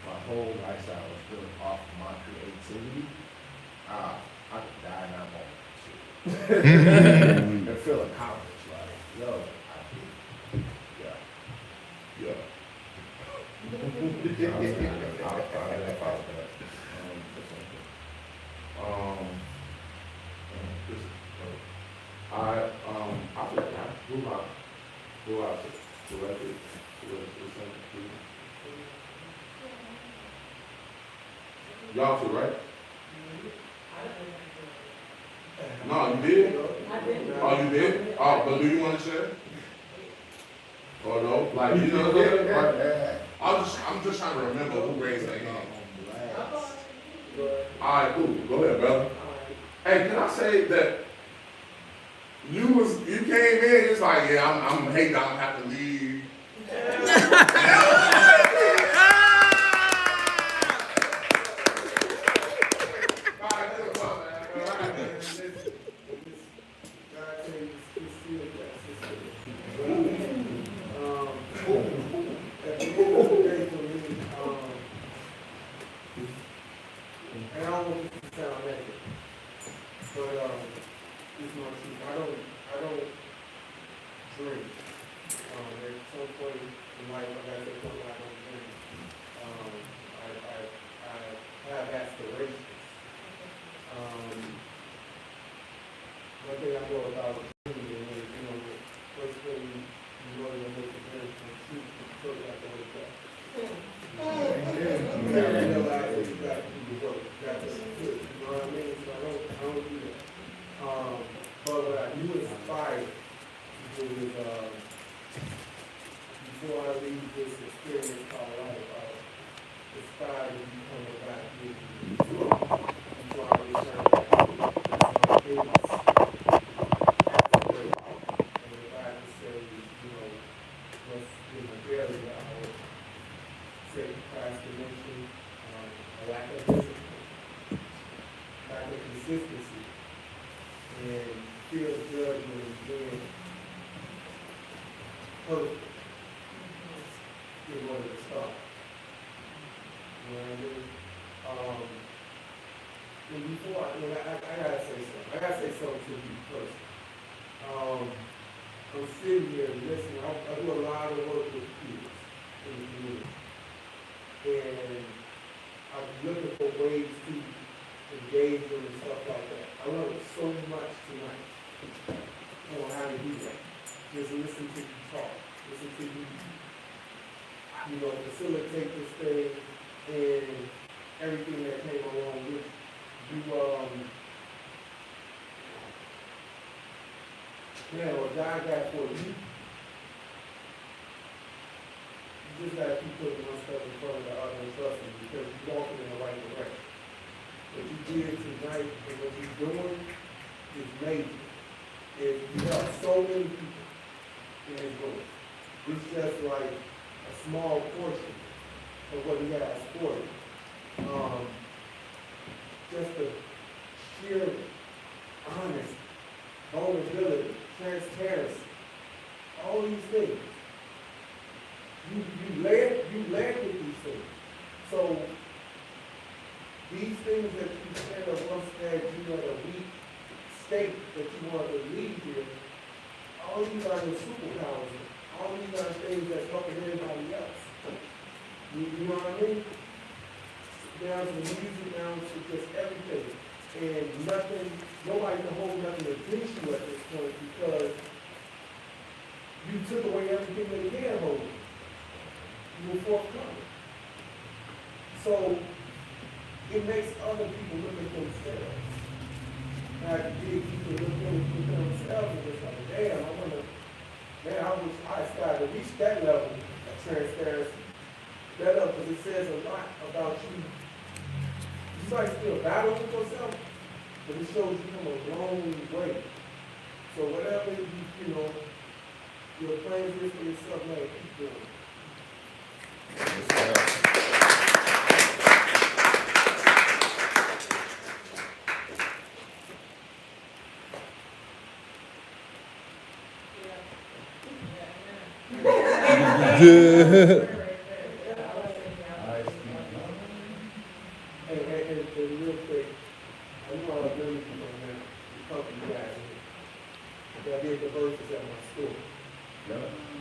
my whole lifestyle was built off my creativity, I could die in that moment. And feel accomplished. Like, yo, I did. Yeah. Y'all too, right? No, you did? Oh, you did? Oh, but do you want to share? Or no? Like, you know what I'm saying? I'm just trying to remember who raised their hand. Alright, cool. Go ahead, brother. Hey, can I say that you came in, it's like, yeah, I'm hating, I'm gonna have to leave. And I don't want this to sound negative, but it's my truth. I don't drink. At some point in life, I got to the point where I don't drink. I have aspirations. One thing I know about drinking is, you know, first thing you know you're going to make the drink from shoot, so you have to wake up. You gotta realize that you got to do the work. You got to do it. You know what I mean? So I don't do that. But what I do aspire to do is, before I leave this experience called life, I aspire to become a black beauty. Before I return back to my business. And if I had to say, you know, what's in the area, I would say procrastination, a lack of discipline, lack of consistency, and fear of judgment, and then You know what I mean? And before, I gotta say something. I gotta say something to you first. I'm sitting here listening. I do a lot of work with kids in the community. And I'm looking for ways to engage them and stuff like that. I learned so much tonight on how to do that. Just listen to you talk. Listen to you facilitate this thing and everything that came along with it. What God got for you, you just gotta keep putting one step in front of the other and trusting because you're walking in the right direction. What you did tonight and what you're doing is major. You help so many people in this room. It's just like a small portion of what he has for you. Just the sheer honesty, vulnerability, transparency, all these things. You led with these things. So these things that you said once that you had a weak state that you wanted to leave here, all these are your superpowers. All these are things that's helping everybody else. You know what I mean? Down to the music, down to just everything. And nobody can hold nothing against you at this point because you took away everything that they can hold. You were forthcoming. So it makes other people look at themselves. Now, people look at themselves and it's like, damn, I wish I aspired to reach that level of transparency. That level, because it says a lot about you. You might still battle with yourself, but it shows you come a long way. So whatever your plans is for yourself, man, keep doing it. And real quick, I know I was really from that company guys. I did the verses at my school.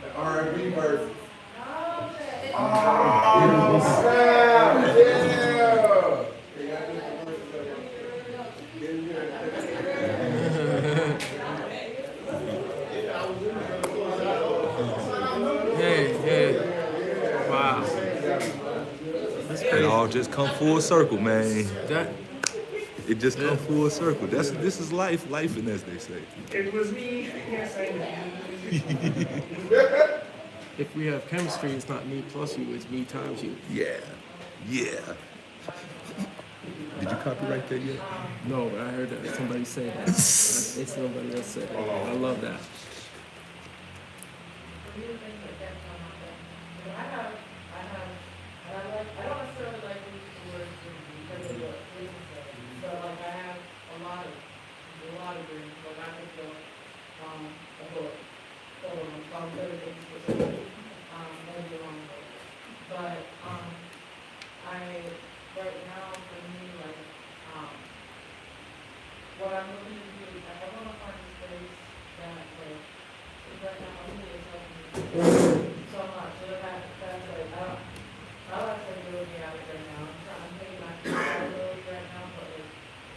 The R&B verses. Oh, snap! Yeah! Yeah. Wow. It all just come full circle, man. That It just come full circle. This is life, lifing as they say. It was me. Yes, I know. if we have chemistry, it's not me plus you, it's me times you. Yeah. Did you copyright that yet? No, but I heard that somebody say that. It's somebody else said that. I love that. I don't necessarily like these words because of what Lisa said, but like I have a lot of dreams. Like I could feel a book, some better things specifically, maybe along the way. But right now for me, like what I'm looking to do, like I want to find a space that like right now I'm really helping me so much. So that's like I don't actually really out of right now. I'm taking my responsibility right now, but like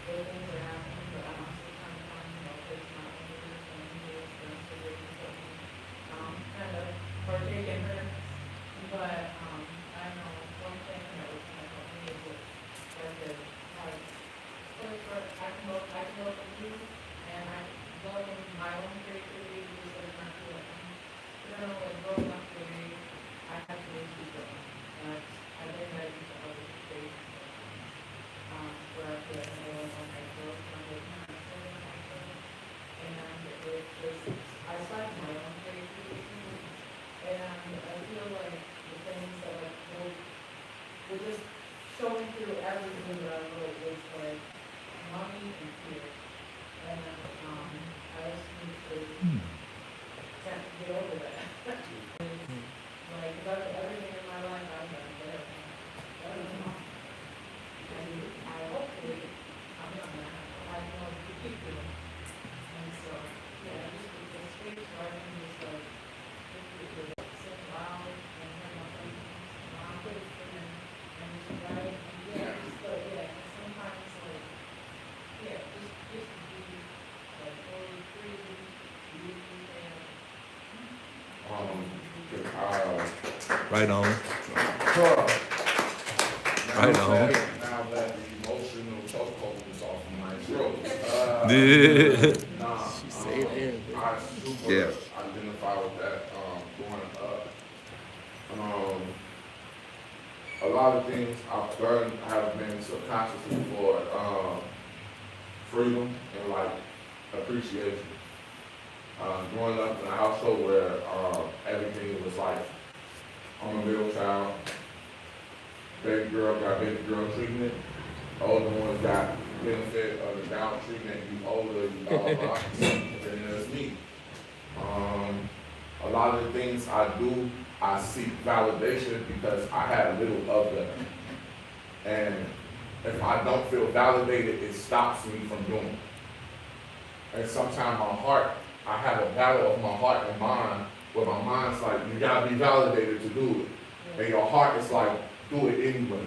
those things are happening, but I'm also trying to find, place my own business and do this so they can help me kind of partake in her. But I know one thing that was kind of help me is like I can look at you and I love my own creativity because like not feel like like growing up for me, I have to raise people. I think that you should have a space where I feel like I know I'm my growth and I'm like, and I find my own creativity and I feel like the things that we're just showing through everything that I wrote was like money and fear. And I just need to get over that. Like, everything in my life I've done, but Right on. Now Right that- on. Now that the emotional chokehold is off of my throat. Yeah. Nah, She say it there, bro. I super Yeah. identify with that growing up. A lot of things I've learned have been subconsciously for freedom and like appreciation. Growing up in a household where everything was like, I'm a middle child, baby girl got baby girl treatment, older ones got benefit of the down treatment, you older, you blah, blah, blah, and then there's me. A lot of the things I do, I seek validation because I have little of them. And if I don't feel validated, it stops me from doing it. And sometimes my heart, I have a battle of my heart and mind, where my mind's like, you gotta be validated to do it. And your heart is like, do it anyway.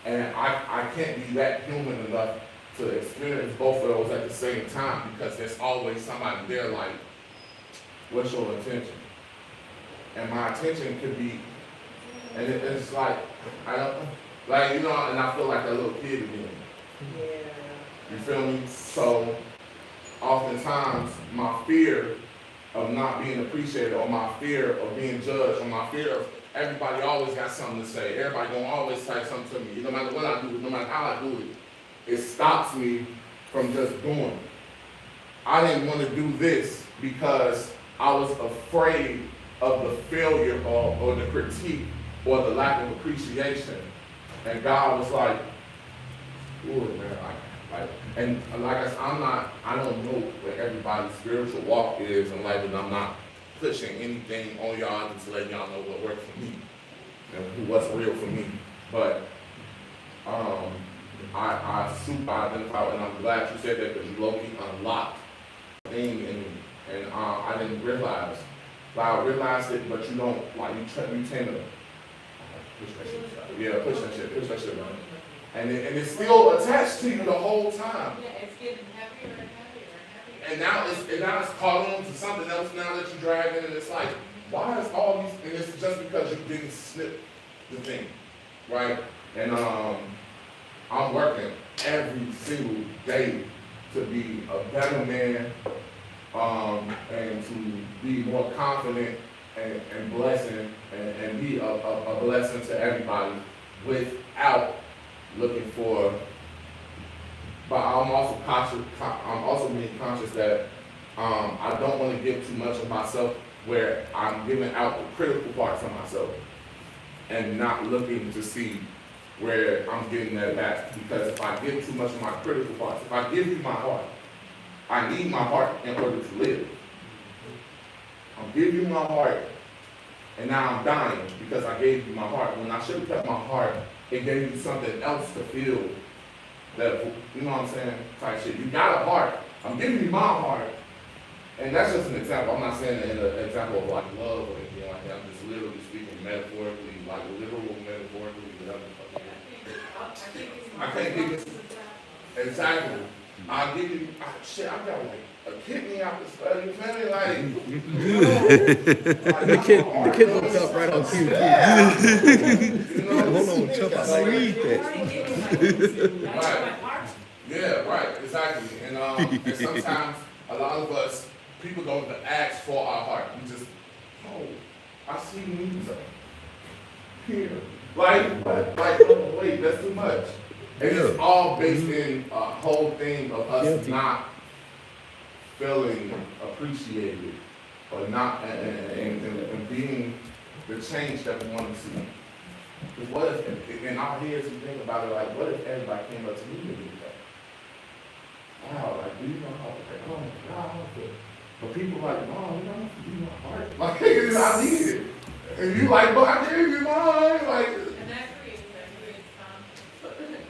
And I can't be that human enough to experience both of those at the same time, because there's always somebody there like, what's your intention? And my attention could be, and it's like, I don't, like, you know, and I feel like a little kid again. You feel me? So, oftentimes, my fear of not being appreciated, or my fear of being judged, or my fear of everybody always got something to say, everybody gonna always say something to me, no matter what I do, no matter how I do it, it stops me from just doing it. I didn't want to do this because I was afraid of the failure or the critique or the lack of appreciation. And God was like, do it, man. And like I said, I don't know what everybody's spiritual walk is in life, and I'm not pushing anything on y'all, just letting y'all know what works for me and what's real for me. But I super identify, and I'm glad you said that, because you low-key unlocked thing in me. And I didn't realize. I realized it, but you don't, like, you tend to push that shit aside. Yeah, push that shit around. And it's still attached to you the whole time. Yeah, it's getting heavier and heavier and heavier. And now it's caught on to something else now that you're dragging, and it's like, why is all these, and it's just because you didn't snip the thing, right? And I'm working every single day to be a better man, and to be more confident and blessing, and be a blessing to everybody without looking for. But I'm also being conscious that I don't want to give too much of myself where I'm giving out the critical parts of myself and not looking to see where I'm getting that back. Because if I give too much of my critical parts, if I give you my heart, I need my heart in order to live. I'm giving you my heart, and now I'm dying because I gave you my heart. When I should have kept my heart, it gave you something else to feel. That, you know what I'm saying? Type shit. You got a heart. I'm giving you my heart. And that's just an example. I'm not saying an example of like love or anything like that. I'm just literally speaking metaphorically, like literal metaphorically, whatever. I can't give you. Exactly. I'll give you, shit, I got like a kidney out the study, you feel me? Like, The kid looked up right on cue. Hold on, Chuck, I read that. Right. Yeah, right, exactly. And sometimes a lot of us, people don't ask for our heart. We just, oh, I see needs here. Oh, wait, that's too much. And it's all based in a whole thing of us not feeling appreciated, or not, and being the change that we want to see. Because what if, in our heads, we think about it like, what if everybody came up to me and did that? Wow, like, do you know how to pray? Oh my God, but people like, no, you don't have to do my heart. Like, I need it. And you like, but I gave you mine. Like, And that creates conflict.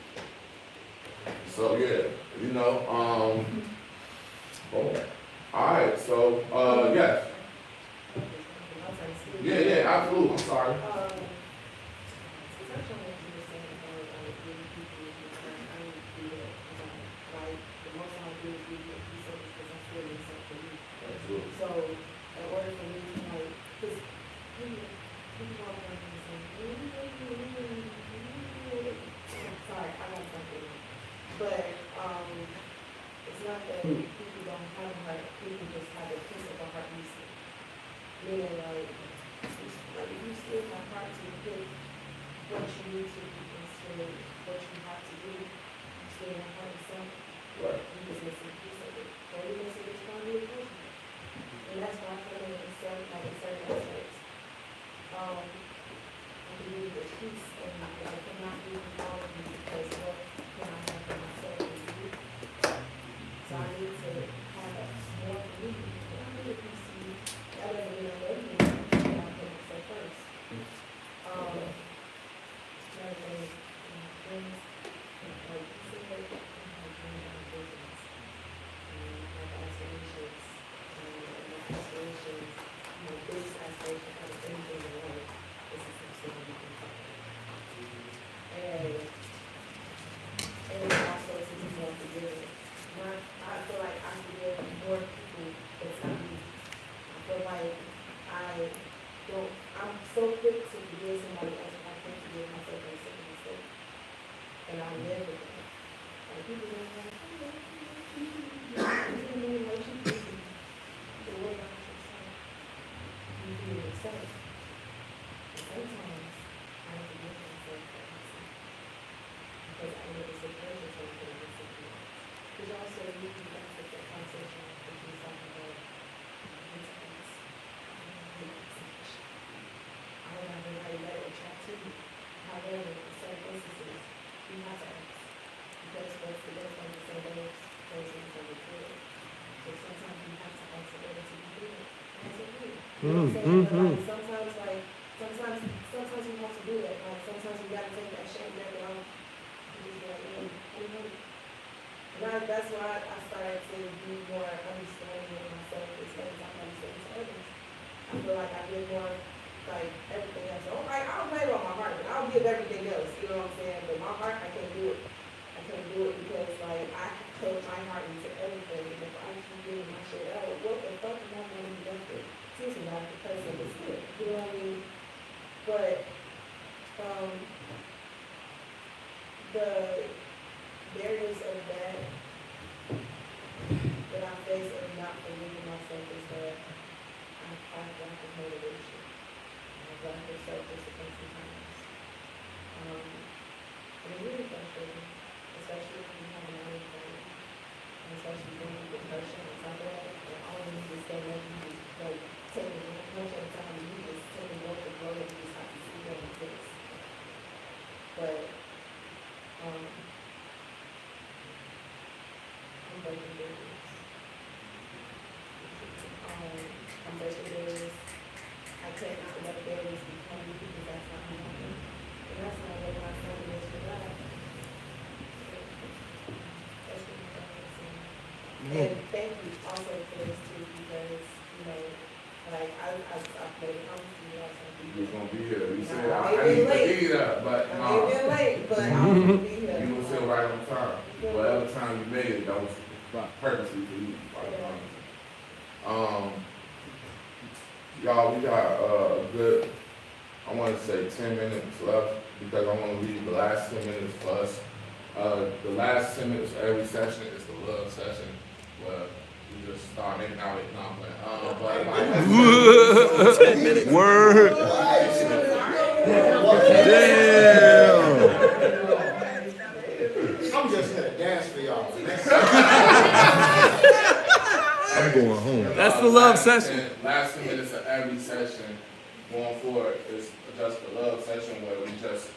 so yeah, you know, oh, all right, so, yes. Yeah, absolutely, I'm sorry. So, in order for me to like, cause we But, it's not that people don't have a heart, people just have a piece of a heart missing. Meaning like you still have heart to pick what you need to do instead of what you have to do. You still have heart to something. Right. You just missing a piece of it. Or you missing a part of your person. And that's why I feel like in certain aspects, I believe the peace and I cannot do all of you because what can I have for myself is you. So I need to have more for me. And I need a piece of you. That doesn't mean I love you. I put myself first. Another thing is my friends, like you said, I have dreams and visions. I have aspirations. My aspirations, my biggest aspiration out of anything in life is to succeed in my and also to be more forgiving. I feel like I forgive more people that's not me. I feel like I'm so quick to forgive somebody else, but I can't forgive myself for a second mistake. And I live with it. Like people don't like, you don't mean what you do. But what about yourself? You do it yourself. And sometimes I forgive myself for myself. Because I know it's a pleasure to forgive myself. Because also you can benefit that conversation that you was talking about. I don't have anybody let it attract to you. However, in certain instances, you have to ask. Because what's the best way to say those things are good. So sometimes you have to ask in order to be good. That's okay. You know what I'm saying? Like, sometimes you have to do that. Like sometimes you gotta take that shame back off. And just be like, that's why I started to be more understanding with myself instead of understanding to others. I feel like I did more like everything else. So, like, I'll play on my heart, but I'll give everything else, you know what I'm saying? But my heart, I can't do it. I can't do it because, like, I put my heart into everything. And if I keep giving my shit out, what the fuck am I going to be left with? Seriously, not the person that's good. You know what I mean? But, the barriers of that I face of not believing myself is that I have lack of motivation. I have lack of self-discipline sometimes. And it's really frustrating, especially when you have an outing party, and especially when you get depression and stuff like that, and all you need is stay up, you just like take it one punch at a time, and you just take it one for blow, and you just have to see what it takes. But, I'm breaking barriers. I'm breaking barriers. I can't not let barriers become me because that's not my own. And that's not what my son is for God. That's what my son is saying. And thank you also for this too, because, you know, like I made a promise to you also. You was gonna be here. You said I I may need be to late. be there, but I may be late, but I was gonna be here. you was still right on time. Whatever time you made it, that was purposely for you. Y'all, we got a good, I want to say 10 minutes left because I want to leave the last 10 minutes for us. The last 10 minutes of every session is the love session where we just start making out with conflict. Word. Damn. I'm just gonna dance for y'all. I'm going home. That's the love session. Last 10 minutes of every session going forward is just the love session where we just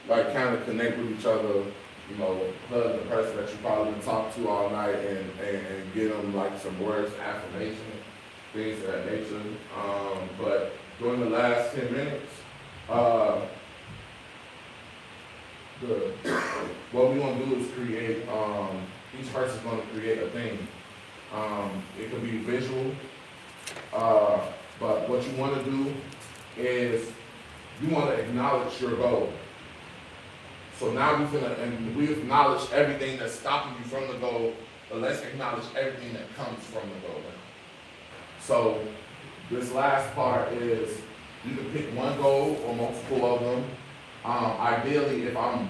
Like kind of connect with each other, you know, hug the person that you probably been talking to all night and give them like some words of affirmation, things of that nature. But during the last 10 minutes, what we want to do is create, each person's going to create a thing. It could be visual, but what you want to do is you want to acknowledge your goal. So now we acknowledge everything that's stopping you from the goal, but let's acknowledge everything that comes from the goal. So this last part is you can pick one goal or multiple of them. Ideally, if I'm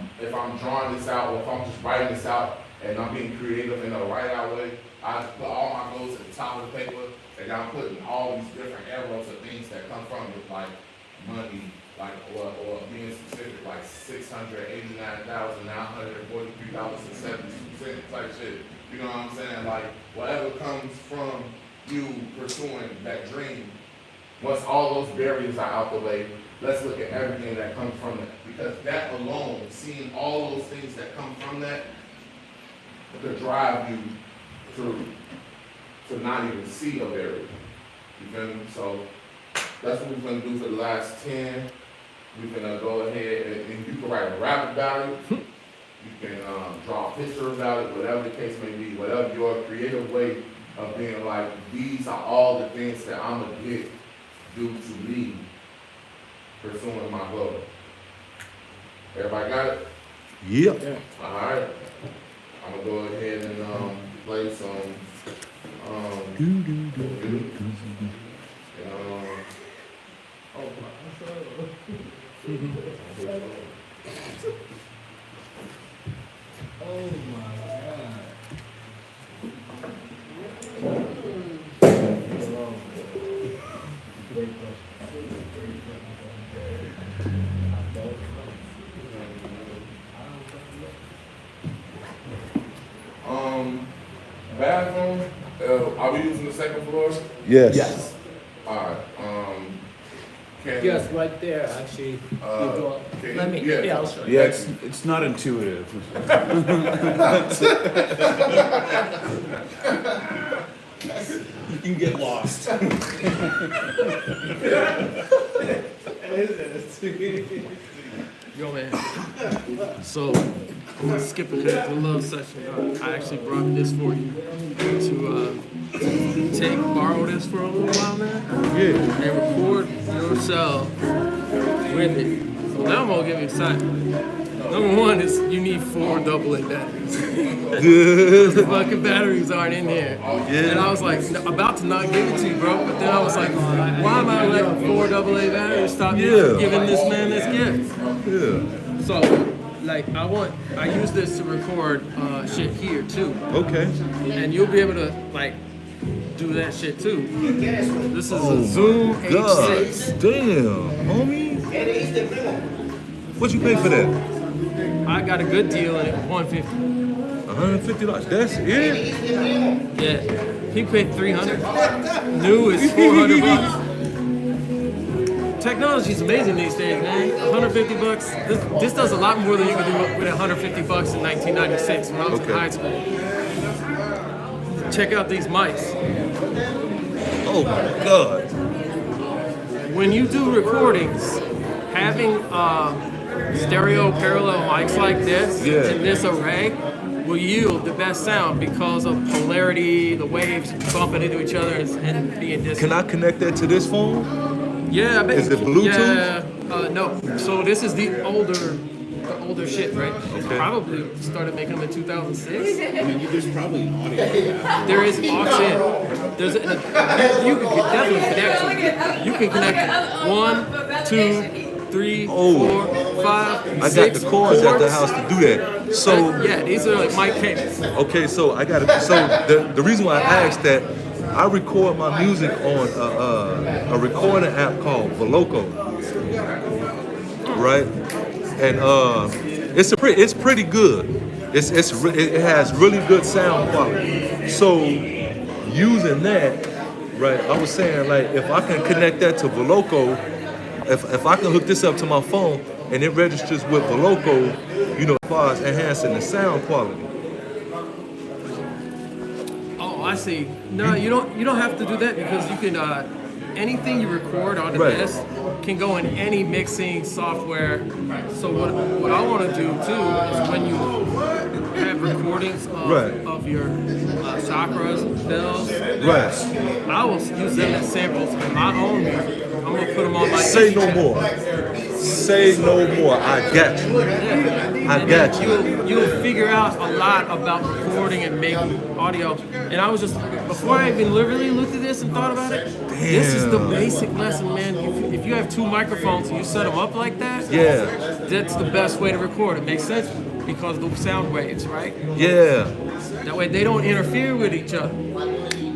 drawing this out or if I'm just writing this out and I'm being creative in a write-out way, I put all my goals at the top of the paper, and I'm putting all these different arrows of things that come from it, like money, like or being specific, like $689,943.72 type shit. You know what I'm saying? Like whatever comes from you pursuing that dream, once all those barriers are out the way, let's look at everything that comes from it. Because that alone, seeing all those things that come from that, could drive you to not even see a barrier. You feel me? So that's what we're gonna do for the last 10. We're gonna go ahead and you can write a rap about it. You can draw a picture about it, whatever the case may be, whatever your creative way of being like, these are all the things that I'm gonna get due to me pursuing my goal. Everybody got it? Yep. All right. I'm gonna go ahead and play some. Oh my God. Bathroom. Are we using the second floor? Yes. Yes. All right. Can Yes, right there, actually. Let me, yeah, I'll show you. Yeah, it's not intuitive. You can get lost. Yo, man. So, I'm gonna skip ahead to the love section. I actually brought this for you to borrow this for a little while, man. Yeah. And record yourself with it. So now I'm gonna give you a sign. Number one is you need 4 AA batteries. The fucking batteries aren't in here. And I was like, about to not give it to you, bro. But then I was like, why am I letting 4 AA batteries stop me from giving this man this gift? Yeah. So, like, I use this to record shit here too. Okay. And you'll be able to, like, do that shit too. This is a Zoom H6. Damn, homie. What you pay for that? I got a good deal at $150. $150. That's it? Yeah. He paid $300. New is $400. Technology's amazing these days, man. $150. This does a lot more than you could do with $150 in 1996 when I was in high school. Check out these mics. Oh my God. When you do recordings, having stereo parallel mics like this in this array will yield the best sound because of polarity, the waves bumping into each other and being distant. Can I connect that to this phone? Yeah, I bet. Is it Bluetooth? Yeah, no. So this is the older shit, right? Okay. Probably started making them in 2006. I mean, there's probably an audio. There is aux in. There's you can definitely connect to it. You can connect 1, 2, 3, 4, 5, 6 I got the cords at the house to do that. So yeah, these are like mic cables. okay, so I got so the reason why I asked that, I record my music on a recording app called Veloco, right? And it's pretty good. It has really good sound quality. So using that, right? I was saying, like, if I can connect that to Veloco, if I can hook this up to my phone and it registers with Veloco, you know, as far as enhancing the sound quality. Oh, I see. No, you don't have to do that because you can anything you record on this can go in any mixing software. So what I want to do too is when you have recordings of your chakras, bells, I will use them as samples in my own music. I'm gonna put them on my Say no more. Say no more. I got you. I got you. You'll figure out a lot about recording and making audio. And I was just, before I even literally looked at this and thought about it, this is the basic lesson, man. If you have 2 microphones and you set them up like that, that's the best way to record. It makes sense. because of the sound waves, right? Yeah. That way they don't interfere with each other.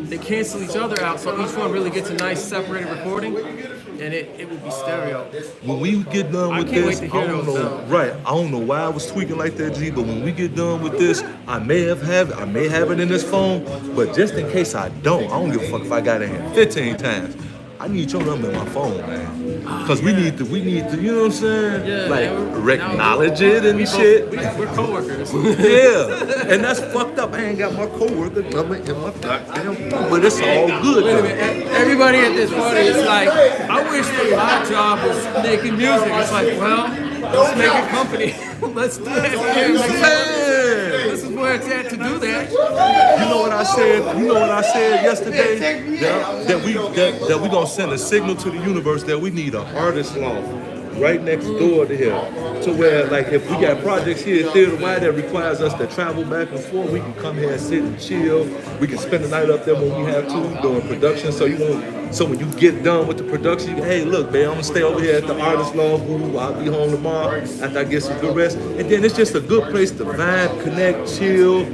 They cancel each other out, so each one really gets a nice separated recording, and it will be stereo. When we get done with I can't this, wait to hear I don't those know. sounds. Right, I don't know why I was tweaking like that, G. But when we get done with this, I may have it in this phone. But just in case I don't give a fuck if I got it in 15 times. I need your number in my phone, man. Cause we need to, you know what I'm saying? Yeah, like man, acknowledge it and shit. We're coworkers. Yeah, and that's fucked up. I ain't got my coworker number in my goddamn phone, but it's all good. Wait a though. minute, everybody at this party is like, I wish that my job was making music. It's like, well, let's make a company. Let's do that. This is where it's at to do that. You know what I said? You know what I said yesterday? That we gonna send a signal to the universe that we need an artist loft right next door to here. To where, like, if we got projects here theater wide that requires us to travel back and forth, we can come here and sit and chill. We can spend the night up there when we have to doing production. So when you get done with the production, you can, hey, look, man, I'm gonna stay over here at the artist loft. Ooh, I'll be home tomorrow after I get some good rest. And then it's just a good place to vibe, connect, chill,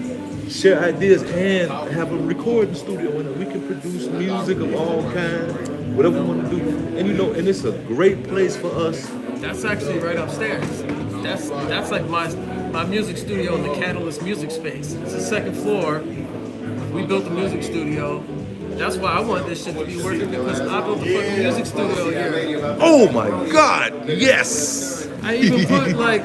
share ideas, and have a recording studio in it. We can produce music of all kinds, whatever we want to do. And and it's a great place for us. That's actually right upstairs. That's like my music studio in the Catalyst Music Space. It's the second floor. We built the music studio. That's why I want this shit to be working, because I built the fucking music studio here. Oh my God, yes! I even put like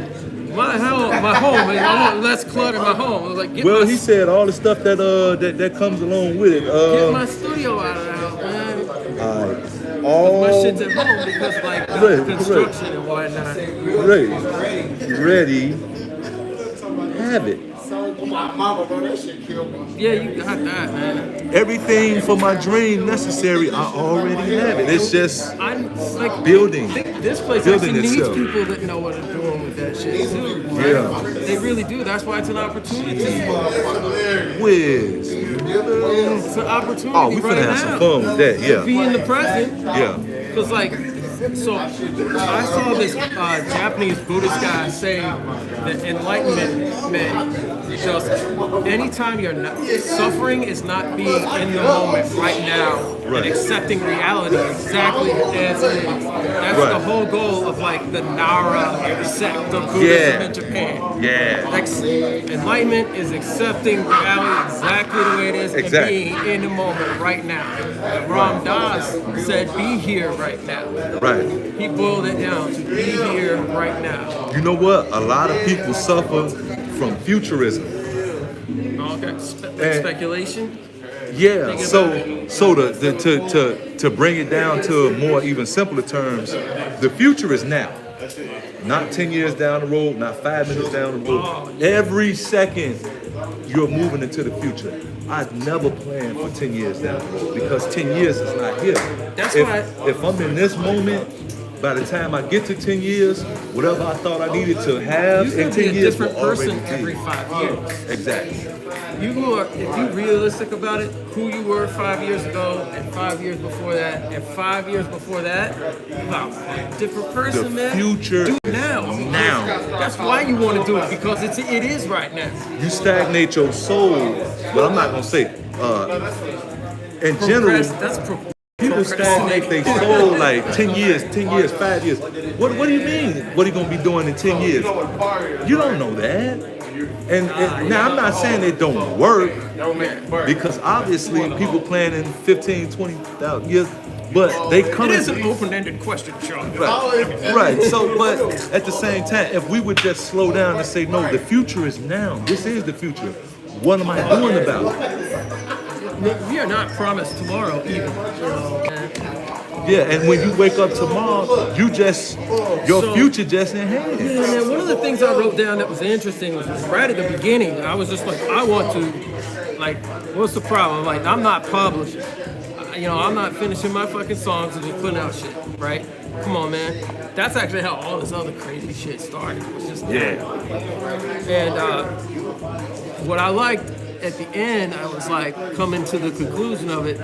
my home, and I want less clutter in my home. I was like, He said all the stuff that comes along with it. Get my studio out of the house, man. All my shit's at home because like construction and whatnot. Ready, have it. My mama, bro, that shit killed me. Yeah, you got that, man. Everything for my dream necessary, I already have it. It's just building. This place building actually needs itself. people that know what they're doing with that shit too. Right? Yeah. They really do. That's why it's an opportunity. Whiz. It's an opportunity. Oh, we finna have some fun with that, yeah. Be in the present. Yeah. Because like, so I saw this Japanese Buddhist guy say that enlightenment meant just anytime you're not suffering is not being in the moment right now and accepting reality exactly as it is. That's the whole goal of like the Nara sect of Buddhism in Japan. Yeah. Like, enlightenment is accepting reality exactly the way it is and being in the moment right now. Ram Dass said, "Be here right now." Right. He boiled it down to be here right now. You know what? A lot of people suffer from futurism. Okay. Speculation. Yeah. So to bring it down to more even simpler terms, the future is now. Not 10 years down the road, not 5 minutes down the road. Every second you're moving into the future. I'd never plan for 10 years down the road because 10 years is not here. If I'm in this moment, by the time I get to 10 years, whatever I thought I needed to have in 10 years will already be. You're gonna be a different person every 5 years. Exactly. If you're realistic about it, who you were 5 years ago, and 5 years before that, and 5 years before that, wow, different person, The man. future do it now. Now. That's why you want to do it, because it is right now. You stagnate your soul, but I'm not gonna say in general. People stagnate their soul like 10 years, 5 years. What do you mean? What are you going to be doing in 10 years? You don't know that. And now I'm not saying it don't work, because obviously people planning 15, 20,000 years, but they come. It is an open-ended question, Sean. Right. So, but at the same time, if we would just slow down and say, no, the future is now. This is the future. What am I doing about it? We are not promised tomorrow either. Yeah, and when you wake up tomorrow, your future just in hand. Yeah, man, one of the things I wrote down that was interesting was right at the beginning, I was just like, I want to, like, what's the problem? Like, I'm not publishing. I'm not finishing my fucking songs and just putting out shit, right? Come on, man. That's actually how all this other crazy shit started. It was just And what I liked at the end, I was like coming to the conclusion of it.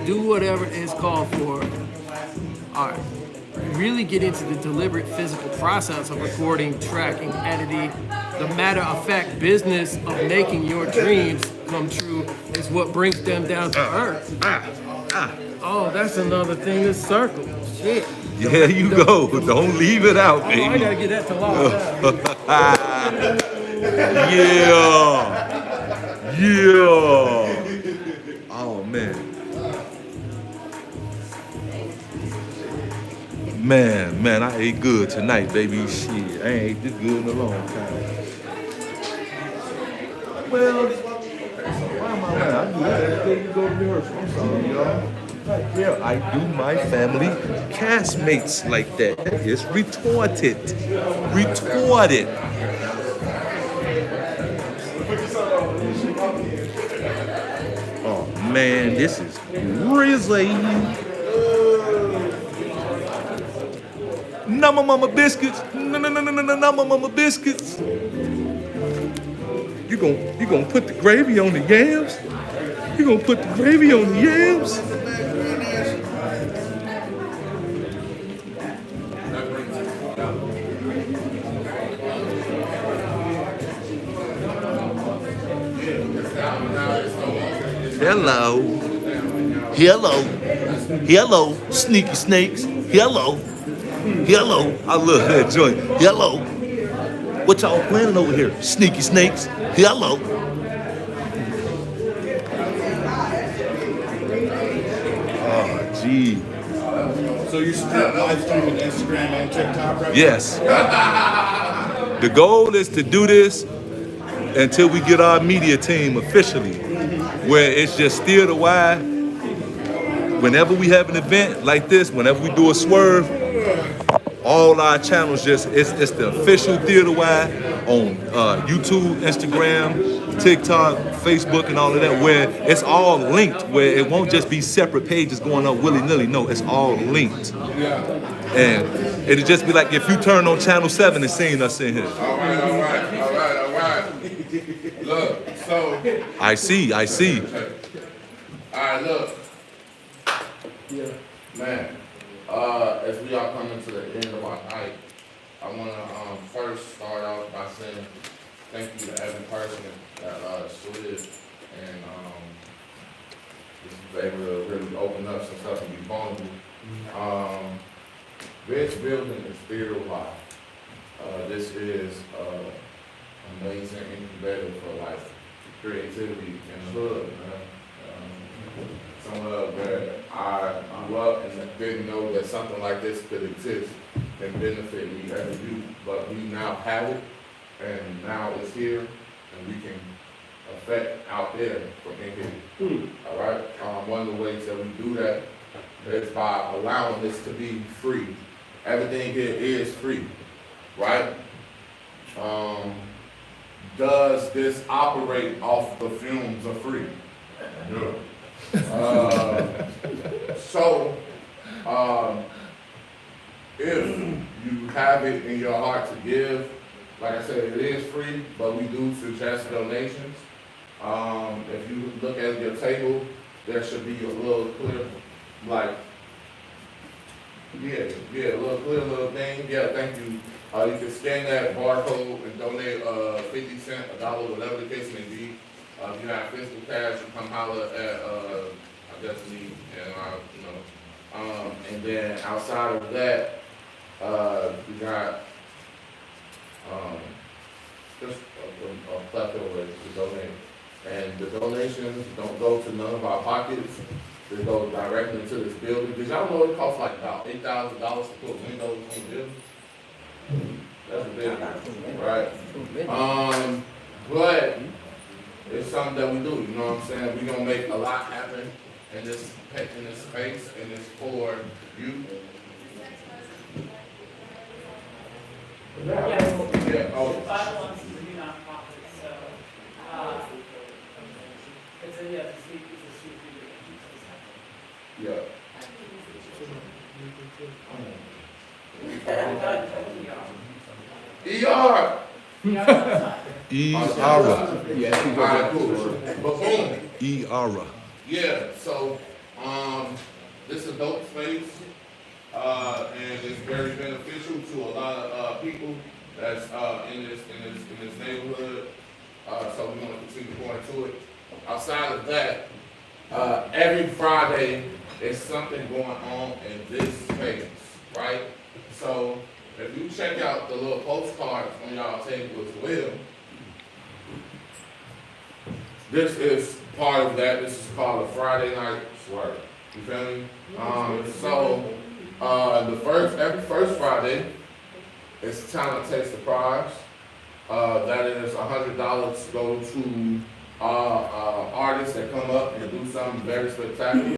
Do whatever is called for. All right. really get into the deliberate physical process of recording, tracking, editing, the matter of fact business of making your dreams come true is what brings them down to earth. Oh, that's another thing to circle. Shit. There you go. Don't leave it out, baby. Oh, I gotta get that to law. Yeah. Yeah. Oh, man. Man, I ate good tonight, baby. Shit, I ain't ate this good in a long time. Well, why am I lying? I do that every day you go to rehearsal. I'm sorry, y'all. Yeah, I do my family castmates like that. It's retorted. Retorted. Oh man, this is crazy. Number mama biscuits. No, number mama biscuits. You gonna put the gravy on the yams? You gonna put the gravy on the yams? Hello, sneaky snakes. Hello, I love that joint. Hello, what y'all planning over here, sneaky snakes? Hello. Oh, gee. So you're still live streaming Instagram and TikTok, right? Yes. The goal is to do this until we get our media team officially, where it's just steer the wide. Whenever we have an event like this, whenever we do a swerve, all our channels it's the official Theater Wide on YouTube, Instagram, TikTok, Facebook, and all of that, where it's all linked, where it won't just be separate pages going up willy-nilly. No, it's all linked. And it'll just be like if you turn on channel 7 and seeing us in here. All right. Look, so. I see. All right, look. Man, as we are coming to the end of our night, I want to first start out by saying thank you to every person that shooted and was able to really open up some stuff and be vulnerable. This building is Theater Wide. This is amazing incubator for like creativity in the hood, man. Somewhere where I grew up and didn't know that something like this could exist and benefit me as a youth, but we now have it, and now it's here, and we can affect out there from in here. All right. One of the ways that we do that is by allowing this to be free. Everything here is free, right? Does this operate off the fumes of free? No. So, if you have it in your heart to give, like I said, it is free, but we do suggest donations. If you look at your table, there should be a little clear, like, a little clear little thing. Yeah, thank you. You can scan that barcode and donate 50 cents, $1, whatever the case may be. If you have physical cash, you come holler at Destiny, and then outside of that, we got just a plethora of ways to donate. And the donations don't go to none of our pockets. They go directly to this building. Did y'all know it costs like about $8,000 to put windows on the building? That's a big one, right? But it's something that we do, you know what I'm saying? We're gonna make a lot happen in this space, and it's for you. Yeah, oh. 501 is a new nonprofit, so it's a Yeah. Yeah, so this is a dope space. and it's very beneficial to a lot of people that's in this neighborhood. So we want to continue going to it. Outside of that, every Friday is something going on in this space, right? So if you check out the little postcards on y'all table as well, this is part of that. This is called a Friday night swerve. You feel me? Every first Friday, it's Talent Takes the Prize. That is $100 go to artists that come up and do something very spectacular,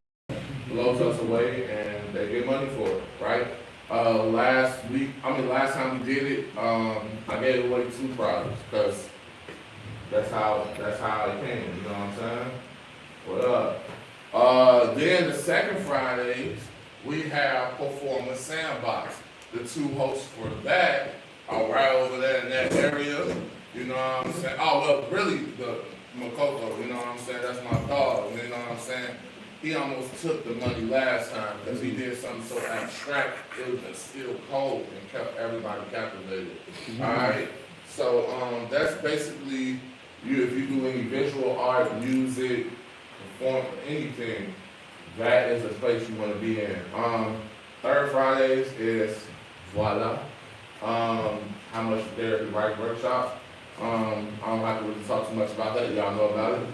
blows us away, and they get money for it, right? Last time we did it, I gave away 2 prizes because that's how it came. You know what I'm saying? What up? Then the second Fridays we have Performance Sandbox. The 2 hosts for that are right over there in that area. You know what I'm saying? Oh well, really the Makoko. You know what I'm saying? That's my dog. You know what I'm saying? He almost took the money last time because he did something so abstract. It was just still cold and kept everybody captivated. All right. So that's basically you. If you do any visual art, music, perform anything, that is the space you want to be in. Third Fridays is voila. How much therapy writing workshop. I don't have to really talk too much about that. Y'all know about it.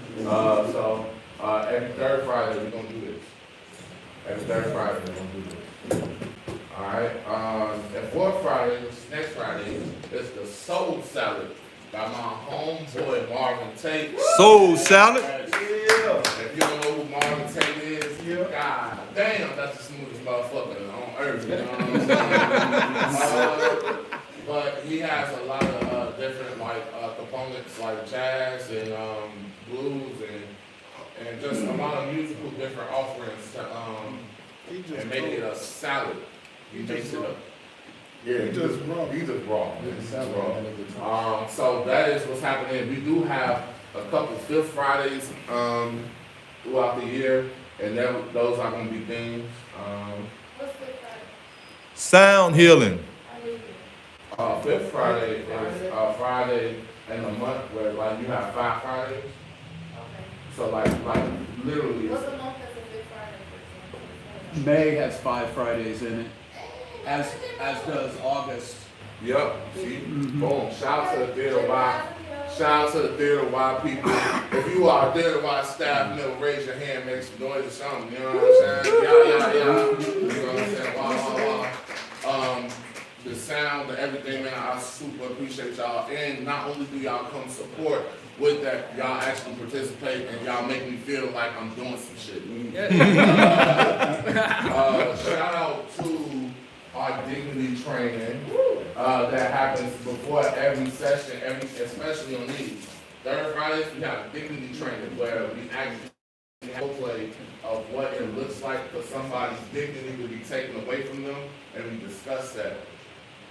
Every third Friday we're gonna do this. Every third Friday we're gonna do this. All right. And fourth Friday, which is next Friday, is the Soul Salad by my homeboy Marvin Tate. Soul Salad. If you don't know who Marvin Tate is, God damn, that's the smoothest motherfucker on earth. You know what I'm saying? But he has a lot of different components like jazz and blues and just a lot of musical different offerings to and make it a salad. He makes it a he just raw. So that is what's happening. We do have a couple Fifth Fridays throughout the year, and those are going to be things. What's Fifth Friday? Sound healing. Fifth Friday is Friday in the month where like you have 5 Fridays. Okay. So like literally. What's the month that's a Fifth Friday, for example? May has 5 Fridays in it, as does August. Yep. See, boom. Shout out to the Theater Y. Shout out to the Theater Y people. If you are a Theater Y staff member, raise your hand, make some noise or something. You know what I'm saying? Yeah. You know what I'm saying? Wow. The sound, the everything, man, I super appreciate y'all. And not only do y'all come support with that, y'all actually participate and y'all make me feel like I'm doing some shit. Shout out to our dignity training that happens before every session, especially on these. Third Fridays, we have dignity training where we actually play of what it looks like for somebody's dignity to be taken away from them, and we discuss that.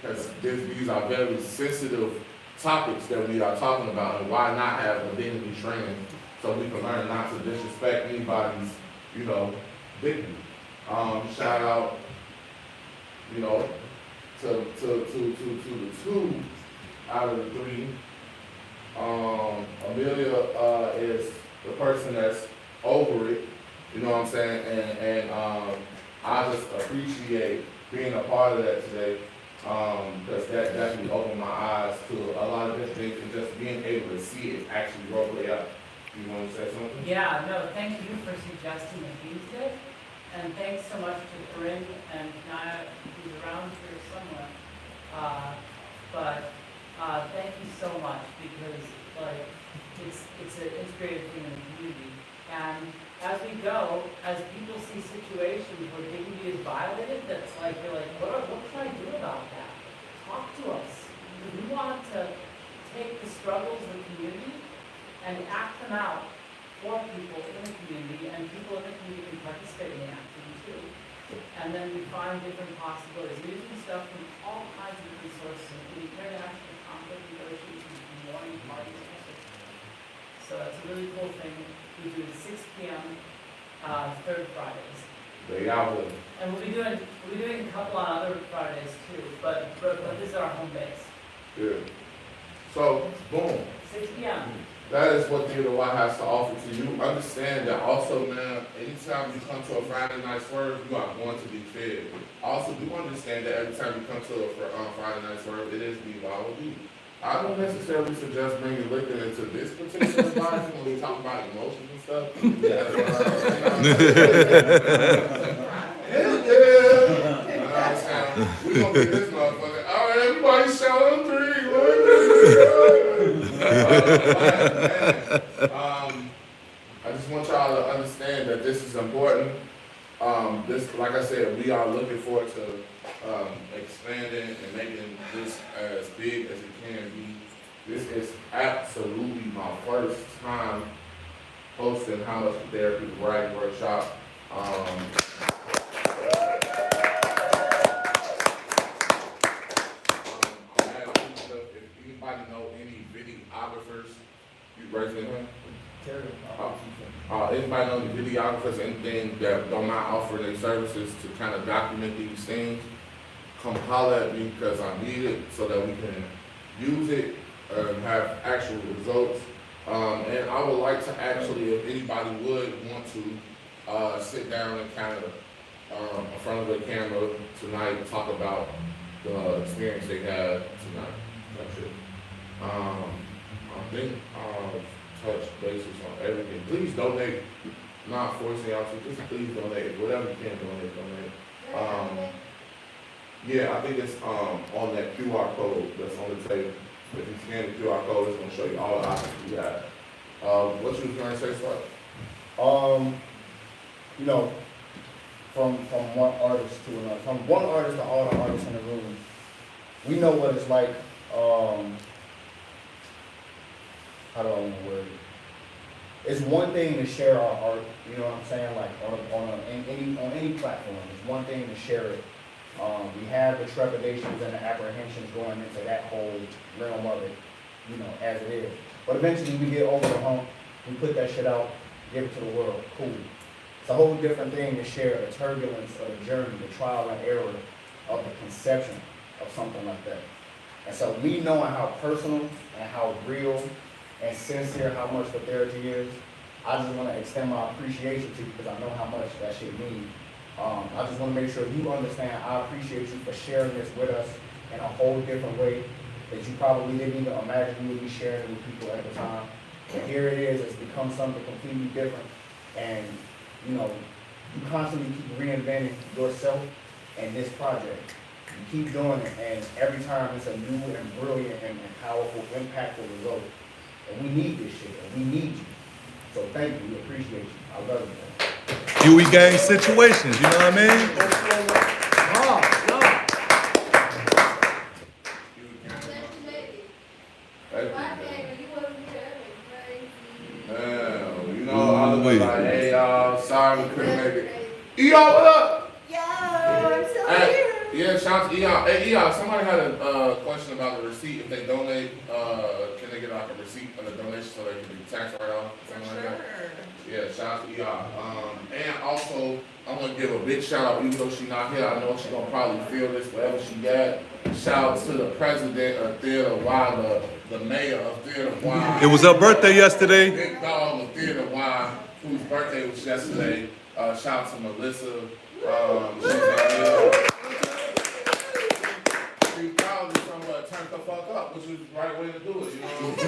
Because these are very sensitive topics that we are talking about, and why not have a dignity training so we can learn not to disrespect anybody's, dignity. Shout out, to the 2 out of the 3. Amelia is the person that's over it, you know what I'm saying? And I just appreciate being a part of that today. Because that definitely opened my eyes to a lot of different things and just being able to see it actually roll play out. You want to say something? Yeah, no, thank you for suggesting the Tuesday, and thanks so much to Corinne and Naya, who's around here somewhere. Thank you so much, because it's an integrated thing in the community. And as we go, as people see situations where dignity is violated, that's like, you're like, what can I do about that? Talk to us. We want to take the struggles of the community and act them out for people in the community, and people in the community can participate in the action too. And then we find different possibilities. We're using stuff from all kinds of different sources, including international conflict negotiations and warning parties. So that's a really cool thing. We do 6 p.m. Third Fridays. They out there. And we'll be doing a couple on other Fridays too, but this is our home base. Yeah. So, boom. 6 p.m. That is what Theater Y has to offer to you. Understand that also, man, anytime you come to a Friday night swerve, you are going to be fed. Also, do understand that every time you come to a Friday night swerve, it is BYOB. I don't necessarily suggest bringing liquor into this particular environment when we talk about emotions and stuff. Hell yeah! We're gonna get this motherfucker. All right, everybody shout on 3. I just want y'all to understand that this is important. This, like I said, we are looking forward to expanding and making this as big as it can be. This is absolutely my first time hosting How Much for Therapy Writing Workshop. If anybody know any videographers, you raise your hand. Anybody know any videographers, anything that don't mind offering their services to kind of document these things, come holler at me because I need it so that we can use it and have actual results. And I would like to actually, if anybody would want to sit down and kind of in front of the camera tonight and talk about the experience they had tonight. That's it. I think touch bases on everything. Please donate. Not forcing y'all to, just please donate. Whatever you can donate. Yeah, I think it's on that QR code that's on the table. If you scan the QR code, it's gonna show you all the options you got. What you was gonna say, Scott? You know, from one artist to another, from one artist to all the artists in the room, we know what it's like. How do I want to word it? It's one thing to share our art, you know what I'm saying, like on any platform. It's one thing to share it. We have the trepidations and the apprehensions going into that whole realm of it, you know, as it is. But eventually we get over the hump, we put that shit out, give it to the world, cool. It's a whole different thing to share the turbulence of the journey, the trial and error of the conception of something like that. And so me knowing how personal and how real and sincere how much the therapy is, I just want to extend my appreciation to you because I know how much that shit means. I just want to make sure you understand I appreciate you for sharing this with us in a whole different way that you probably didn't even imagine you would be sharing with people at the time. And here it is, it's become something completely different. And, you know, you constantly keep reinventing yourself and this project. You keep doing it, and every time it's a new and brilliant and powerful, impactful result. And we need this shit, and we need you. So thank you, we appreciate you. I love you. Huey gang situations, you know what I mean? You know, I was like, hey y'all, sorry we couldn't make it. Eon, what up? Yo, I'm still here. Yeah, shout out to Eon. Hey Eon, somebody had a question about the receipt. If they donate, can they get like a receipt of the donation so they can be tax write-off, something like that? Yeah, shout out to Eon. And also, I'm gonna give a big shout out, even though she's not here. I know she's gonna probably feel this wherever she got. Shout out to the president of Theater Y, the mayor of Theater Y. It was her birthday yesterday. Big dog of Theater Y, whose birthday was yesterday. Shout out to Melissa. She's probably somewhat turned the fuck up, which is the right way to do it, you know what I'm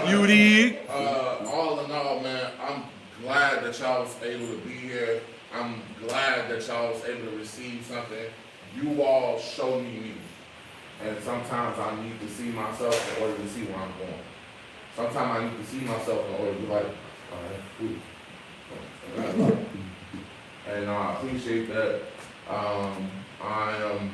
saying? You did. All in all, man, I'm glad that y'all was able to be here. I'm glad that y'all was able to receive something. You all show me. And sometimes I need to see myself in order to see where I'm going. Sometimes I need to see myself in order to be like, all right, and I appreciate that. I am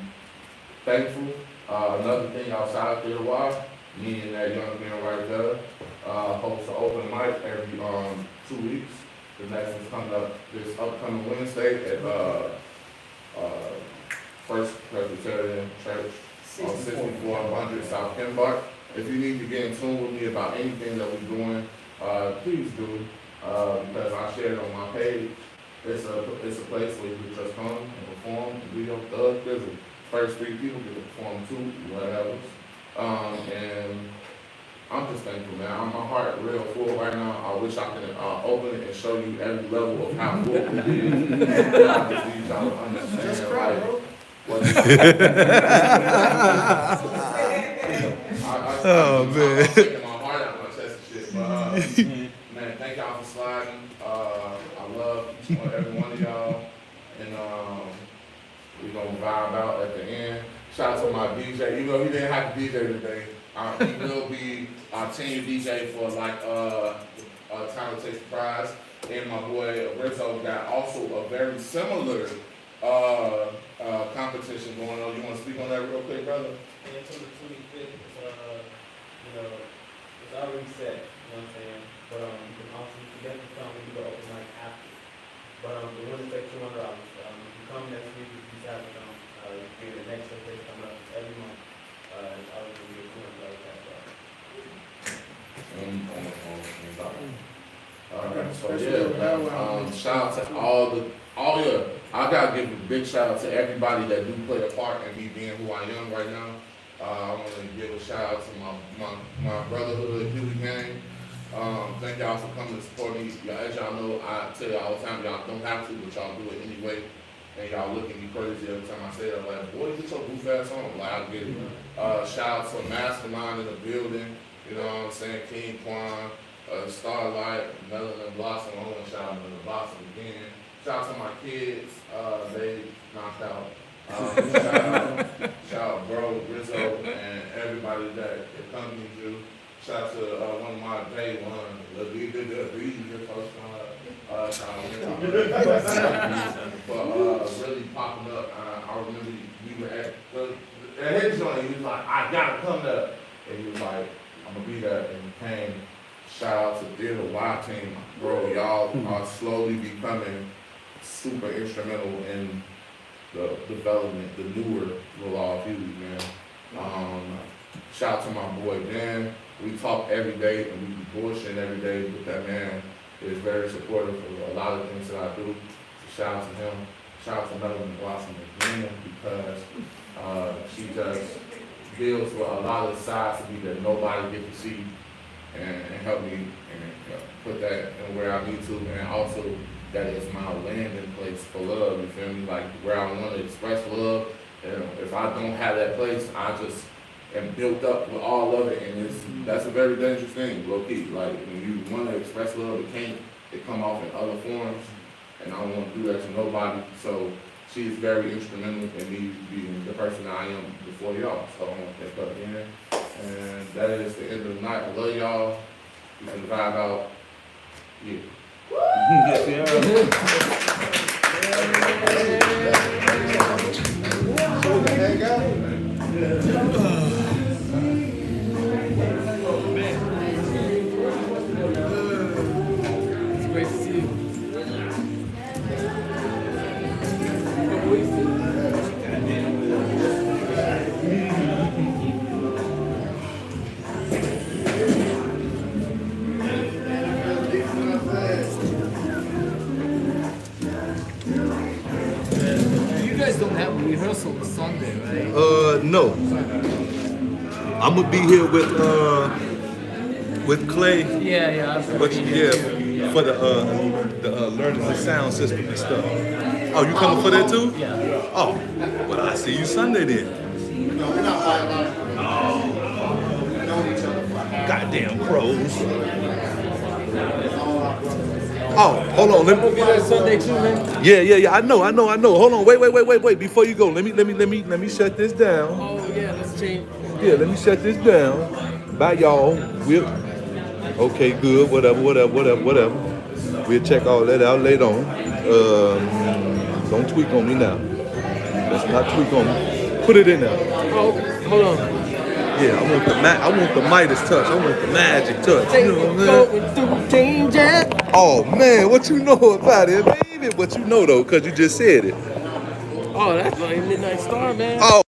thankful. Another thing outside of Theater Y, me and that young man right there hosts an open mic every 2 weeks. The next one's coming up this upcoming Wednesday at First Presbyterian Church on 6400 South Kenbark. If you need to get in tune with me about anything that we're doing, please do, because I share it on my page. It's a place where you can just come and perform and do your thug business. First 3 people get to perform 2, whatever. And I'm just thankful, man. My heart real full right now. I wish I could open it and show you every level of how full it is. I just need y'all to understand. Just cry, bro. Man. I'm taking my heart out of my chest and shit. But, man, thank y'all for sliding. I love each and every one of y'all. And we're going to vibe out at the end. Shout out to my DJ. Even though he didn't have to DJ today, he will be our team DJ for like Time to Take Surprise. And my boy Rizzo got also a very similar competition going on. You want to speak on that real quick, brother? And until the 25th, you know, it's already set, you know what I'm saying? But you can also, you can definitely come and do the open mic after. But the winners take $200. If you come next week, if you decide to come, you can get the next showcase coming up every month. It's always going to be a $200 cash prize. So yeah, shout out to I gotta give a big shout out to everybody that do play a part in me being who I am right now. I want to give a shout out to my brotherhood, Huey gang. Thank y'all for coming to support me. As y'all know, I tell y'all all the time, y'all don't have to, but y'all do it anyway. And y'all look at me crazy every time I say that. Like, boy, get your goof ass on. Like, I get it. Shout out to Mastermind in the building. You know what I'm saying? King Quan, Starlight, Melanin Blossom. I want to shout out to the Blossom again. Shout out to my kids. They knocked out. Shout out bro, Rizzo, and everybody that accompanied you. Shout out to one of my day one, the for really popping up. I remember we were at his joint. He was like, I gotta come there, and he was like, I'm gonna be there, and he came. Shout out to Theater Y team, bro. Y'all are slowly becoming super instrumental in the development, the newer Law of Huey, man. Shout out to my boy Dan. We talk every day and we be bullshitting every day, but that man is very supportive of a lot of things that I do. So shout out to him. Shout out to Melanie Blossom again because she just deals with a lot of sides of me that nobody get to see and help me and put that in where I need to, and also that is my landing place for love, you feel me? Like where I want to express love, and if I don't have that place, I just am built up with all of it, and that's a very dangerous thing, low key. Like when you want to express love, it come off in other forms, and I don't want to do that to nobody. So she's very instrumental in me being the person that I am before y'all. So I want to thank her again, and that is the end of the night. I love y'all. You can vibe out. Yeah. It's great to see you. Don't have a rehearsal on Sunday, right? No. I'm gonna be here with Clay. Yeah. But for the learning the sound system and stuff. Oh, you coming for that too? Yeah. Oh, well, I see you Sunday then. No, we're not live. Goddamn pros. Oh, hold on. Let me be there Sunday too, man. Yeah. I know. Hold on. Wait. Before you go, let me shut this down. Oh yeah, let's change. Yeah, let me shut this down. Bye, y'all. Okay, good. Whatever. We'll check all that out later on. Don't tweak on me now. Let's not tweak on me. Put it in there. Oh, okay. Hold on. Yeah, I want the Midas touch. I want the magic touch. You know what I'm saying? Oh man, what you know about it, baby? What you know though, cause you just said it. Oh, that's like Midnight Star, man. Oh.